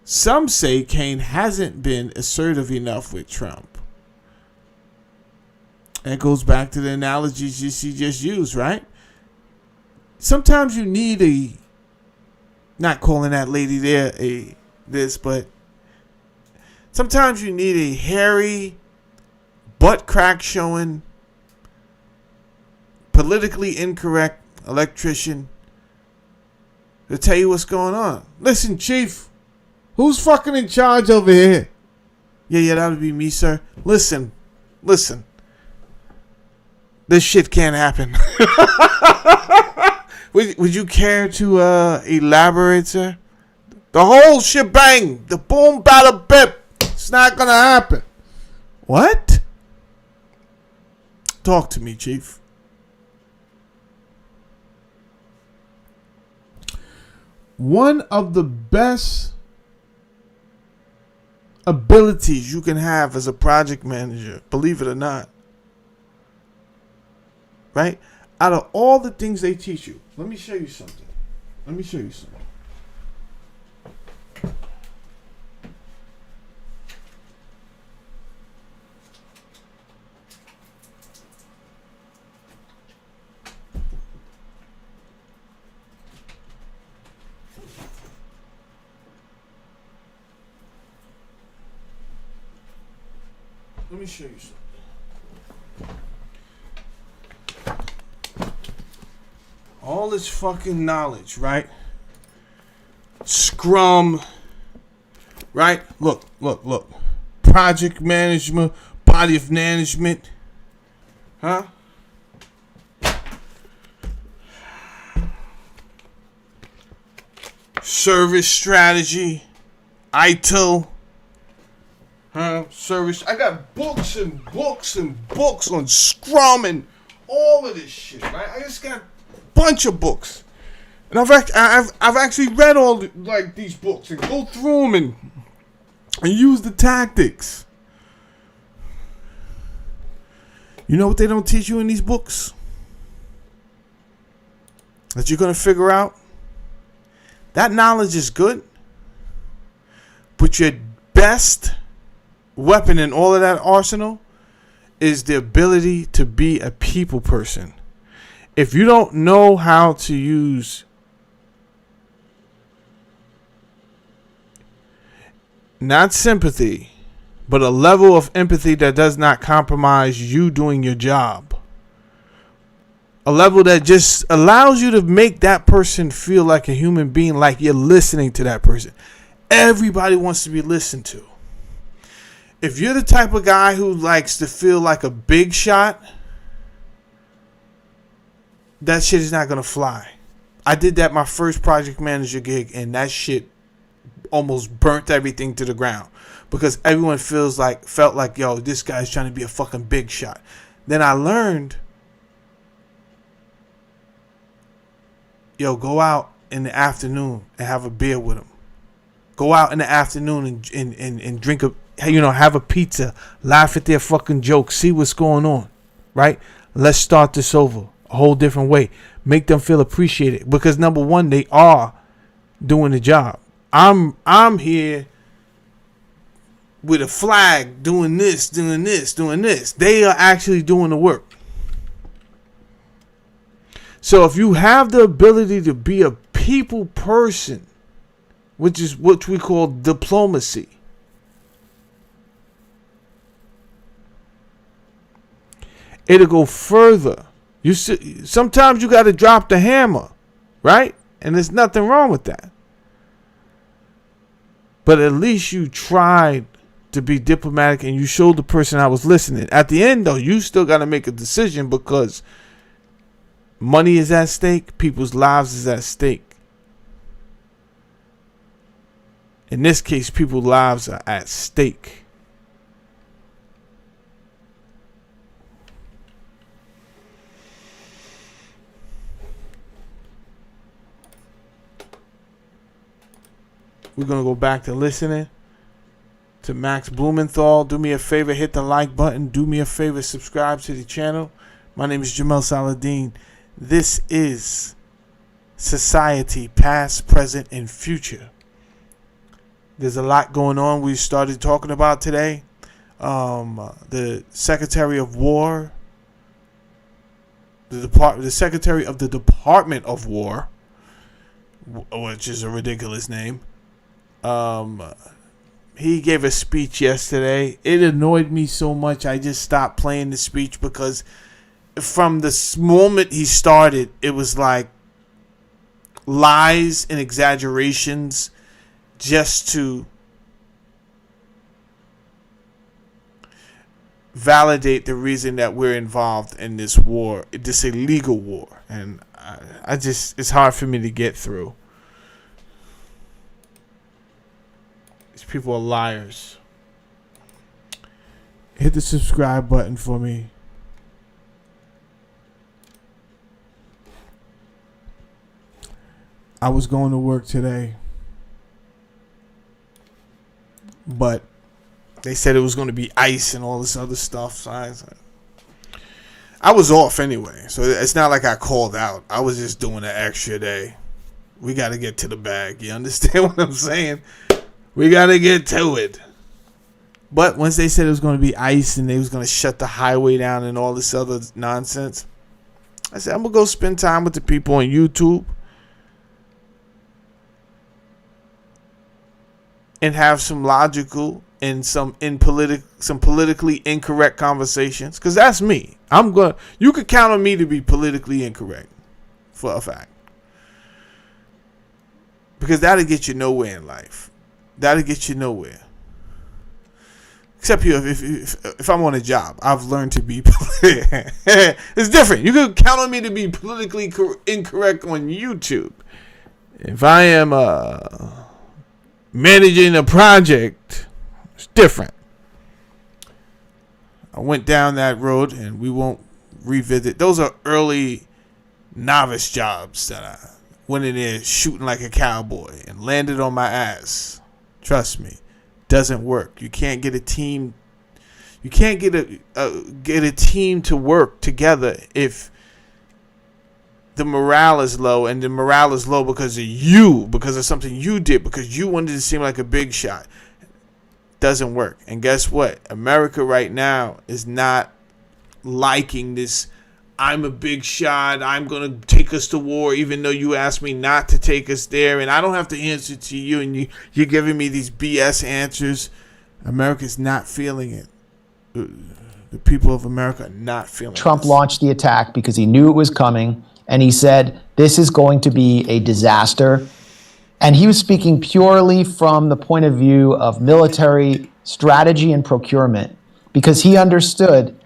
S3: Some say Cain hasn't been assertive enough with Trump. That goes back to the analogies she just used, right? Sometimes you need not calling that lady there but sometimes you need a hairy, butt crack showing, politically incorrect electrician to tell you what's going on. Listen, Chief, who's fucking in charge over here? Yeah, that would be me, sir. Listen. This shit can't happen. Would you care to elaborate, sir? The whole shebang, the boom, bada, bip. It's not gonna happen. What? Talk to me, Chief. One of the best abilities you can have as a project manager, believe it or not, right? Out of all the things they teach you, let me show you something. Let me show you something. Let me show you something. All this fucking knowledge, right? Scrum, right? Look. Project management, body of management. Huh? Service strategy, ITIL. Service. I got books and books and books on Scrum and all of this shit, right? I just got a bunch of books, and I've actually read all these books and go through them and use the tactics. You know what they don't teach you in these books that you're gonna figure out? That knowledge is good, but your best weapon in all of that arsenal is the ability to be a people person. If you don't know how to use not sympathy, but a level of empathy that does not compromise you doing your job, a level that just allows you to make that person feel like a human being, like you're listening to that person. Everybody wants to be listened to. If you're the type of guy who likes to feel like a big shot, that shit is not going to fly. I did that my first project manager gig, and that shit almost burnt everything to the ground because everyone felt like, yo, this guy's trying to be a fucking big shot. Then I learned, yo, go out in the afternoon and have a beer with him. Go out in the afternoon and drink have a pizza, laugh at their fucking jokes, see what's going on, right? Let's start this over a whole different way. Make them feel appreciated because number one, they are doing the job. I'm here with a flag doing this. They are actually doing the work. So if you have the ability to be a people person, which is what we call diplomacy, it'll go further. Sometimes you got to drop the hammer, right? And there's nothing wrong with that. But at least you tried to be diplomatic and you showed the person I was listening. At the end, though, you still got to make a decision because money is at stake. People's lives is at stake. In this case, people's lives are at stake. We're going to go back to listening to Max Blumenthal. Do me a favor, hit the like button. Do me a favor, subscribe to the channel. My name is Jamel Saladin. This is Society, Past, Present, and Future. There's a lot going on we started talking about today. The Secretary of War, the Secretary of the Department of War, which is a ridiculous name. He gave a speech yesterday. It annoyed me so much I just stopped playing the speech because from the moment he started, it was like lies and exaggerations just to validate the reason that we're involved in this war, this illegal war. And I just, it's hard for me to get through. These people are liars. Hit the subscribe button for me. I was going to work today, but they said it was going to be ice and all this other stuff. So I was off anyway, so it's not like I called out. I was just doing an extra day. We got to get to the bag. You understand what I'm saying? We got to get to it. But once they said it was going to be ice and they was going to shut the highway down and all this other nonsense, I said, I'm going to go spend time with the people on YouTube and have some logical and some politically incorrect conversations, because that's me. You could count on me to be politically incorrect for a fact, because that'll get you nowhere in life. That'll get you nowhere. Except if I'm on a job, I've learned to be. It's different. You can count on me to be politically incorrect on YouTube. If I am managing a project, it's different. I went down that road, and we won't revisit. Those are early novice jobs that I went in there shooting like a cowboy and landed on my ass. Trust me, doesn't work. You can't get a team. You can't get a team to work together if the morale is low, and the morale is low because of you, because of something you did, because you wanted to seem like a big shot. Doesn't work. And guess what? America right now is not liking this. I'm a big shot. I'm going to take us to war, even though you asked me not to take us there, and I don't have to answer to you, and you're giving me these BS answers. America's not feeling it. The people of America are not feeling it.
S12: Trump launched the attack because he knew it was coming, and he said, this is going to be a disaster. And he was speaking purely from the point of view of military strategy and procurement, because he understood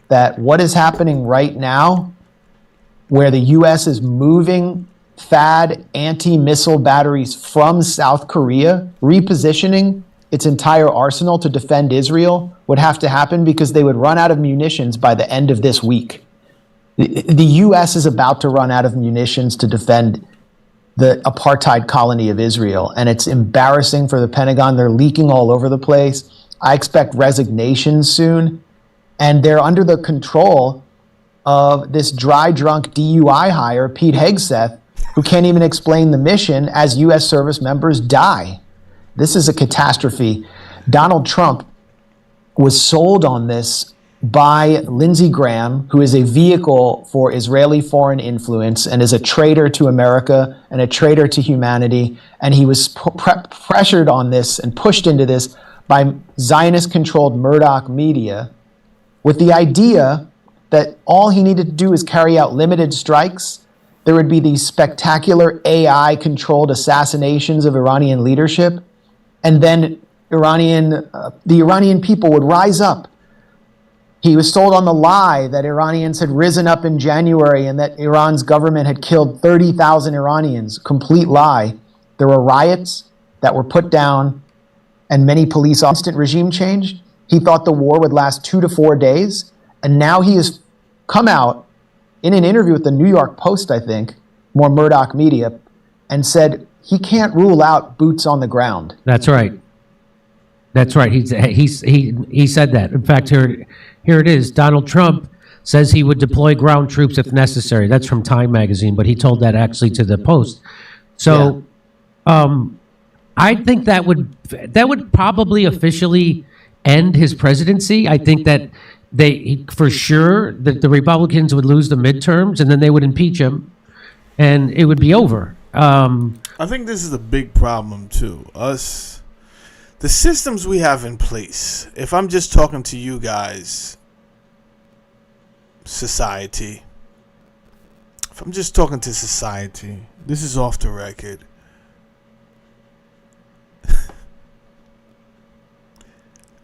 S12: that what is happening right now, where the U.S. is moving THAAD anti-missile batteries from South Korea, repositioning its entire arsenal to defend Israel, would have to happen because they would run out of munitions by the end of this week. The U.S. is about to run out of munitions to defend the apartheid colony of Israel, and it's embarrassing for the Pentagon. They're leaking all over the place. I expect resignations soon, and they're under the control of this dry, drunk DUI hire, Pete Hegseth, who can't even explain the mission as U.S. service members die. This is a catastrophe. Donald Trump was sold on this by Lindsey Graham, who is a vehicle for Israeli foreign influence and is a traitor to America and a traitor to humanity. And he was pressured on this and pushed into this by Zionist-controlled Murdoch media with the idea that all he needed to do is carry out limited strikes. There would be these spectacular AI-controlled assassinations of Iranian leadership, and then the Iranian people would rise up. He was sold on the lie that Iranians had risen up in January and that Iran's government had killed 30,000 Iranians. Complete lie. There were riots that were put down and many police instant regime change. He thought the war would last 2 to 4 days. And now he has come out in an interview with the New York Post, I think, more Murdoch media, and said he can't rule out boots on the ground.
S14: That's right. That's right. He said that. In fact, here it is. Donald Trump says he would deploy ground troops if necessary. That's from Time magazine, but he told that actually to the Post. So, I think that would probably officially end his presidency. I think that for sure that the Republicans would lose the midterms, and then they would impeach him, and it would be over.
S3: I think this is a big problem too. The systems we have in place, if I'm just talking to you guys, society, if I'm just talking to society, this is off the record.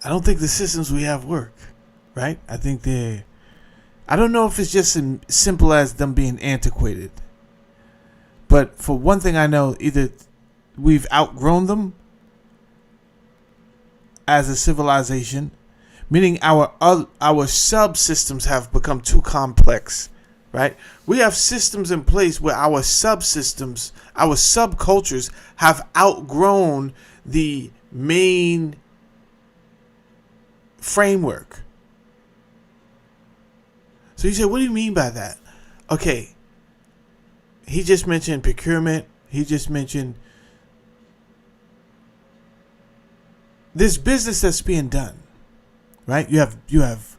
S3: I don't think the systems we have work, right? I think I don't know if it's just as simple as them being antiquated. But for one thing I know, either we've outgrown them as a civilization, meaning our subsystems have become too complex, right? We have systems in place where our subsystems, our subcultures have outgrown the main framework. So you say, what do you mean by that? Okay, he just mentioned procurement. He just mentioned this business that's being done, right? You have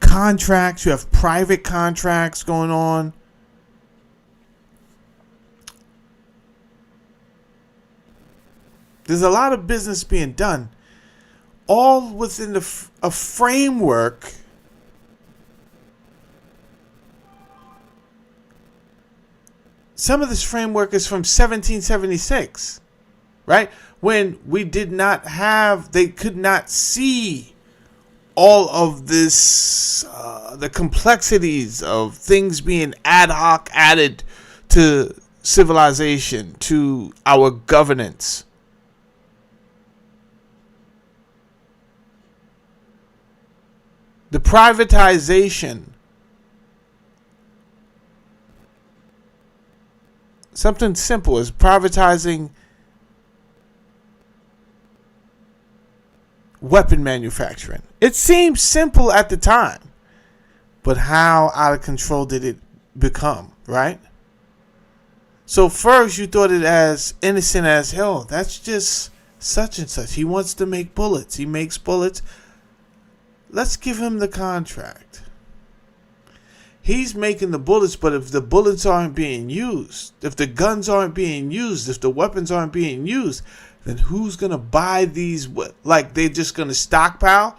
S3: contracts, you have private contracts going on. There's a lot of business being done, all within a framework some of this framework is from 1776, right? When we did not have, they could not see all of this, the complexities of things being ad hoc added to civilization, to our governance. The privatization, something simple as privatizing weapon manufacturing. It seemed simple at the time, but how out of control did it become, right? So first you thought it as innocent as hell. That's just such and such. He wants to make bullets. He makes bullets. Let's give him the contract. He's making the bullets, but if the bullets aren't being used, if the guns aren't being used, if the weapons aren't being used, then who's going to buy these? Like, they're just going to stockpile?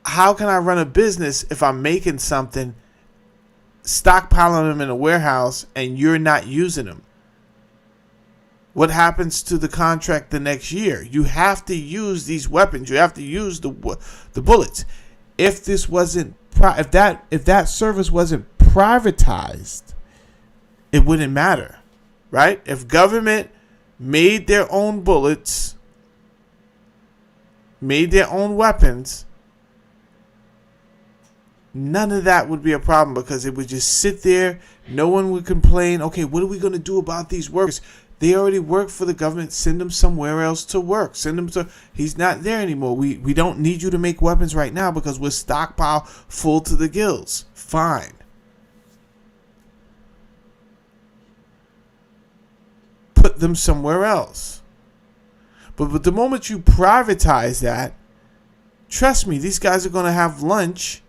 S3: How can I run a business if I'm making something, stockpiling them in a warehouse, and you're not using them? What happens to the contract the next year? You have to use these weapons. You have to use the bullets. If this wasn't, if that service wasn't privatized, it wouldn't matter, right? If government made their own bullets, made their own weapons, none of that would be a problem because it would just sit there. No one would complain. Okay, what are we going to do about these workers? They already work for the government. Send them somewhere else to work. Send them to. He's not there anymore. We don't need you to make weapons right now because we're stockpile full to the gills. Fine. Put them somewhere else. But the moment you privatize that, trust me, these guys are going to have lunch.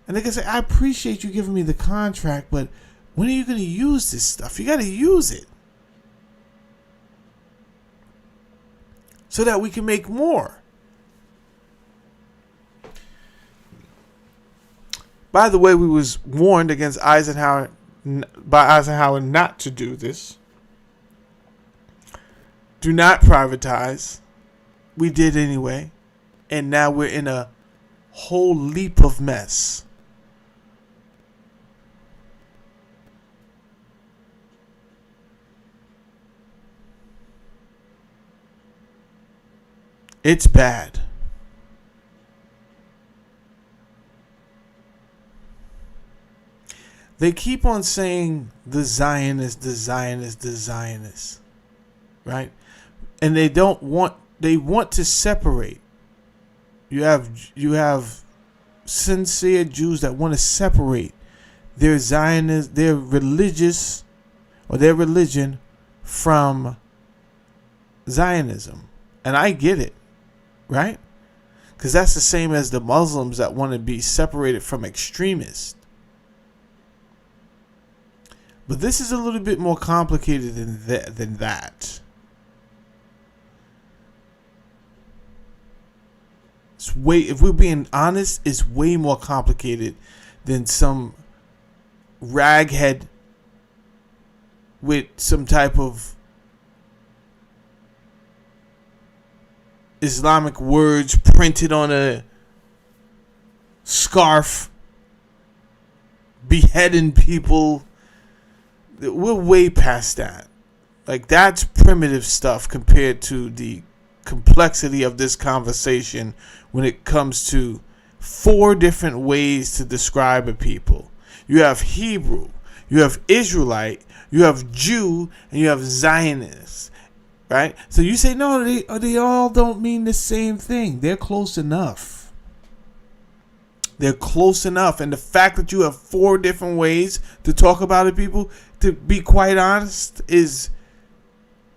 S3: And they're going to say, I appreciate you giving me the contract, but when are you going to use this stuff? You got to use it. So that we can make more. By the way, we was warned against Eisenhower not to do this. Do not privatize. We did anyway. And now we're in a whole leap of mess. It's bad. They keep on saying the Zionists, right? And they want to separate. You have sincere Jews that want to separate their Zionist, their religious or their religion from Zionism. And I get it. Right? Because that's the same as the Muslims that want to be separated from extremists. But this is a little bit more complicated than that. If we're being honest, it's way more complicated than some raghead with some type of Islamic words printed on a scarf, beheading people. We're way past that. Like, that's primitive stuff compared to the complexity of this conversation when it comes to 4 different ways to describe a people. You have Hebrew, you have Israelite, you have Jew, and you have Zionist. Right? So you say, no, they all don't mean the same thing. They're close enough. They're close enough. And the fact that you have 4 different ways to talk about it, people, to be quite honest, is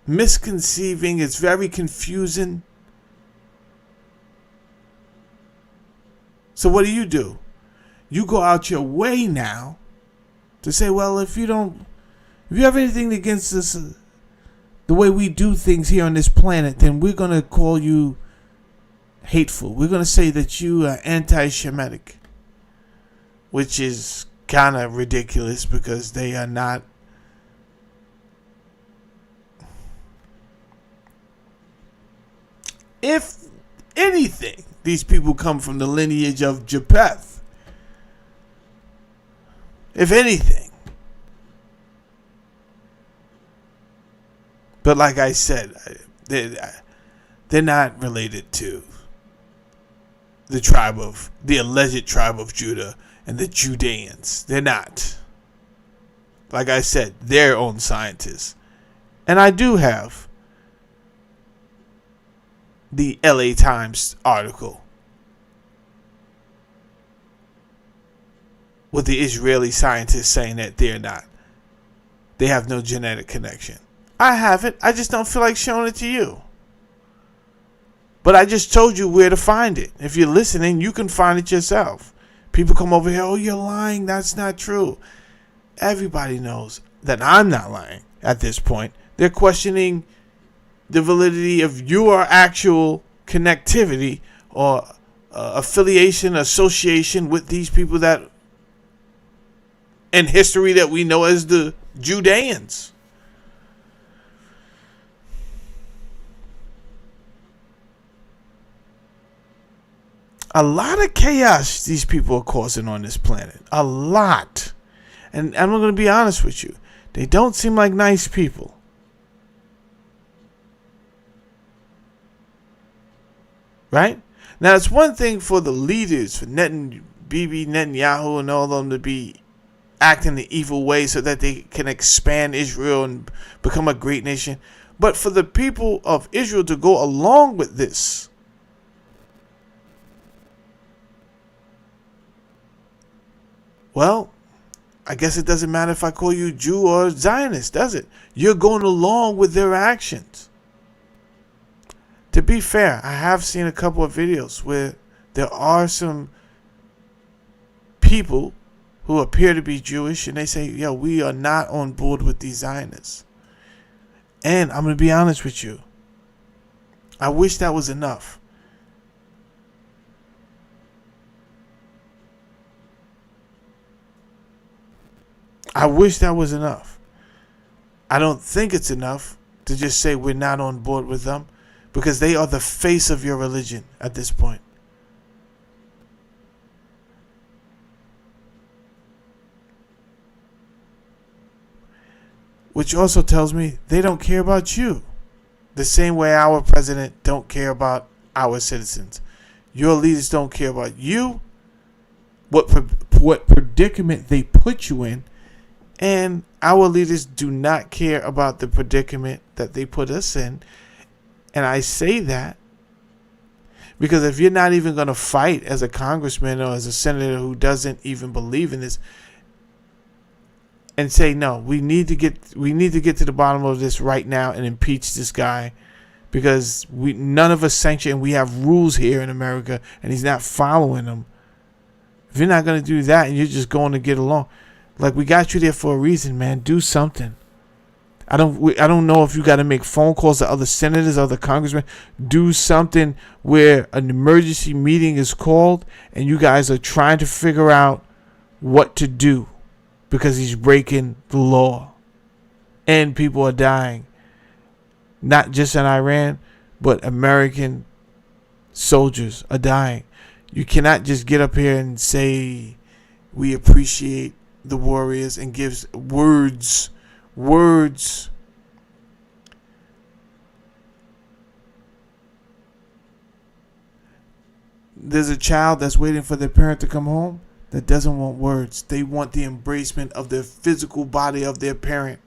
S3: misconceiving. It's very confusing. So what do? You go out your way now to say, well, if you have anything against us, the way we do things here on this planet, then we're going to call you hateful. We're going to say that you are anti-Semitic, which is kind of ridiculous because they are not. If anything, these people come from the lineage of Japheth. If anything. But like I said, they're not related to the alleged tribe of Judah and the Judeans. They're not. Like I said, their own scientists. And I do have the LA Times article with the Israeli scientists saying that they're not. They have no genetic connection. I have it. I just don't feel like showing it to you. But I just told you where to find it. If you're listening, you can find it yourself. People come over here, oh, you're lying. That's not true. Everybody knows that I'm not lying at this point. They're questioning the validity of your actual connectivity or affiliation, association with these people that in history that we know as the Judeans. A lot of chaos these people are causing on this planet. A lot. And I'm going to be honest with you. They don't seem like nice people. Right? Now, it's one thing for the leaders, for Bibi Netanyahu and all of them to be acting the evil way so that they can expand Israel and become a great nation. But for the people of Israel to go along with this, well, I guess it doesn't matter if I call you Jew or Zionist, does it? You're going along with their actions. To be fair, I have seen a couple of videos where there are some people who appear to be Jewish and they say, yo, we are not on board with these Zionists. And I'm going to be honest with you. I wish that was enough. I wish that was enough. I don't think it's enough to just say we're not on board with them because they are the face of your religion at this point. Which also tells me they don't care about you. The same way our president don't care about our citizens. Your leaders don't care about you, what predicament they put you in, and our leaders do not care about the predicament that they put us in. And I say that because if you're not even going to fight as a congressman or as a senator who doesn't even believe in this and say, no, we need to get to the bottom of this right now and impeach this guy because none of us sanction, we have rules here in America and he's not following them. If you're not going to do that and you're just going to get along, like, we got you there for a reason, man. Do something. I don't know if you got to make phone calls to other senators, other congressmen. Do something where an emergency meeting is called and you guys are trying to figure out what to do because he's breaking the law and people are dying. Not just in Iran, but American soldiers are dying. You cannot just get up here and say we appreciate the warriors and gives words. There's a child that's waiting for their parent to come home that doesn't want words. They want the embracement of their physical body of their parent,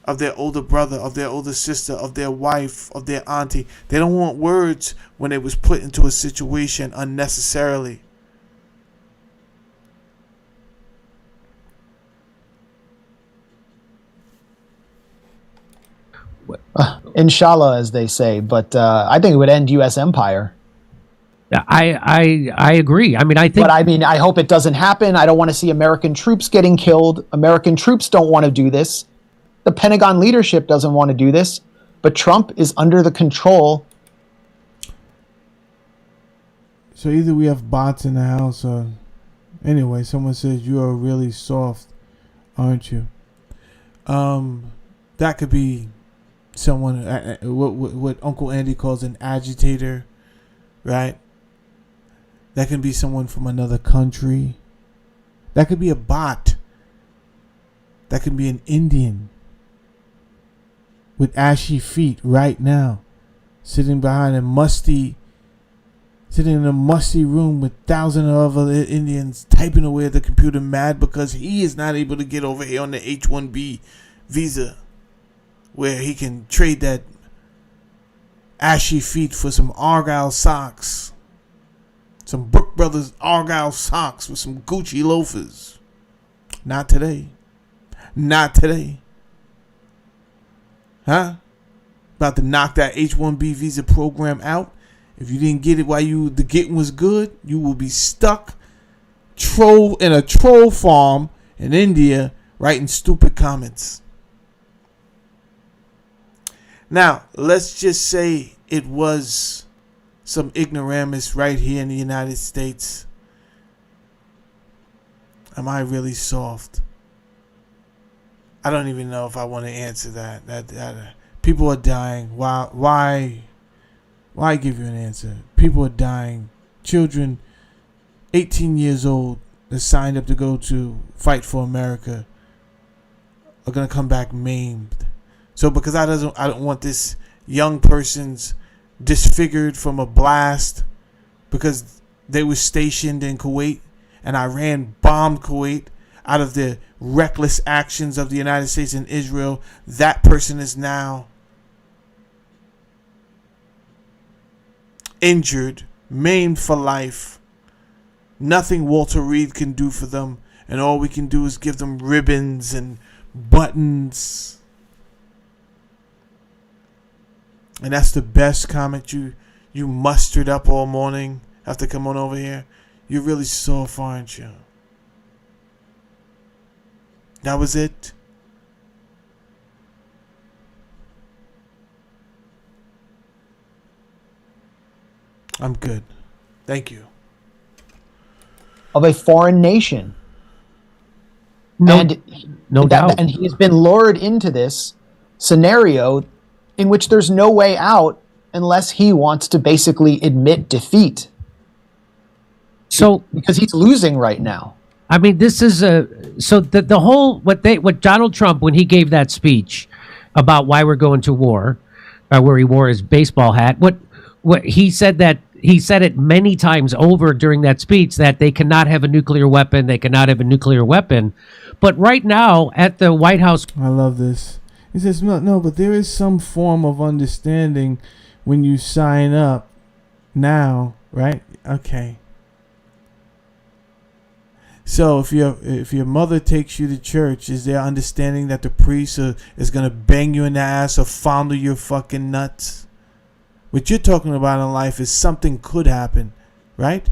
S3: of their older brother, of their older sister, of their wife, of their auntie. They don't want words when it was put into a situation unnecessarily.
S12: Inshallah, as they say. But I think it would end U.S. empire.
S14: I agree. I mean, I think.
S12: But I mean, I hope it doesn't happen. I don't want to see American troops getting killed. American troops don't want to do this. The Pentagon leadership doesn't want to do this. But Trump is under the control.
S3: So either we have bots in the house or... Anyway, someone says you are really soft, aren't you? That could be someone, what Uncle Andy calls an agitator, right? That can be someone from another country. That could be a bot. That could be an Indian with ashy feet right now, sitting in a musty room with thousands of other Indians typing away at the computer, mad because he is not able to get over here on the H-1B visa, where he can trade that ashy feet for some Argyle socks, some Brook Brothers Argyle socks with some Gucci loafers. Not today. Not today. Huh? About to knock that H-1B visa program out. If you didn't get it while the getting was good, you will be stuck in a troll farm in India writing stupid comments. Now, let's just say it was some ignoramus right here in the United States. Am I really soft? I don't even know if I want to answer that. People are dying. Why give you an answer? People are dying. Children, 18 years old, that signed up to go to fight for America, are gonna come back maimed. So because I don't want this young person's disfigured from a blast because they were stationed in Kuwait and Iran bombed Kuwait out of the reckless actions of the United States and Israel. That person is now injured, maimed for life. Nothing Walter Reed can do for them, and all we can do is give them ribbons and buttons. And that's the best comment you mustered up all morning after coming over here. You're really soft, aren't you? That was it? I'm good. Thank you.
S12: Of a foreign nation.
S14: No doubt.
S12: And he has been lured into this scenario in which there's no way out unless he wants to basically admit defeat.
S14: So
S12: because he's losing right now.
S14: I mean, this is the whole what Donald Trump, when he gave that speech about why we're going to war, where he wore his baseball hat, what he said it many times over during that speech that they cannot have a nuclear weapon. They cannot have a nuclear weapon. But right now at the White House,
S3: I love this. He says no, but there is some form of understanding when you sign up now, right? Okay. So if your mother takes you to church, is there understanding that the priest is gonna bang you in the ass or fondle your fucking nuts? What you're talking about in life is something could happen, right?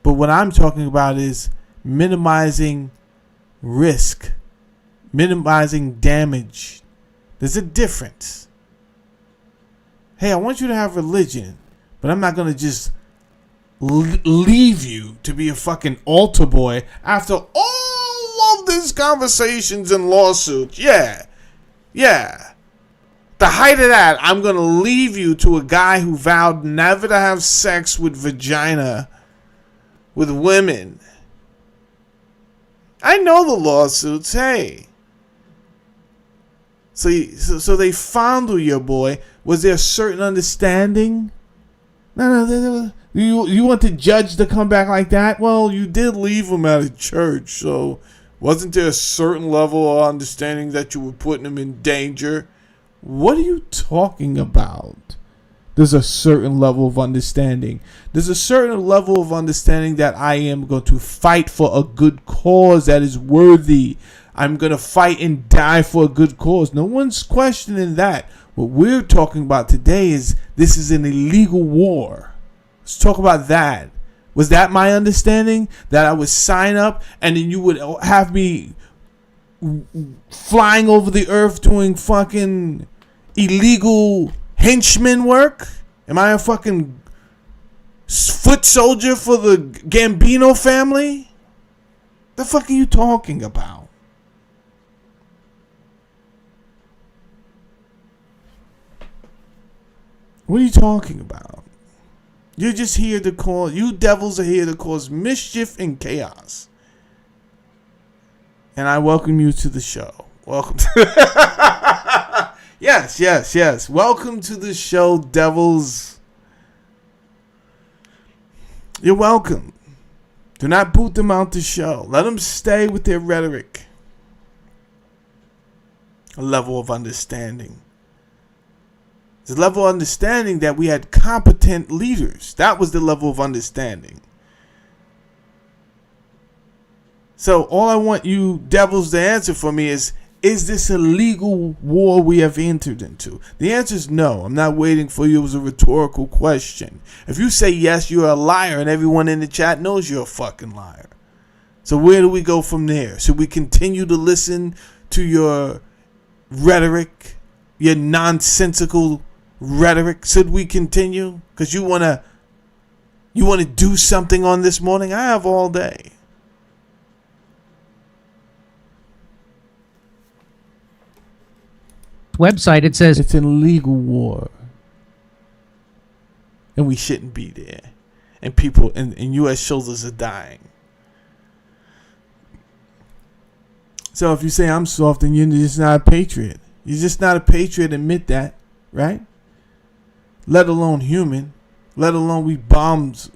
S3: But what I'm talking about is minimizing risk, minimizing damage. There's a difference. Hey, I want you to have religion, but I'm not gonna just leave you to be a fucking altar boy after all of these conversations and lawsuits. Yeah. The height of that, I'm going to leave you to a guy who vowed never to have sex with vagina with women. I know the lawsuits, hey. So they fondle your boy. Was there a certain understanding? No. You want the judge to come back like that? Well, you did leave him at a church, so wasn't there a certain level of understanding that you were putting him in danger? What are you talking about? There's a certain level of understanding. There's a certain level of understanding that I am going to fight for a good cause that is worthy I'm going to fight and die for a good cause. No one's questioning that. What we're talking about today is this is an illegal war. Let's talk about that. Was that my understanding? That I would sign up and then you would have me flying over the earth doing fucking illegal henchman work? Am I a fucking foot soldier for the Gambino family? The fuck are you talking about? What are you talking about? You're just here to cause, you devils are here to cause mischief and chaos. And I welcome you to the show. Welcome to Yes. Welcome to the show, devils. You're welcome. Do not boot them out the show. Let them stay with their rhetoric. A level of understanding. It's a level of understanding that we had competent leaders. That was the level of understanding. So all I want you devils to answer for me is this a legal war we have entered into? The answer is no. I'm not waiting for you. It was a rhetorical question. If you say yes, you're a liar, and everyone in the chat knows you're a fucking liar. So where do we go from there? Should we continue to listen to your rhetoric, your nonsensical rhetoric? Should we continue? Because you want to do something on this morning? I have all day.
S14: Website, it says
S3: it's an illegal war and we shouldn't be there, and people and U.S. shoulders are dying. So if you say I'm soft, then you're just not a patriot. You're just not a patriot. Admit that, right? Let alone human, let alone we bombed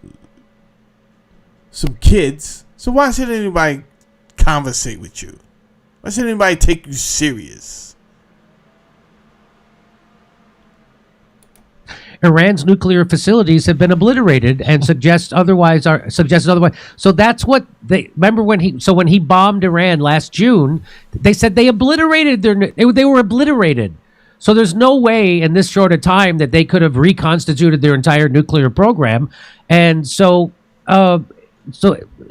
S3: some kids. So why should anybody conversate with you? Why should anybody take you serious?
S14: Iran's nuclear facilities have been obliterated and suggested otherwise. So that's what they remember when he bombed Iran last June. They said they obliterated they were obliterated. So there's no way in this short a time that they could have reconstituted their entire nuclear program. And so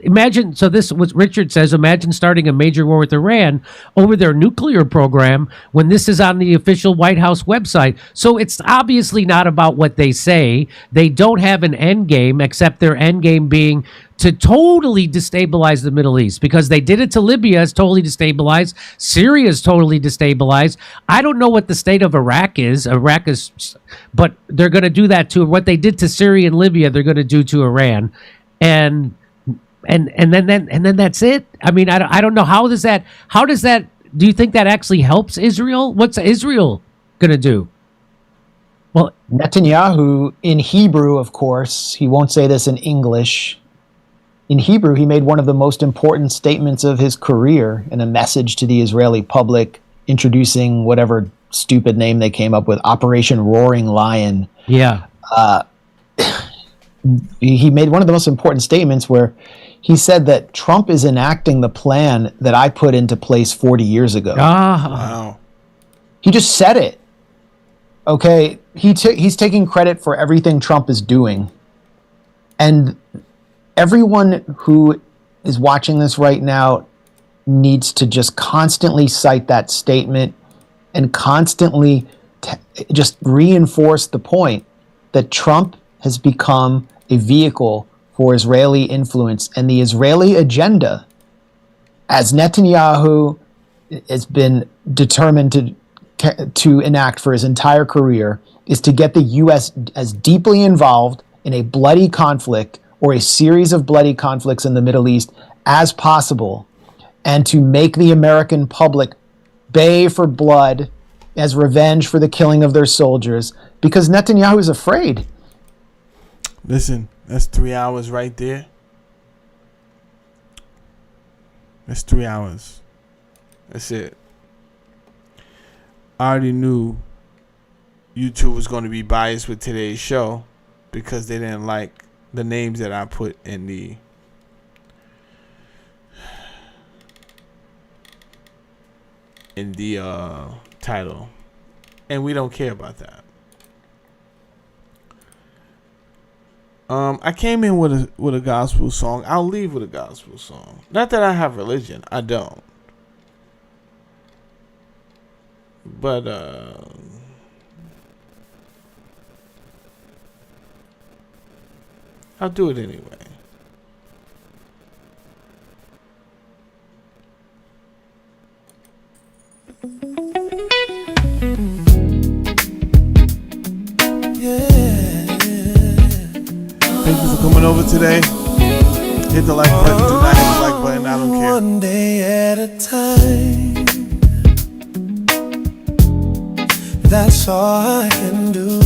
S14: imagine, so this was Richard says, imagine starting a major war with Iran over their nuclear program when this is on the official White House website. So it's obviously not about what they say. They don't have an end game, except their end game being to totally destabilize the Middle East, because they did it to Libya, it's totally destabilized. Syria is totally destabilized. I don't know what the state of Iraq is. But they're going to do that to what they did to Syria and Libya. They're going to do to Iran, and then that's it. I mean, I don't know, how does that do you think that actually helps Israel? What's Israel gonna do?
S12: Well, Netanyahu, in Hebrew, of course, he won't say this in English. In Hebrew, he made one of the most important statements of his career in a message to the Israeli public, introducing whatever stupid name they came up with, Operation Roaring Lion.
S14: Yeah.
S12: He made one of the most important statements where he said that Trump is enacting the plan that I put into place 40 years ago.
S3: Wow.
S12: He just said it. Okay, he's taking credit for everything Trump is doing. And everyone who is watching this right now needs to just constantly cite that statement and constantly just reinforce the point that Trump has become a vehicle for Israeli influence, and the Israeli agenda, as Netanyahu has been determined to enact for his entire career, is to get the U.S. as deeply involved in a bloody conflict or a series of bloody conflicts in the Middle East as possible, and to make the American public bay for blood as revenge for the killing of their soldiers, because Netanyahu is afraid.
S3: Listen, that's 3 hours right there. That's 3 hours. That's it. I already knew YouTube was going to be biased with today's show because they didn't like the names that I put in in the title, and we don't care about that. I came in with a gospel song. I'll leave with a gospel song. Not that I have religion, I don't. But I'll do it anyway. Thank you for coming over today. Hit the like button. Do not hit the like button. I don't care.
S1: One day at a time. That's all I can do.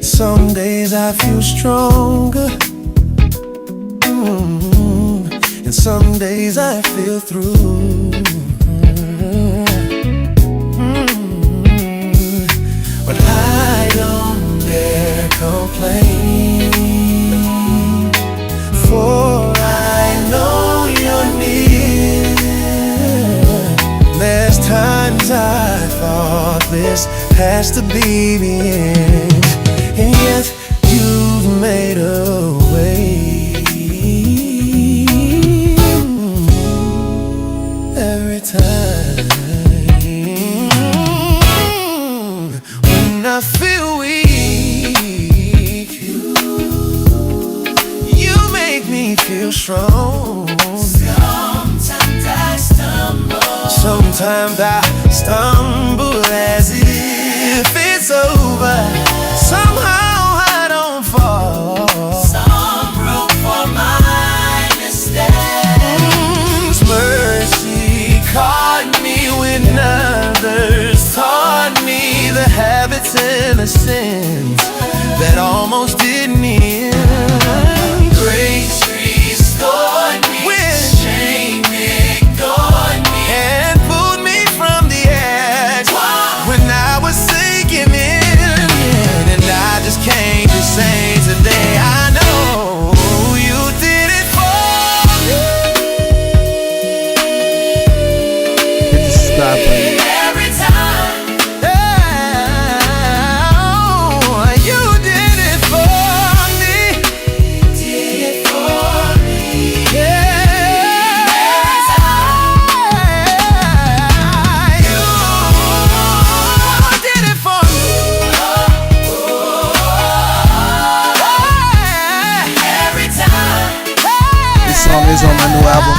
S1: Some days I feel stronger, and some days I feel through. But I don't dare complain, for I know you're near. There's times I thought this has to be the end, and yet you've made a way. Every time when I feel weak, you make me feel strong. Sometimes I stumble as if it's over. Somehow I don't fall. Some broke for my mistakes. Mercy caught me when others taught me the habits and the sins that almost didn't end. Grace restored me when shame ignored me and pulled me from the edge when I was sinking in. And I just came to say today, I know you did it for me.
S3: Hit the subscribe button.
S1: Every time. Oh, you did it for me. Did it for me. Yeah. Every time. You did it for me. Every time.
S3: This song is on my new album.